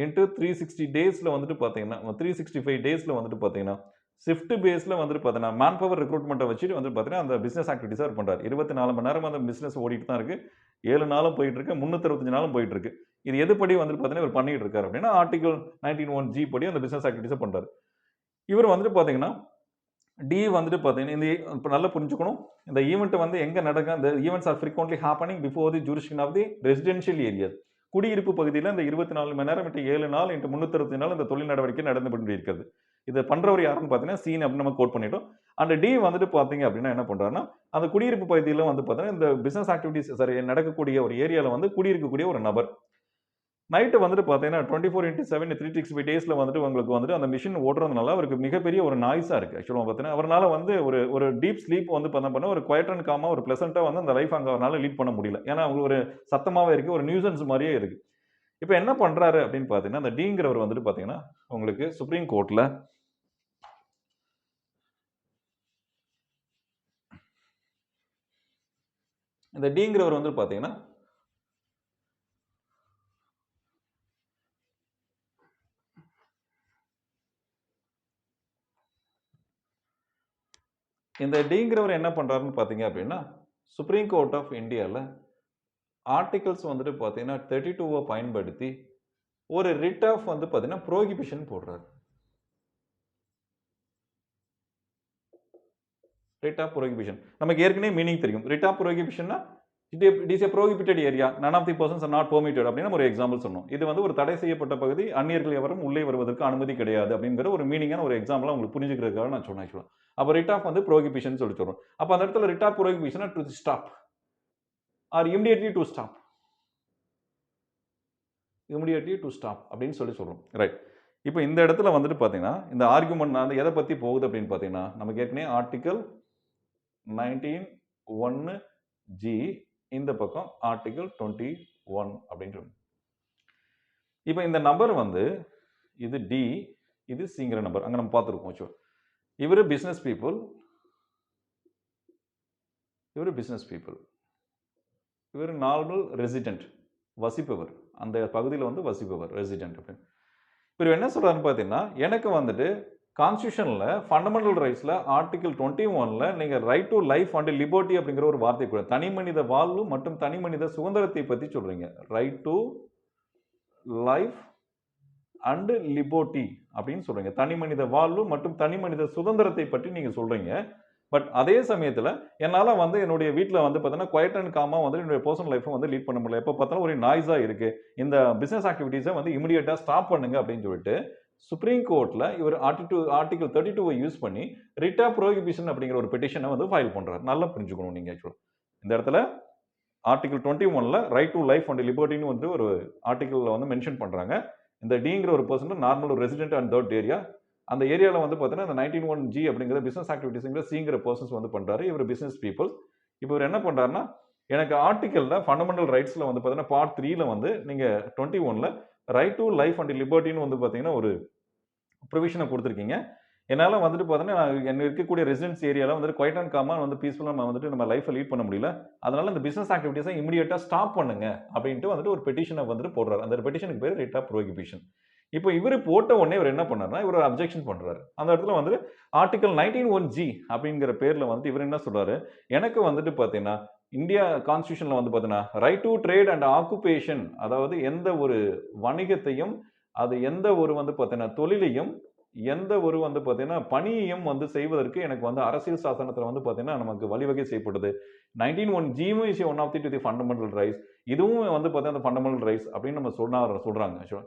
into 360 டேஸ்ல வந்துட்டு பார்த்தீங்கன்னா 365 டேஸ்ல வந்துட்டு பார்த்தீங்கன்னா ஷிஃப்ட் பேஸ்ல வந்துட்டு பார்த்தீங்கன்னா மேன் பவர் ரெக்ரூட்மெண்ட்டை வச்சுட்டு வந்து பார்த்தீங்கன்னா அந்த பிசினஸ் ஆக்டிவிட்டிஸாக அவர் பண்ணுறாரு. 24 மணி நேரம் அந்த பிசினஸ் ஓடிட்டு தான் இருக்கு. 7 நாளும் போயிட்டு இருக்கு, 365 நாளும் போயிட்டு இருக்கு. இது எதுபடி வந்துட்டு பார்த்தீங்கன்னா இவர் பண்ணிட்டு இருக்காரு அப்படின்னா ஆர்டிகல் 19(1)G படி அந்த பிசினஸ் ஆக்டிவிட்டிஸை பண்றாரு. இவர் வந்துட்டு பார்த்தீங்கன்னா டி வந்துட்டு பார்த்தீங்கன்னா இந்த இப்போ நல்லா புரிஞ்சுக்கணும். இந்த ஈவெண்ட் வந்து எங்கே நடக்கும்? இந்த events are frequently happening before the jurisdiction of the residential areas. குடியிருப்பு பகுதியில் இந்த 24 மணி நேரம் இட்டு 7 நாள் இன்ட்டு 365 நாள் இந்த தொழில் நடவடிக்கை நடந்து கொண்டு இருக்கிறது. இதை பண்றவர் யாருன்னு பார்த்தீங்கன்னா சீன் அப்படின்னு நம்ம கோட் பண்ணிட்டோம். அந்த டி வந்துட்டு பார்த்தீங்க அப்படின்னா என்ன பண்றாருன்னா அந்த குடியிருப்பு பகுதியில் வந்து பார்த்தீங்கன்னா இந்த பிசினஸ் ஆக்டிவிட்டிஸ் சரி நடக்கக்கூடிய ஒரு ஏரியாவில் வந்து குடியிருக்கக்கூடிய ஒரு நபர். நைட்டு வந்துட்டு பார்த்தீங்கன்னா 24/7 365 டேஸில் வந்துட்டு உங்களுக்கு வந்துட்டு அந்த மிஷின் ஓடுறதுனால அவருக்கு மிகப்பெரிய ஒரு நாய்ஸாக இருக்குது. ஆக்சுவலாக பார்த்தீங்கன்னா அவரால் வந்து ஒரு டீப் ஸ்லீப் வந்து பண்ண ஒரு குவைட் அண்ட் காமாக ஒரு ப்ளசண்ட்டாக வந்து அந்த லைஃப் அங்கே அவரால் லீட் பண்ண முடியல. ஏன்னா அவங்களுக்கு ஒரு சத்தமாகவே இருக்குது, ஒரு நியூசன்ஸ் மாதிரியே இருக்குது. இப்போ என்ன பண்ணுறாரு அப்படின்னு பார்த்தீங்கன்னா அந்த டிங்கிறவர் வந்துட்டு பார்த்தீங்கன்னா உங்களுக்கு சுப்ரீம் கோர்ட்டில் இந்த டிங்கிறவர் வந்து பார்த்தீங்கன்னா இந்த டிங்கிறவர் என்ன பண்ணுறாருன்னு பார்த்தீங்க அப்படின்னா சுப்ரீம் கோர்ட் ஆஃப் இந்தியாவில் ஆர்டிகல்ஸ் வந்துட்டு பார்த்தீங்கன்னா 32 பயன்படுத்தி ஒரு ரிட் ஆஃப் வந்து பார்த்தீங்கன்னா ப்ரோஹிபிஷன் போடுறாரு. ரிட் ஆஃப் ப்ரோஹிபிஷன் நமக்கு ஏற்கனவே மீனிங் தெரியும். ரிட் ஆஃப் ப்ரோஹிபிஷன்னா it is a prohibited area, none of the persons are not permitted அப்படின்னு ஒரு எக்ஸாம்பிள் சொன்னோம். இது வந்து ஒரு தடை செய்யப்பட்ட பகுதி, அந்நியர்கள் எவரும் உள்ளே வருவதற்கு அனுமதி கிடையாது அப்படிங்கிற ஒரு மீனிங்கான ஒரு எக்ஸாம்பிளா உங்களுக்கு புரிஞ்சுக்கிறதுக்காக நான் சொன்னேன். ஆக்சுவலா அப்போ ரிட் ஆஃப் வந்து ப்ரோஹிபிஷன் சொல்லி சொல்றோம். அப்போ அந்த இடத்துல writ of prohibition to stop or immediately to stop, immediately to stop அப்படின்னு சொல்லி சொல்றோம். ரைட். இப்போ இந்த இடத்துல வந்துட்டு பார்த்தீங்கன்னா இந்த ஆர்குமெண்ட் வந்து எதை பற்றி போகுது அப்படின்னு பார்த்தீங்கன்னா நமக்கு ஏற்கனவே ஆர்டிகல் 19(1)G இந்த பக்கம் ஆர்டிகல் 21 அப்படின்றது. இப்போ இந்த நம்பர் வந்து இது டி, இது சிங்கிற நம்பர் அங்கே நம்ம பார்த்துருக்கோம். இவர் பிஸ்னஸ் பீப்புள், இவர் பிஸ்னஸ் பீப்புள், இவர் நார்மல் ரெசிடென்ட், வசிப்பவர், அந்த பகுதியில் வந்து வசிப்பவர், ரெசிடென்ட் அப்படின்னு. இப்போ என்ன சொல்கிறாருன்னு பார்த்தீங்கன்னா, எனக்கு வந்துட்டு கான்ஸ்டியூஷனில் ஃபண்டமெண்டல் ரைட்ஸில் ஆர்டிகல் 21ல் நீங்கள் right to life and liberty அப்படிங்கிற ஒரு வார்த்தை கூட, தனி மனித வாழ்வு மற்றும் தனி மனித சுதந்திரத்தை பற்றி சொல்கிறீங்க. Right to life and liberty அப்படின்னு சொல்கிறீங்க. தனி மனித வாழ்வு மற்றும் தனி மனித சுதந்திரத்தை பற்றி நீங்கள் சொல்கிறீங்க. பட் அதே சமயத்தில் என்னால் வந்து என்னுடைய வீட்டில் வந்து பார்த்தீங்கன்னா குவைட் அண்ட் காமாக வந்து என்னுடைய பர்சனல் லைஃப்பை வந்து லீட் பண்ண முடியல. எப்போ பார்த்தாலும் ஒரு நாய்ஸாக இருக்குது, இந்த பிஸ்னஸ் ஆக்டிவிட்டீஸை வந்து இமிடியேட்டாக ஸ்டாப் பண்ணுங்க அப்படின்னு சொல்லிட்டு சுப்ரீம் கோர்ட்டில் இவர் ஆர்டிகல் 32 யூஸ் பண்ணி ரிட் ஆஃப் ப்ரோஹிபிஷன் அப்படிங்கிற ஒரு பெட்டிஷனை வந்து ஃபைல் பண்ணுறாரு. நல்லா புரிஞ்சுக்கணும் நீங்கள். ஆக்சுவலாக இந்த இடத்துல ஆர்டிகல் 21ல் ரைட் டு லைஃப் அண்ட் லிபர்ட்டின்னு வந்து ஒரு ஆர்டிகலில் வந்து மென்ஷன் பண்ணுறாங்க. இந்த டிங்கிற ஒரு பர்சன் நார்மல் ஒரு ரெசிடென்ட் அண்ட் தர்ட் ஏரியா, அந்த ஏரியாவில் வந்து பார்த்தீங்கன்னா இந்த 19(1)G அப்படிங்கிற பிஸ்னஸ் ஆக்டிவிட்டிஸ்ங்கிற சிங்கிற பர்சன்ஸ் வந்து பண்ணுறாரு. இவர் பிஸ்னஸ் பீப்புள். இப்போ இவர் என்ன பண்ணுறாருன்னா, எனக்கு ஆர்டிக்கலில் ஃபண்டமெண்டல் ரைட்ஸில் வந்து பார்த்தீங்கன்னா பார்ட் 3ல் வந்து நீங்கள் 21ல் ரைட் டு லைஃப் அண்ட் லிபர்ட்டின்னு வந்து பார்த்தீங்கன்னா ஒரு ப்ரொவிஷனை கொடுத்துருக்கீங்க. என்னால் வந்துட்டு பார்த்தீங்கன்னா என்ன இருக்கக்கூடிய ரெசிடென்ஸ் ஏரியாவில் வந்துட்டு குவைட் அண்ட் காமாக வந்து பீஸ்ஃபுல்லாக நம்ம வந்துட்டு நம்ம லைஃப்பை லீட் பண்ண முடியல. அதனால இந்த பிஸ்னஸ் ஆக்டிவிட்டீஸை இமீடியட்டாக ஸ்டாப் பண்ணுங்க அப்படின்ட்டு வந்துட்டு ஒரு பெட்டிஷனை வந்துட்டு போடுறாரு. அந்த பெட்டிஷனுக்கு பேர் ரிட் ஆஃப் ப்ரோஹிபிஷன். இப்போ இவர் போட்ட உடனே இவர் என்ன பண்ணாருன்னா, இவர் அப்ஜெக்ஷன் பண்றாரு. அந்த இடத்துல வந்து ஆர்டிகல் 19(1)G அப்படிங்கிற பேர்ல வந்து இவர் என்ன சொல்றாரு, எனக்கு வந்துட்டு பார்த்தீங்கன்னா இந்தியா கான்ஸ்டியூஷன்ல வந்து பார்த்தீங்கன்னா right to trade and occupation, அதாவது எந்த ஒரு வணிகத்தையும், அது எந்த ஒரு வந்து பார்த்தீங்கன்னா தொழிலையும், எந்த ஒரு வந்து பார்த்தீங்கன்னா பணியையும் வந்து செய்வதற்கு எனக்கு வந்து அரசியல் சாசனத்தில் வந்து பார்த்தீங்கன்னா நமக்கு வழிவகை செய்யப்படுது. 19(1)G is one of the fundamental rights. இதுவும் வந்து பார்த்தீங்கன்னா ஃபண்டமெண்டல் ரைட்ஸ் அப்படின்னு நம்ம சொல்றாங்க ஆக்சுவலா.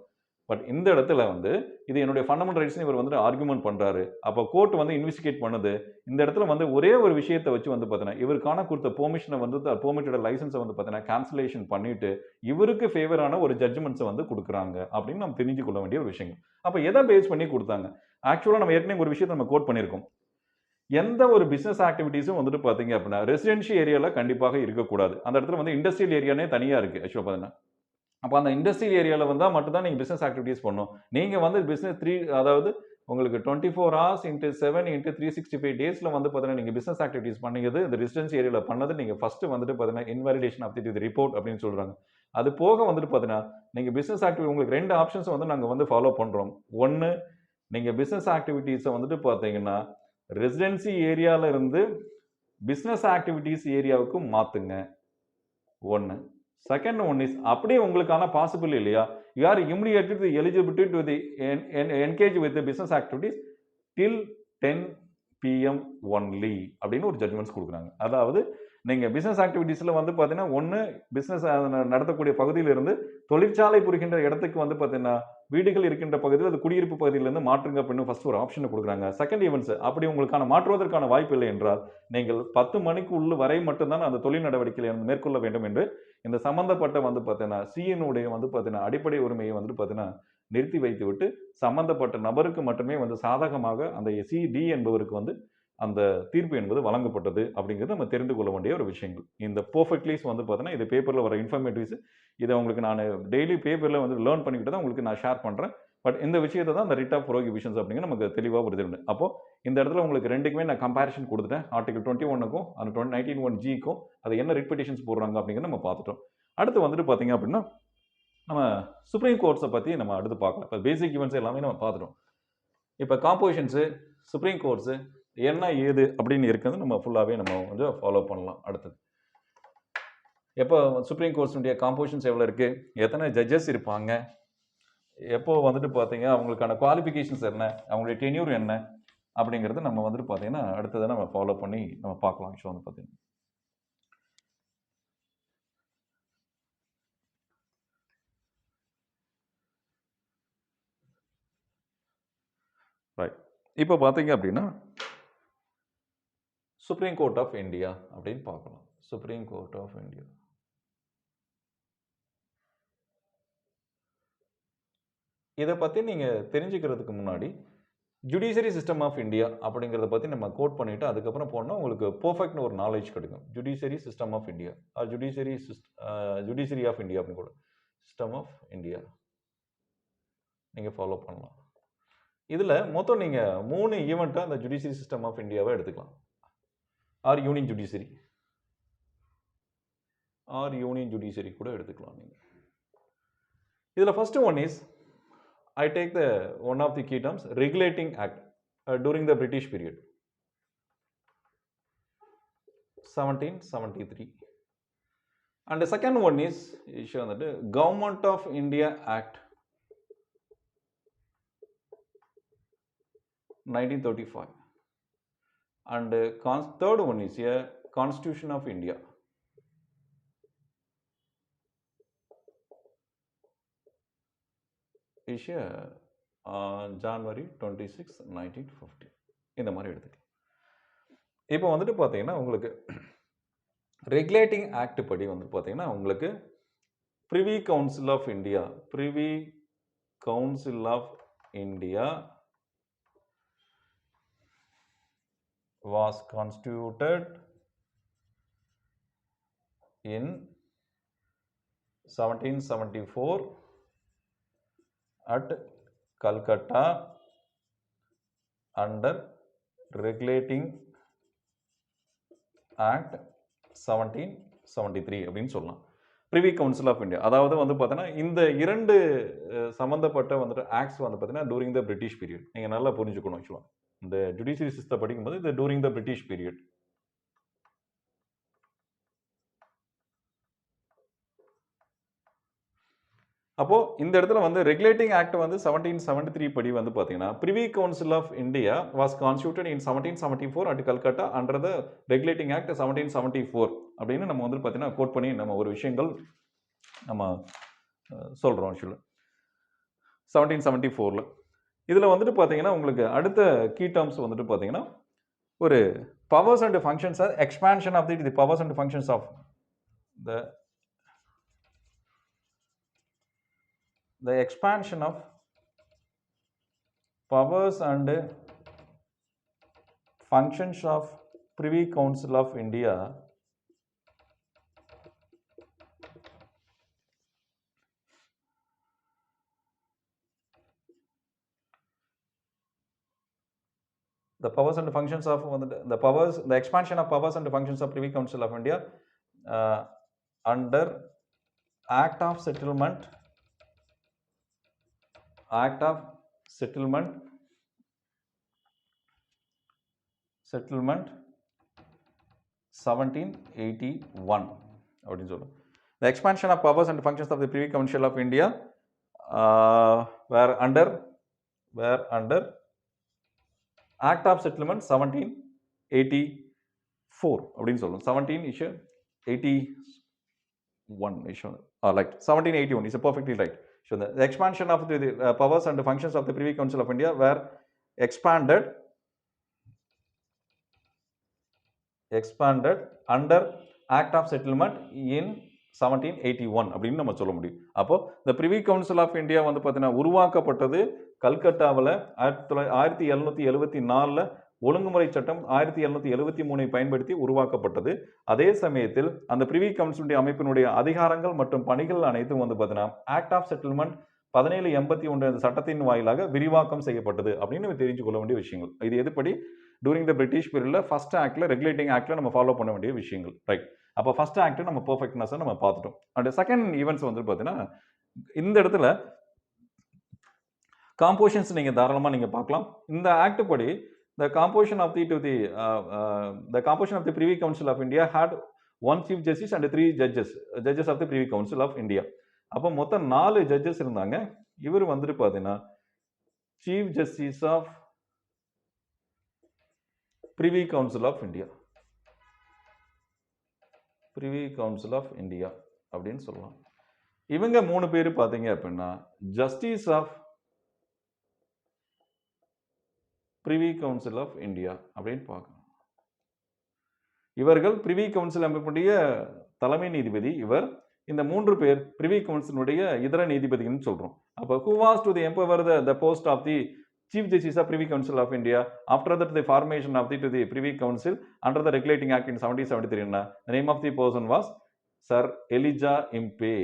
பட் இந்த இடத்துல வந்து இது என்னுடைய ஃபண்டமெண்டல் ரைட்ஸ்னு இவர் வந்து ஆர்குமெண்ட் பண்றாரு. அப்போ கோர்ட் வந்து இன்வெஸ்டிகேட் பண்ணுது. இந்த இடத்துல வந்து ஒரே ஒரு விஷயத்தை வச்சு வந்து பார்த்தீங்கன்னா இவருக்கான கொடுத்த பெர்மிஷனை வந்து பெர்மிட்டட் லைசன்ஸை வந்து பார்த்தீங்கன்னா கேன்சலேஷன் பண்ணிட்டு இவருக்கு ஃபேவரான ஒரு ஜட்ஜ்மெண்ட்ஸை வந்து கொடுக்குறாங்க அப்படின்னு நம்ம தெரிஞ்சு கொள்ள வேண்டிய ஒரு விஷயம். அப்போ எதை பேஸ் பண்ணி கொடுத்தாங்க? ஆக்சுவலாக நம்ம ஏற்கனவே ஒரு விஷயத்தை நம்ம கோட் பண்ணியிருக்கோம். எந்த ஒரு பிசினஸ் ஆக்டிவிட்டீஸும் வந்துட்டு பார்த்தீங்க அப்படின்னா ரெசிடென்ஷியல் ஏரியாவில் கண்டிப்பாக இருக்கக்கூடாது. அந்த இடத்துல வந்து இண்டஸ்ட்ரியல் ஏரியானே தனியாக இருக்குது ஆக்சுவலாக பார்த்தீங்கன்னா. அப்போ அந்த இண்டஸ்ட்ரியல் ஏரியாவில் வந்தால் மட்டும்தான் நீங்கள் பிஸ்னஸ் ஆக்டிவிட்டீஸ் பண்ணணும். நீங்கள் வந்து பிஸ்னஸ் அதாவது உங்களுக்கு 24 hours into 7 into 365 டேஸில் வந்து பார்த்தீங்கன்னா நீங்கள் பிஸ்னஸ் ஆக்டிவிட்டீஸ் பண்ணிக்கிறது இந்த ரெசிடென்ஸ் ஏரியாவில் பண்ணது நீங்கள் ஃபஸ்ட்டு வந்துட்டு பார்த்தீங்கன்னா இன்வாலிடேஷன் ஆஃப் தி ரிப்போர்ட் அப்படின்னு சொல்கிறாங்க. அது போக வந்துட்டு பார்த்தீங்கன்னா நீங்கள் பிஸ்னஸ் ஆக்டிவிட்டி உங்களுக்கு 2 ஆப்ஷன்ஸ் வந்து நாங்கள் வந்து ஃபாலோ பண்ணுறோம். ஒன்று, நீங்கள் பிஸ்னஸ் ஆக்டிவிட்டீஸை வந்துட்டு பார்த்தீங்கன்னா ரெசிடென்சி ஏரியாவில் இருந்து பிஸ்னஸ் ஆக்டிவிட்டீஸ் ஏரியாவுக்கு மாற்றுங்க. ஒன்று. செகண்ட் ஒன் இஸ் அப்படியே உங்களுக்கான பாசிபிள் இல்லையா, you are immediately eligibility to the engage with business activities till 10 PM only அப்படின்னு ஒரு ஜட்ஜ்மெண்ட்ஸ் கொடுக்குறாங்க. அதாவது நீங்கள் பிஸ்னஸ் ஆக்டிவிட்டீஸில் வந்து பார்த்தீங்கன்னா ஒன்று பிஸ்னஸ் நடத்தக்கூடிய பகுதியிலிருந்து தொழிற்சாலை புரிகின்ற இடத்துக்கு வந்து பார்த்தீங்கன்னா வீடுகள் இருக்கின்ற பகுதியில் அது குடியிருப்பு பகுதியிலிருந்து மாற்றுங்க அப்படின்னு ஃபர்ஸ்ட் ஒரு ஆப்ஷனை கொடுக்குறாங்க. செகண்ட் ஈவெண்ட்ஸ் அப்படி உங்களுக்கான மாற்றுவதற்கான வாய்ப்பு இல்லை என்றால் நீங்கள் 10 மணிக்கு உள்ள வரை மட்டும்தான் அந்த தொழில் நடவடிக்கைகளை மேற்கொள்ள வேண்டும் என்று இந்த சம்பந்தப்பட்ட வந்து பார்த்தீங்கன்னா சிஎனுடைய வந்து பார்த்தீங்கன்னா அடிப்படை உரிமையை வந்து பார்த்தீங்கன்னா நிறுத்தி வைத்து விட்டு சம்பந்தப்பட்ட நபருக்கு மட்டுமே வந்து சாதகமாக அந்த சிடி என்பவருக்கு வந்து அந்த தீர்ப்பு என்பது வழங்கப்பட்டது அப்படிங்கிறது நம்ம தெரிந்து கொள்ள வேண்டிய ஒரு விஷயங்கள். இந்த பர்ஃபெக்ட்லிஸ் வந்து பார்த்தீங்கன்னா இது பேப்பரில் வர இன்ஃபர்மேட்டிவ்ஸ் இதை உங்களுக்கு நான் டெய்லி பேப்பரில் வந்து லேர்ன் பண்ணிக்கிட்டு தான் உங்களுக்கு நான் ஷேர் பண்ணுறேன். பட் இந்த விஷயத்தை தான் அந்த ரிட் ஆஃப் ப்ரோஹிபிஷன்ஸ் அப்படிங்கிற நமக்கு தெளிவாக வருது. அப்போ இந்த இடத்துல உங்களுக்கு ரெண்டுக்குமே நான் கம்பேரிஷன் கொடுத்துட்டேன். ஆர்டிகல் 21க்கும் அந்த 19(1)Gக்கும் அது என்ன ரிப்பீட்டேஷன்ஸ் போடுறாங்க அப்படிங்கிறத நம்ம பார்த்துட்டோம். அடுத்து வந்துட்டு பார்த்தீங்க அப்படின்னா நம்ம சுப்ரீம் கோர்ட்ஸை பற்றி நம்ம அடுத்து பார்க்கலாம். இப்போ பேசிக் ஈவெண்ட்ஸ் எல்லாமே நம்ம பார்த்துட்டோம். இப்போ காம்போசிஷன்ஸு சுப்ரீம் கோர்ட்ஸு என்ன ஏது அப்படின்னு இருக்கிறது நம்ம ஃபுல்லாகவே நம்ம கொஞ்சம் ஃபாலோ பண்ணலாம். அடுத்தது எப்போ சுப்ரீம் கோர்ட்ஸுடைய காம்போசிஷன்ஸ் எவ்வளோ இருக்குது, எத்தனை ஜட்ஜஸ் இருப்பாங்க, எப்போ வந்துட்டு பார்த்தீங்க அவங்களுக்கான குவாலிஃபிகேஷன்ஸ் என்ன, அவங்களுடைய டென்யூர் என்ன அப்படிங்கிறது நம்ம வந்துட்டு பார்த்தீங்கன்னா அடுத்ததை நம்ம ஃபாலோ பண்ணி நம்ம பார்க்கலாம். ஆக்சுவலாக வந்து பார்த்தீங்கன்னா ரைட். இப்போ பார்த்தீங்க அப்படின்னா சுப்ரீம் கோர்ட் ஆஃப் இந்தியா அப்படின்னு பார்க்கலாம். சுப்ரீம் கோர்ட் ஆஃப் இந்தியா இதை பற்றி நீங்கள் தெரிஞ்சுக்கிறதுக்கு முன்னாடி ஜுடிஷியரி சிஸ்டம் ஆஃப் இந்தியா அப்படிங்கிறத பற்றி நம்ம கோட் பண்ணிவிட்டு அதுக்கப்புறம் போனால் உங்களுக்கு பர்ஃபெக்ட்னு ஒரு நாலேஜ் கிடைக்கும். Judiciary system of India or judiciary of India அப்படின்னு கூட சிஸ்டம் ஆஃப் இந்தியா நீங்கள் ஃபாலோ பண்ணலாம். இதில் மொத்தம் நீங்கள் 3 ஈவெண்ட்டாக அந்த ஜுடிஷியரி சிஸ்டம் ஆஃப் இந்தியாவை எடுத்துக்கலாம். ஆர் யூனியன் ஜுடிஷியரி கூட எடுத்துக்கலாம் நீங்கள். இதில் first one is I take the one of the key terms regulating act during the British period 1773, and the second one is issue that Government of India Act 1935, and third one is a Constitution of India is January 26, 1950. இந்த மாதிரி எடுத்துக்கலாம். இப்போ வந்துட்டு பார்த்தீங்கன்னா உங்களுக்கு regulating act படி வந்து பார்த்தீங்கன்னா உங்களுக்கு Privy Council of India was constituted in 1774 at Calcutta under Regulating Act 1773 அப்படின்னு சொல்லலாம். Privy Council of India, அதாவது வந்து பார்த்தீங்கன்னா இந்த இரண்டு சம்பந்தப்பட்ட வந்துட்டு ஆக்ட்ஸ் வந்து பார்த்தீங்கன்னா டூரிங் த பிரிட்டிஷ் பீரியட். நீங்கள் நல்லா புரிஞ்சுக்கணும். ஆக்சுவலாக இந்த ஜுடிஷியரி சிஸ்டம் படிக்கும்போது இது டூரிங் த பிரிட்டிஷ் பீரியட். அப்போ இந்த இடத்துல வந்து ரெகுலேட்டிங் ஆக்ட் வந்து 1773 படி வந்து பார்த்தீங்கன்னா Privy Council of India was constituted in 1774 at Calcutta under the Regulating Act 1774 அப்படின்னு நம்ம வந்து பார்த்தீங்கன்னா கோட் பண்ணி நம்ம ஒரு விஷயங்கள் நம்ம சொல்கிறோம். ஆக்சுவலாக 1774ல் இதில் வந்துட்டு பார்த்தீங்கன்னா உங்களுக்கு அடுத்த கீ டேர்ம்ஸ் வந்துட்டு பார்த்தீங்கன்னா ஒரு powers and functions expansion of the powers and functions of the expansion of powers and functions of Privy Council of India the powers and functions of the expansion of powers and functions of Privy Council of India under Act of Settlement 1781 அப்படின்னு சொல்றோம். The expansion of powers and functions of the Privy Council of India were under Act of Settlement 1784 அப்படின்னு சொல்றோம். 1781 like 1781 is perfectly right. So the expansion of the powers and functions of the Privy Council of India were expanded under Act of Settlement in 1781 அப்படின்னு நம்ம சொல்ல முடியும். அப்போ the Privy Council of India வந்து பார்த்தீங்கன்னா உருவாக்கப்பட்டது கல்கட்டாவில் 1774 ஒழுங்குமுறை சட்டம் 1773 பயன்படுத்தி உருவாக்கப்பட்டது. அதே சமயத்தில் அந்த பிரிவி கவுன்சிலுடைய அமைப்பினுடைய அதிகாரங்கள் மற்றும் பணிகள் அனைத்தும் வந்து பார்த்தீங்கன்னா ஆக்ட் ஆஃப் செட்டில்மெண்ட் 1781 சட்டத்தின் வாயிலாக விரிவாக்கம் செய்யப்பட்டது அப்படின்னு தெரிஞ்சு கொள்ள வேண்டிய விஷயங்கள். இது எதுபடி டூரிங் த பிரிட்டிஷ் பீரியட்ல ஃபர்ஸ்ட் ஆக்ட்ல ரெகுலேட்டிங் ஆக்ட்ல நம்ம ஃபாலோ பண்ண வேண்டிய விஷயங்கள். ரைட். அப்போ ஃபர்ஸ்ட் ஆக்ட் நம்ம பெர்ஃபெக்ட்னஸை நம்ம பார்த்துட்டோம். அண்ட் செகண்ட் ஈவெண்ட்ஸ் வந்து பார்த்தீங்கன்னா இந்த இடத்துல காம்போசிஷன்ஸ் நீங்கள் தாராளமாக நீங்கள் பார்க்கலாம். இந்த ஆக்ட் படி the composition of the Privy Council of India had one chief justice and 3 judges of the Privy Council of India. அப்போ மொத்தம் 4 ஜட்ஜஸ் இருந்தாங்க. இவர் வந்துட்டு பார்த்தீங்கன்னா chief justice of Privy Council of India அப்படின்னு சொல்லலாம். இவங்க 3 பேர் பார்த்தீங்க அப்படின்னா justice of Privy Council of India அப்படின்னு பார்க்கணும். இவர்கள் பிரிவி கவுன்சில் அமைப்புடைய தலைமை நீதிபதி. இவர் இந்த 3 பேர் பிரிவி கவுன்சிலுடைய இதர நீதிபதின்னு சொல்றோம். அப்போ who was to the empower the post of the Chief Justice of Privy Council of India after that the formation of the Privy Council under the Regulating Act in 1773? The name of the person was Sir Elijah Impey.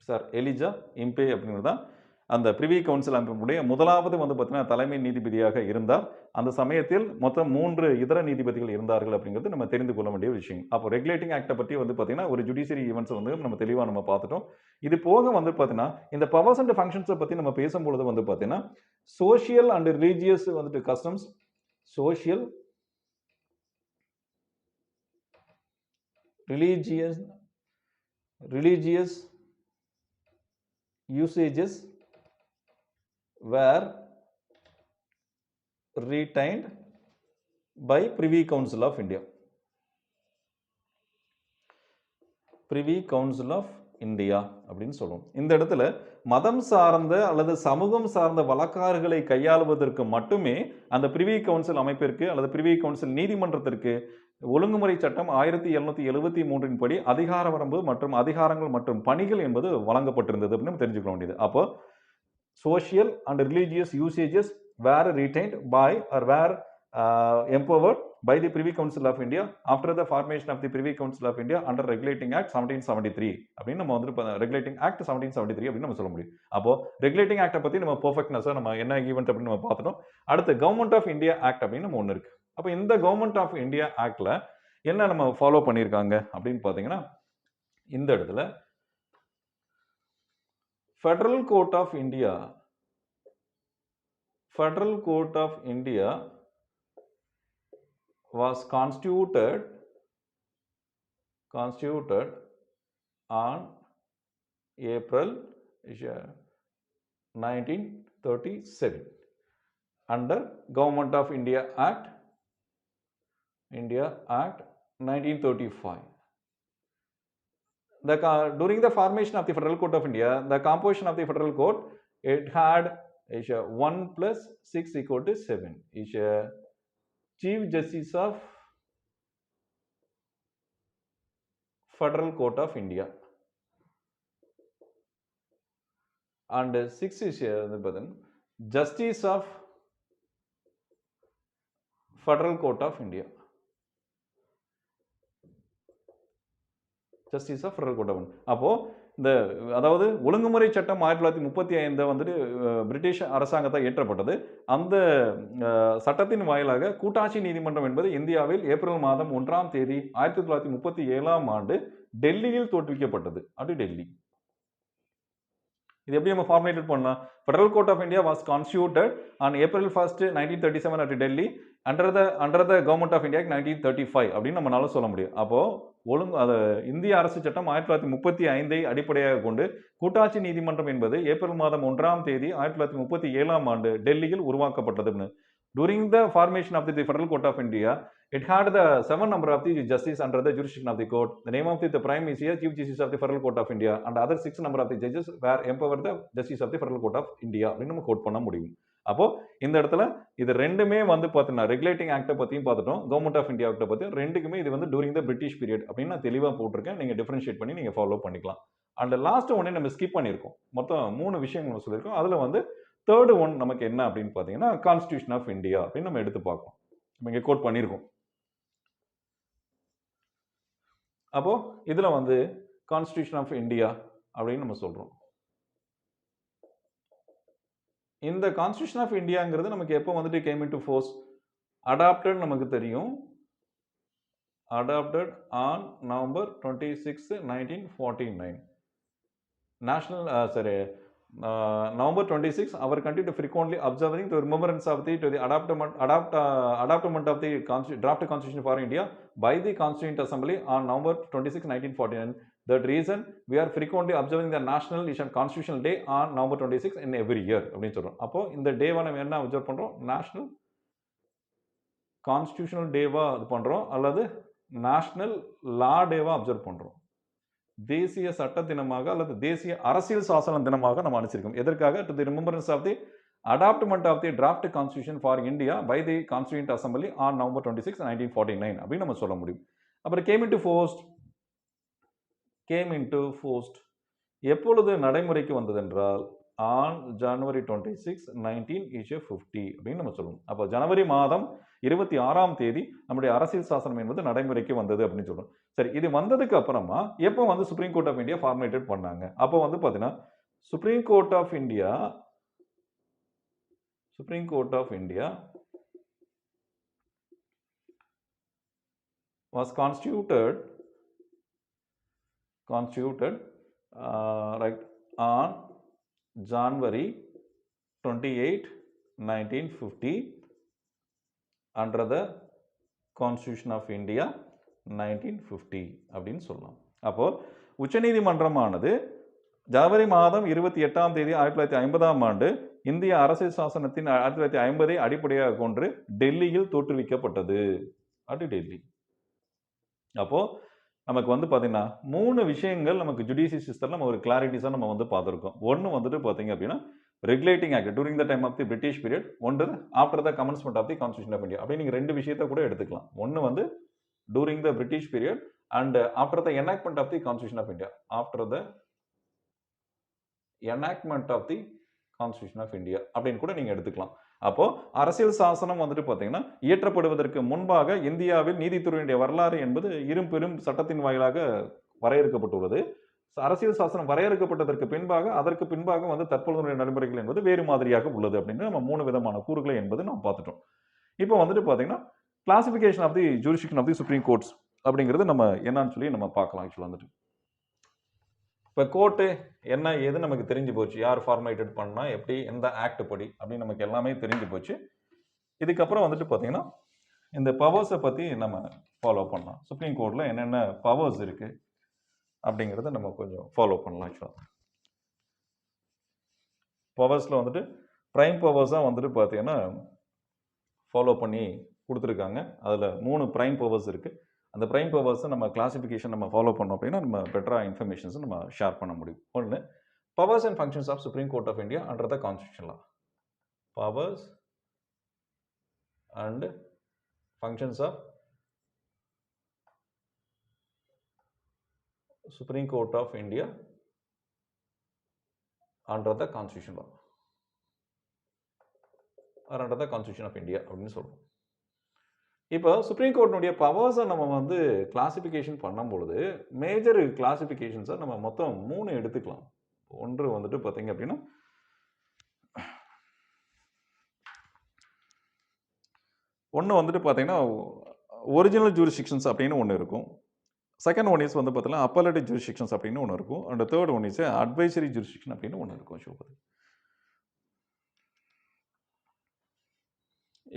Sir Elijah Impey அப்படிங்கிறது தான் அந்த பிரிவி council அமைப்புடைய முதலாவது வந்து பார்த்தீங்கன்னா தலைமை நீதிபதியாக இருந்தார். அந்த சமயத்தில் மொத்தம் 3 இதர நீதிபதிகள் இருந்தார்கள் அப்படிங்கிறது நம்ம தெரிந்து கொள்ள வேண்டிய விஷயம். அப்போ ரெகுலேட்டிங் ஆக்டை பற்றி வந்து பார்த்தீங்கன்னா ஒரு ஜுடிஷியரி ஈவெண்ட்ஸ் வந்து நம்ம தெளிவாக நம்ம பார்த்துட்டோம். இது போக வந்து பார்த்தீங்கன்னா இந்த பவர்ஸ் அண்ட் ஃபங்க்ஷன்ஸை பற்றி நம்ம பேசும்பொழுது வந்து பார்த்தீங்கன்னா சோஷியல் அண்ட் ரிலீஜியஸ் வந்துட்டு customs, social religious usages were retained by Privy Council of India. Privy Council of India அப்படின்னு சொல்லுவோம். இந்த இடத்துல மதம் சார்ந்த அல்லது சமூகம் சார்ந்த வழக்காறுகளை கையாளுவதற்கு மட்டுமே அந்த பிரிவி கவுன்சில் அமைப்பிற்கு அல்லது பிரிவி கவுன்சில் நீதிமன்றத்திற்கு ஒழுங்குமுறை சட்டம் 1773 படி அதிகார வரம்பு மற்றும் அதிகாரங்கள் மற்றும் பணிகள் என்பது வழங்கப்பட்டிருந்தது அப்படின்னு தெரிஞ்சுக்க வேண்டியது. அப்போ social and religious usages were retained by or were empowered by the Privy Council of India after the formation of the Privy Council of India under Regulating Act 1773 அப்படின்னு நம்ம வந்து Regulating Act 1773 அப்படின்னு நம்ம சொல்ல முடியும். அப்போ Regulating Act பத்தி நம்ம பெர்ஃபெக்ட்னஸா நம்ம என்ன ஈவென்ட் அப்படின்னு நம்ம பார்த்துட்டோம். அடுத்து கவர்மெண்ட் ஆஃப் இந்தியா ஆக்ட் அப்படின்னு நம்ம ஒன்று இருக்கு. அப்போ இந்த கவர்மெண்ட் ஆஃப் இந்தியா ஆக்ட்ல என்ன நம்ம ஃபாலோ பண்ணியிருக்காங்க அப்படின்னு பார்த்தீங்கன்னா இந்த இடத்துல federal court of India was constituted on April 1937 under Government of India Act 1935. During the formation of the Federal Court of India, the composition of the Federal Court, it had 1 plus 6 equal to 7. Is a Chief Justice of Federal Court of India and 6 is Justice of Federal Court of India. Justice of Federal Court of India. அப்போ இந்த அதாவது ஒழுங்குமுறை சட்டம் 1935 வந்துட்டு British அரசாங்கத்தால் இயற்றப்பட்டது. அந்த சட்டத்தின் வாயிலாக கூட்டாட்சி நீதிமன்றம் என்பது இந்தியாவில் ஏப்ரல் மாதம் 1ஆம் தேதி 1937ஆம் ஆண்டு டெல்லியில் தோற்றுவிக்கப்பட்டது. அது டெல்லி. இது எப்படி நம்ம ஃபார்முலேட் பண்ணலாம்? Federal Court of India was constituted on April 1st 1937 at Delhi under the Government of India 1935 அப்படின்னு நம்மளால சொல்ல முடியும். அப்போ இந்திய அரசு சட்டம் 1935 அடிப்படையாக கொண்டு கூட்டாட்சி நீதிமன்றம் என்பது ஏப்ரல் மாதம் 1ஆம் தேதி 1937ஆம் ஆண்டு டெல்லியில் உருவாக்கப்பட்டது. During the formation of the Federal Court of India, it had the 7 number of the justices under the jurisdiction of the court. The name of the prime is here, Chief Justice of the Federal Court of India, and other 6 number of the judges were empowered the Justice of the Federal Court of India அப்படின்னு நம்ம code பண்ண முடியும். அப்போ இந்த இடத்துல இது ரெண்டுமே வந்து பார்த்தீங்கன்னா ரெகுலேட்டிங் ஆக்டை பற்றியும் பார்த்துட்டோம், கவர்மெண்ட் ஆஃப் இந்தியா ஆக்டை பற்றி ரெண்டுக்குமே இது வந்து டூரிங் த பிரிட்டிஷ் பீரியட் அப்படின்னு நான் தெளிவாக போட்டிருக்கேன். நீங்கள் டிஃபரன்ஷியேட் பண்ணி நீங்கள் ஃபாலோ பண்ணிக்கலாம். அண்ட் லாஸ்ட் ஒன்னே நம்ம ஸ்கிப் பண்ணியிருக்கோம். மொத்தம் 3 விஷயங்கள் சொல்லியிருக்கோம். அதில் வந்து தேர்டு ஒன் நமக்கு என்ன அப்படின்னு பார்த்தீங்கன்னா கான்ஸ்டியூஷன் ஆஃப் இந்தியா அப்படின்னு நம்ம எடுத்து பார்க்கணும். நம்ம இங்கே கோட் பண்ணியிருக்கோம். அப்போ இதுல வந்து கான்ஸ்டியூஷன் ஆஃப் இந்தியா அப்படின்னு நம்ம சொல்றோம். இந்த கான்ஸ்டியூஷன் ஆஃப் இந்தியாங்கிறது நமக்கு எப்போ வந்துட்டு கேம் இன்டு ஃபோர்ஸ் அடாப்டட் நமக்கு தெரியும். Adopted on November 26, 1949. National November 26, our country to frequently observing the remembrance of the adoptment of the draft constitution for India by the Constituent Assembly on November 26, 1949. That reason we are frequently observing the National Constitutional Day on November 26 in every year அப்படின்னு சொல்றோம். அப்போ இந்த டேவை நம்ம என்ன observe பண்றோம்? National constitutional டேவா இது பண்றோம் அல்லது நேஷனல் லா டேவா அப்சர்வ் பண்றோம். தேசிய சட்ட தினமாக அல்லது தேசிய அரசியல் சாசன தினமாக நம்ம அனுப்பிச்சிருக்கோம். எதற்காக? To the remembrance of the adoptment of the draft constitution for India by the constituent assembly on November 26, 1949 அப்படின்னு நம்ம சொல்ல முடியும். அப்புறம் கேம் இன்டு ஃபோர்ஸ்ட் எப்பொழுது நடைமுறைக்கு வந்தது என்றால் ஆன் January 26, 1950 அப்படின்னு நம்ம சொல்லுவோம். அப்போ ஜனவரி மாதம் 26ஆம் தேதி நம்முடைய அரசியல் சாசனம் என்பது நடைமுறைக்கு வந்தது அப்படின்னு சொல்றோம். சரி, இது வந்ததுக்கு அப்புறமா எப்போ வந்து supreme court of India formatted பண்ணாங்க? அப்போ வந்து பார்த்தீங்கன்னா Supreme Court of India was constituted right on January 28, 1950 under the Constitution of India 1950 அப்படின்னு சொல்லலாம். அப்போ உச்சநீதிமன்றமானது ஜனவரி மாதம் 28ஆம் தேதி 1950ஆம் ஆண்டு இந்திய அரசியல் சாசனத்தின் 1950 அடிப்படையாக கொண்டு டெல்லியில் தோற்றுவிக்கப்பட்டது. அது டெல்லி. அப்போ நமக்கு வந்து பார்த்தீங்கன்னா 3 விஷயங்கள் நமக்கு ஜுடிஷியல் சிஸ்டத்தில் நம்ம ஒரு கிளாரிட்டிஸாக நம்ம வந்து பார்த்துருக்கோம். ஒன்று வந்துட்டு பார்த்தீங்க அப்படின்னா regulating act during the time of the British period, ஒன்று after the commencement of the constitution of India. அப்படி நீங்கள் 2 விஷயத்தை கூட எடுத்துக்கலாம். ஒன்று வந்து during the British period and after the enactment of the constitution of India. After the enactment of the constitution of India அப்படின்னு கூட நீங்கள் எடுத்துக்கலாம். அப்போ அரசியல் சாசனம் வந்துட்டு பார்த்தீங்கன்னா இயற்றப்படுவதற்கு முன்பாக இந்தியாவில் நீதித்துறையினுடைய வரலாறு என்பது பெரும் சட்டத்தின் வாயிலாக வரையறுக்கப்பட்டுள்ளது. அரசியல் சாசனம் வரையறுக்கப்பட்டதற்கு பின்பாக அதற்கு பின்பாக வந்து தற்போதைய நடைமுறைகள் என்பது வேறு மாதிரியாக உள்ளது அப்படின்னு நம்ம 3 விதமான கூறுகளை என்பது நம்ம பார்த்துட்டோம். இப்போ வந்துட்டு பார்த்தீங்கன்னா classification of the jurisdiction of the supreme courts அப்படிங்கிறது நம்ம என்னன்னு சொல்லி நம்ம பார்க்கலாம். ஆக்சுவலாக வந்துட்டு இப்போ கோர்ட்டு என்ன ஏது நமக்கு தெரிஞ்சு போச்சு, யார் ஃபார்மேட்டட் பண்ணா எப்படி எந்த ஆக்ட் படி அப்படின்னு நமக்கு எல்லாமே தெரிஞ்சு போச்சு. இதுக்கப்புறம் வந்துட்டு பார்த்தீங்கன்னா இந்த பவர்ஸை பற்றி நம்ம ஃபாலோ பண்ணலாம். சுப்ரீம் கோர்ட்டில் என்னென்ன பவர்ஸ் இருக்கு அப்படிங்கிறத நம்ம கொஞ்சம் ஃபாலோ பண்ணலாம். ஆக்சுவலாக பவர்ஸில் வந்துட்டு ப்ரைம் பவர்ஸாக வந்துட்டு பார்த்தீங்கன்னா ஃபாலோ பண்ணி கொடுத்துருக்காங்க. அதில் 3 ப்ரைம் பவர்ஸ் இருக்குது. அந்த ப்ரைம் பவர்ஸை நம்ம கிளாசிஃபிகேஷன் நம்ம ஃபாலோ பண்ணோம் அப்படின்னா நம்ம பெட்டராக இன்ஃபர்மேஷன்ஸை நம்ம ஷேர் பண்ண முடியும். ஒன்று, powers and functions of supreme court of India under the constitution law. Powers and functions of supreme court of India under the constitution law or under the constitution of India அப்படின்னு சொல்கிறோம். இப்போ supreme கோர்ட்டினுடைய பவர்ஸை நம்ம வந்து classification பண்ணும்பொழுது major கிளாசிஃபிகேஷன்ஸை நம்ம மொத்தம் 3 எடுத்துக்கலாம். ஒன்று வந்துட்டு பார்த்தீங்க அப்படின்னா ஒன்று வந்துட்டு பார்த்தீங்கன்னா ஒரிஜினல் ஜூரிஸ்டிக்ஷன்ஸ் அப்படின்னு ஒன்று இருக்கும். செகண்ட் ஒன் இஸ் வந்து பார்த்தீங்கன்னா அப்பலேட்டிவ் ஜூரிஸ்டிக்ஷன்ஸ் அப்படின்னு ஒன்று இருக்கும். And third one is advisory jurisdiction அப்படின்னு ஒன்று இருக்கும். சிவபதி,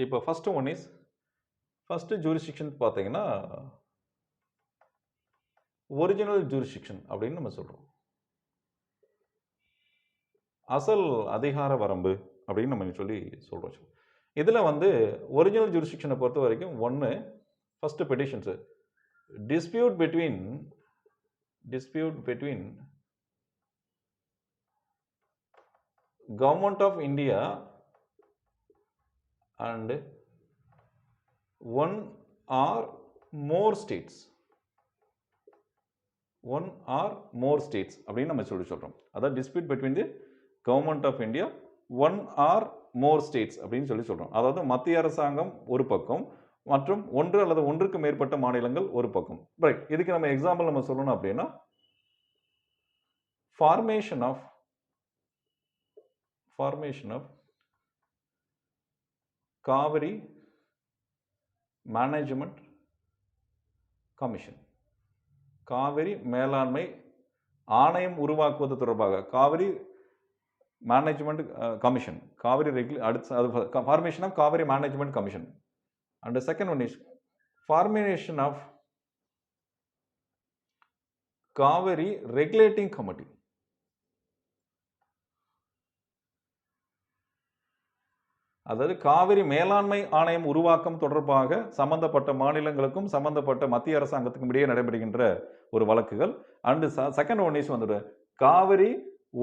இப்போ ஃபஸ்ட்டு ஜூரிஸ்டிக்ஷன் பார்த்தீங்கன்னா ஒரிஜினல் ஜூரிஸ்டிக்ஷன் அப்படின்னு நம்ம சொல்கிறோம். அசல் அதிகார வரம்பு அப்படின்னு நம்ம சொல்லி சொல்கிறோம். இதில் வந்து ஒரிஜினல் ஜூரிஸ்டிக்ஷனை பொறுத்த வரைக்கும் ஒன்று, first பெட்டிஷன்ஸு dispute between government of India and one or more states அப்படின்னு நம்ம சொல்கிறோம். அதாவது dispute between the government of India one or more states அப்படின்னு சொல்கிறோம். அதாவது மத்திய அரசாங்கம் ஒரு பக்கம் மற்றும் ஒன்று அல்லது ஒன்றுக்கு மேற்பட்ட மாநிலங்கள் ஒரு பக்கம். ரைட், இதுக்கு நம்ம எக்ஸாம்பிள் நம்ம சொல்லணும் அப்படின்னா formation of Kaveri management commission, Kaveri மேலாண்மை ஆணையம் உருவாக்குவது தொடர்பாக Kaveri management commission, Kaveri formation of Kaveri management commission. And the second one is formation of Kaveri Regulating Committee. அதாவது காவிரி மேலாண்மை ஆணையம் உருவாக்கம் தொடர்பாக சம்பந்தப்பட்ட மாநிலங்களுக்கும் சம்பந்தப்பட்ட மத்திய அரசாங்கத்துக்கும் இடையே நடைபெறுகின்ற ஒரு வழக்குகள். அண்ட் செகண்ட் ஒன் இஸ் வந்துட்டு காவிரி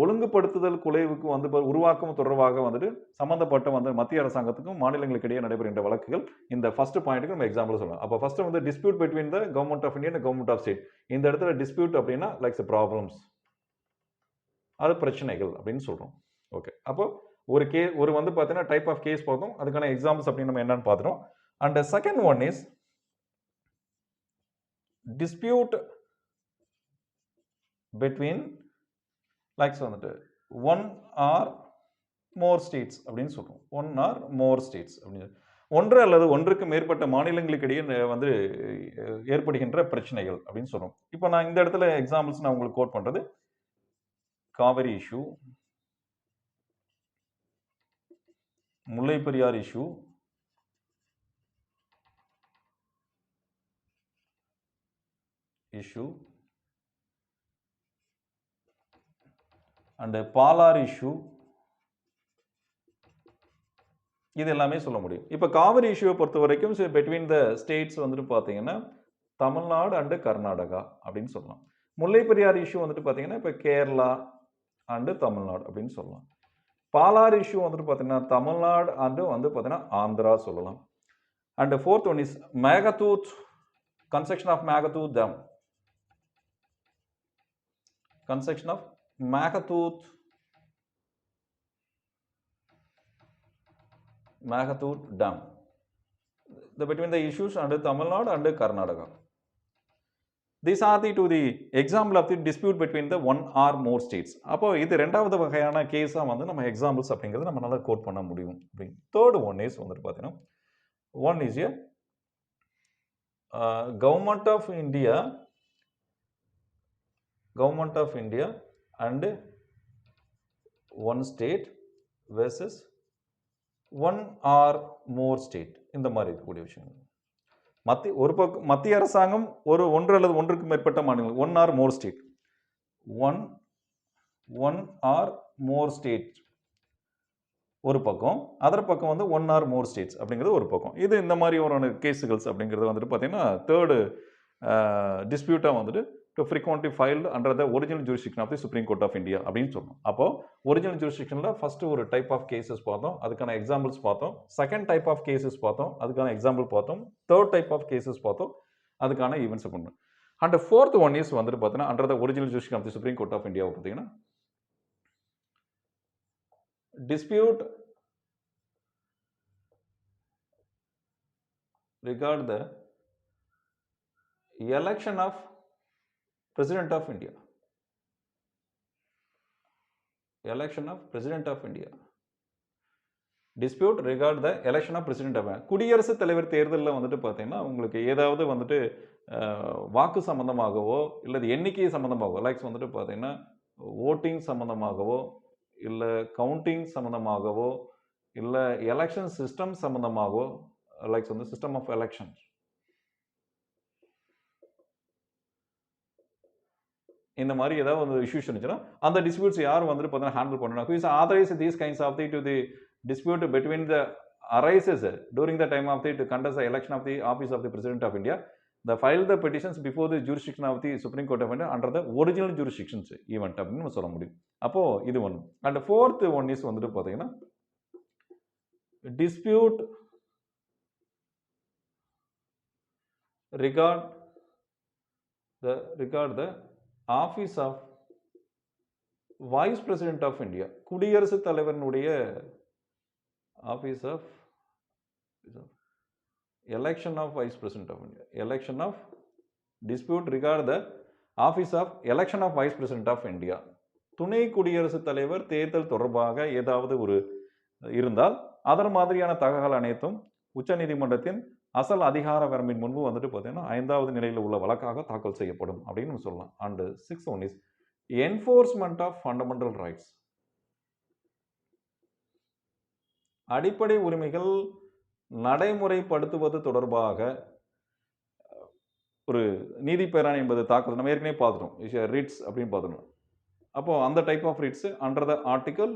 ஒழுங்குபடுத்துதல் குழுவுக்கு வந்து உருவாக்கம் தொடர்பாக வந்துட்டு சம்பந்தப்பட்ட வந்து மத்திய அரசாங்கத்துக்கும் மாநிலங்களுக்கு இடையே நடைபெறுகின்ற வழக்குகள். இந்த ஃபர்ஸ்ட் பாயிண்ட்டுக்கு நம்ம எக்ஸாம்பிள் சொல்லலாம். அப்போ ஃபர்ஸ்ட் வந்து dispute between the government of India and government of state. இந்த இடத்துல டிஸ்பியூட் அப்படின்னா லைக்ஸ் ப்ராப்ளம்ஸ், அது பிரச்சனைகள் அப்படின்னு சொல்றோம். ஓகே, அப்போ ஒரு வந்து பார்த்தீங்கன்னா டைப் ஆஃப் கேஸ் பார்த்தோம், அதுக்கான எக்ஸாம்பிள்ஸ் அப்படின்னு நம்ம என்னன்னு பார்த்துட்டோம். And second one is dispute between likes வந்துட்டு ஒன் ஆர் மோர் ஸ்டேட்ஸ் அப்படின்னு சொல்கிறோம். ஒன் ஆர் மோர் ஸ்டேட்ஸ் அப்படின்னு ஒன்று அல்லது ஒன்றுக்கு மேற்பட்ட மாநிலங்களுக்கிடையே வந்து ஏற்படுகின்ற பிரச்சனைகள் அப்படின்னு சொல்கிறோம். இப்போ நான் இந்த இடத்துல எக்ஸாம்பிள்ஸ் நான் உங்களுக்கு கோட் பண்ணுறது Kaveri issue, Mullai Periyar issue, and Palar issue, இது எல்லாமே சொல்ல முடியும். இப்போ காவிரி இஷ்யூவை பொறுத்த வரைக்கும் பிட்வீன் த ஸ்டேட்ஸ் வந்துட்டு பார்த்தீங்கன்னா தமிழ்நாடு அண்டு கர்நாடகா அப்படின்னு சொல்லலாம். முல்லை பெரியார் இஷ்யூ வந்துட்டு பார்த்தீங்கன்னா இப்போ கேரளா அண்டு தமிழ்நாடு அப்படின்னு சொல்லலாம். பாலார் இஷ்யூ வந்துட்டு பார்த்தீங்கன்னா தமிழ்நாடு அண்டு வந்து பார்த்தீங்கன்னா ஆந்திரா சொல்லலாம். And fourth one is Mekedatu, construction of Mekedatu dam, construction of Mekedatu dam. Between the issues under Tamil Nadu and Karnataka. These are the example of the dispute between the one or more states. அப்போ இது ரெண்டாவது வகையான கேஸாக வந்து நம்ம examples அப்படிங்கிறது நம்ம நல்லா கோட் பண்ண முடியும். தேர்ட் ஒன் இஸ் வந்துட்டு பார்த்தீங்கன்னா one is a government of India and one state versus one or more state. இந்த மாதிரி இருக்கக்கூடிய விஷயங்கள் மத்திய அரசாங்கம் ஒன்று அல்லது ஒன்றுக்கு மேற்பட்ட மாநிலங்கள், one or more state, one or more state ஒரு பக்கம், அதர் பக்கம் வந்து ஒன் ஆர் மோர் ஸ்டேட்ஸ் அப்படிங்கிறது ஒரு பக்கம். இது இந்த மாதிரி ஒரு கேஸுகள்ஸ் அப்படிங்கிறது வந்துட்டு பார்த்தீங்கன்னா தேர்டு டிஸ்பியூட்டாக வந்துட்டு to frequently filed under the original jurisdiction of the supreme court of India அப்படின்னு சொல்லணும். அப்போ ஒரிஜினல் ஜூரிஸ்டிக்ஷனில் ஃபர்ஸ்ட் ஒரு டைப் ஆஃப் கேசஸ் பார்த்தோம், அதுக்கான எக்ஸாம்பிள்ஸ் பார்த்தோம். செகண்ட் டைப் ஆஃப் கேசஸ் பார்த்தோம், அதுக்கான எக்ஸாம்பிள் பார்த்தோம். தேர்ட் டைப் ஆஃப் கேசஸ் பார்த்தோம், அதுக்கான ஈவெண்ட்ஸ் பண்ணணும். அண்ட் ஃபோர்த் ஒன் இஸ் வந்துட்டு பார்த்தீங்கன்னா under the original jurisdiction of the supreme court of India பார்த்தீங்கன்னா dispute regard the election of President of India. Election of President of India. Dispute regard the election of President of India. குடியரசுத் தலைவர் தேர்தலில் வந்துட்டு பார்த்தீங்கன்னா உங்களுக்கு ஏதாவது வந்துட்டு வாக்கு சம்பந்தமாகவோ இல்லை எண்ணிக்கை சம்பந்தமாகவோ லைக்ஸ் வந்துட்டு பார்த்தீங்கன்னா ஓட்டிங் சம்பந்தமாகவோ இல்லை கவுண்டிங் சம்பந்தமாகவோ இல்லை எலெக்ஷன் சிஸ்டம் சம்பந்தமாகவோ லைக்ஸ் வந்து சிஸ்டம் ஆஃப் எலெக்ஷன் இந்த மாதிரி ஏதாவது ஒரு இஷ்யூஸ் இருந்துச்சுன்னா அந்த டிஸ்பியூட்ஸ் யார் வந்துட்டு பார்த்தீங்கன்னா ஹேண்டில் பண்ணணும். Who is authorise these kinds of to the dispute between the arises during the time of the to conduct the election of the office of the President of India, the file the petitions before the jurisdiction of the Supreme Court of India under the original jurisdictions event அப்படின்னு நம்ம சொல்ல முடியும். அப்போ இது ஒன்று. And fourth one is வந்துட்டு பார்த்தீங்கன்னா dispute regard the office of Vice President of India. குடியரசுத் தலைவனுடைய office of election of vice president of India. Election of dispute regard the office of election of vice president of India. துணை குடியரசுத் தலைவர் தேர்தல் தொடர்பாக ஏதாவது ஒரு இருந்தால் அதன் மாதிரியான தகவல் அனைத்தும் உச்சநீதிமன்றத்தின் அசல் அதிகார வரம்பின் முன்பு வந்துட்டு பார்த்தீங்கன்னா 5வது நிலையில் உள்ள வழக்காக தாக்கல் செய்யப்படும் அப்படின்னு சொல்லலாம். And 6th one is enforcement of fundamental rights. அடிப்படை உரிமைகள் நடைமுறைப்படுத்துவது தொடர்பாக ஒரு நீதி பேராணை என்பது தாக்கல் நம்ம ஏற்கனவே பார்த்துட்டோம், ரிட்ஸ் அப்படின்னு பார்த்துட்டோம். அப்போ அந்த type of writs under the article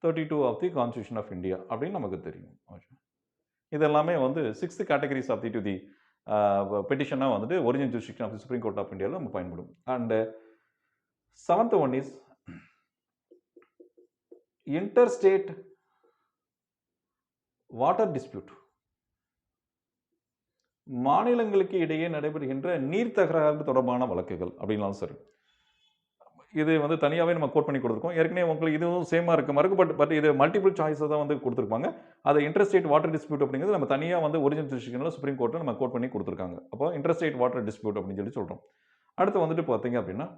32 of the constitution of India அப்படின்னு நமக்கு தெரியும். இதெல்லாமே வந்து 6th categories of the to the பெட்டிஷனாக வந்துட்டு original jurisdiction of the supreme court of இந்தியாவில் நம்ம பயன்படும். And 7th one is interstate water dispute. மாநிலங்களுக்கு இடையே நடைபெறுகின்ற நீர் தகராறு தொடர்பான வழக்குகள் அப்படின்னாலும் சரி. இது வந்து தனியாகவே நம்ம கோட் பண்ணி கொடுத்துருக்கோம். ஏற்கனவே உங்களுக்கு இதுவும் சேமாக இருக்க மாதிரி இருக்கும். பட் இது மல்டிபிள் சாய்ஸை தான் வந்து கொடுத்துருப்பாங்க. அது இன்டர்ஸ்டேட் வாட்டர் டிஸ்பியூட் அப்படிங்கிறது நம்ம தனியாக வந்து ஒரிஜினல் ஜூரிஸ்டிக்ஷனில் சுப்ரீம் கோர்ட்டில் நம்ம கோட் பண்ணி கொடுத்துருக்காங்க. அப்போ இன்டர்ஸ்டேட் வாட்டர் டிஸ்பியூட் அப்படின்னு சொல்லி சொல்கிறோம். அடுத்து வந்துட்டு பார்த்தீங்க அப்படின்னா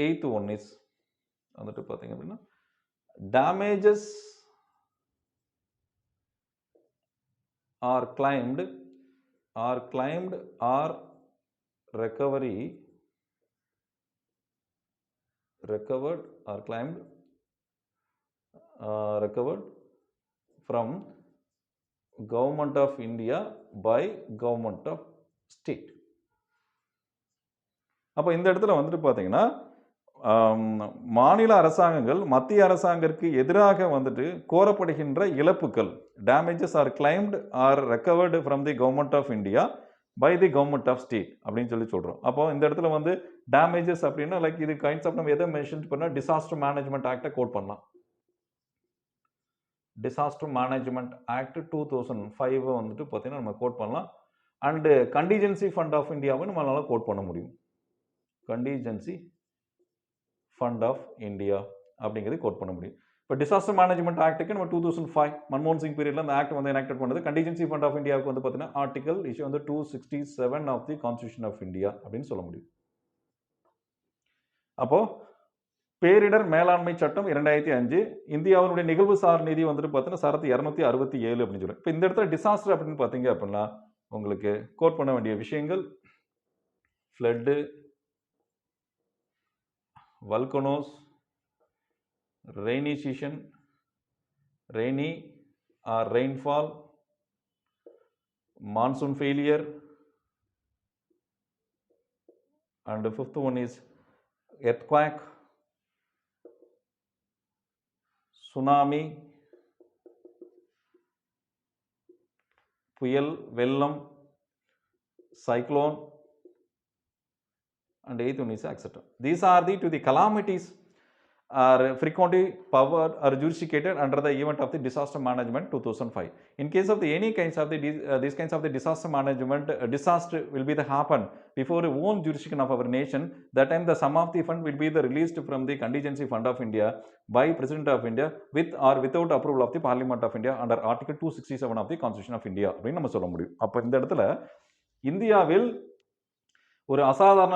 எய்த் ஒன் இஸ் வந்துட்டு பார்த்தீங்க அப்படின்னா damages are claimed or recovered or claimed recovered from government of India by government of state. அப்போ இந்த இடத்துல வந்துட்டு பார்த்தீங்கன்னா மாநில அரசாங்கங்கள் மத்திய அரசாங்கத்திற்கு எதிராக வந்துட்டு கோரப்படுகின்ற இழப்புகள் damages are claimed or recovered from the government of India by the government of state அப்படின்னு சொல்லி சொல்கிறோம். அப்போ இந்த இடத்துல வந்து டேமேஜஸ் அப்படின்னா லைக் இது கைண்ட்ஸ் ஆஃப் நம்ம எதை மென்ஷன் பண்ணால் டிசாஸ்டர் மேனேஜ்மெண்ட் ஆக்டை கோட் பண்ணலாம். டிசாஸ்டர் மேனேஜ்மெண்ட் ஆக்ட் 2005 வந்துட்டு பார்த்தீங்கன்னா நம்ம கோட் பண்ணலாம். அண்டு கண்டிஜென்சி ஃபண்ட் ஆஃப் இந்தியாவை நம்மளால கோட் பண்ண முடியும். கண்டிஜென்சி ஃபண்ட் ஆஃப் இந்தியா அப்படிங்கிறது கோட் பண்ண முடியும். இப்போ டிசாஸ்டர் மேனேஜ்மெண்ட் ஆக்டுக்கு நம்ம 2005 மன்மோகன் சிங் பீரியட்ல அந்த ஆக்ட் வந்து எனாக்டட் பண்ணது. கண்டிஜென்சி ஃபண்ட் ஆஃப் இந்தியாவுக்கு வந்து பார்த்தீங்கன்னா ஆர்டிகல் இஷ்யூ வந்து 267 of the constitution of India அப்படின்னு சொல்ல முடியும். அப்போ பேரிடர் மேலாண்மை சட்டம் 2005 இந்தியாவுடைய நிகழ்வுசார் நிதி வந்துட்டு பார்த்தீங்கன்னா சரத்து 267 அப்படின்னு சொல்லுவோம். இப்போ இந்த இடத்துல டிசாஸ்டர் அப்படின்னு பார்த்தீங்க அப்படின்னா உங்களுக்கு கோட் பண்ண வேண்டிய விஷயங்கள் flood, volcanoes, rainy season, rainy or rainfall, monsoon failure, and the fifth one is earthquake, tsunami, புயல், வெள்ளம், cyclone, and eighth one is etc. These are the calamities are frequently powered or jurisdicted under the event of the disaster management 2005. In case of any kinds of these kinds of the disaster management, disaster will be the happen before a own jurisdiction of our nation. That time the sum of the fund will be the released from the contingency fund of India by President of India with or without approval of the Parliament of India under Article 267 of the Constitution of India அப்படின்னு நம்ம சொல்ல முடியும். அப்போ இந்த இடத்துல இந்தியாவில் ஒரு அசாதாரண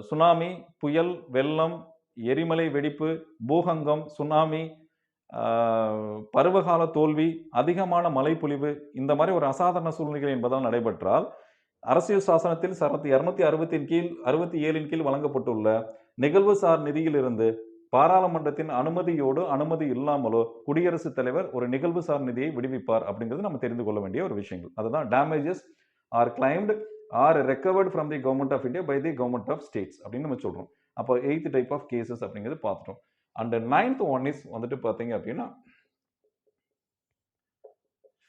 சுனாமி, புயல், வெள்ளம், எரிமலை வெடிப்பு, பூகம்பம், சுனாமி, பருவகால தோல்வி, அதிகமான மழைப்பொழிவு, இந்த மாதிரி ஒரு அசாதாரண சூழ்நிலைகள் என்பதால் நடைபெற்றால் அரசியல் சாசனத்தில் சரத்து 267 கீழ் வழங்கப்பட்டுள்ள நிகழ்வுசார் நிதியிலிருந்து பாராளுமன்றத்தின் அனுமதியோடு அனுமதி இல்லாமலோ குடியரசுத் தலைவர் ஒரு நிகழ்வுசார் நிதியை விடுவிப்பார் அப்படிங்கிறது நம்ம தெரிந்து கொள்ள வேண்டிய ஒரு விஷயங்கள். அதுதான் damages are claimed or recovered from the government of India by the government of states அப்படின்னு நம்ம சொல்றோம். அப்போ 8th டைப் ஆஃப் கேசஸ் அப்படிங்கிறது பார்த்துட்டோம். அண்ட் 9th ஒன் இஸ் வந்துட்டு பார்த்தீங்க அப்படின்னா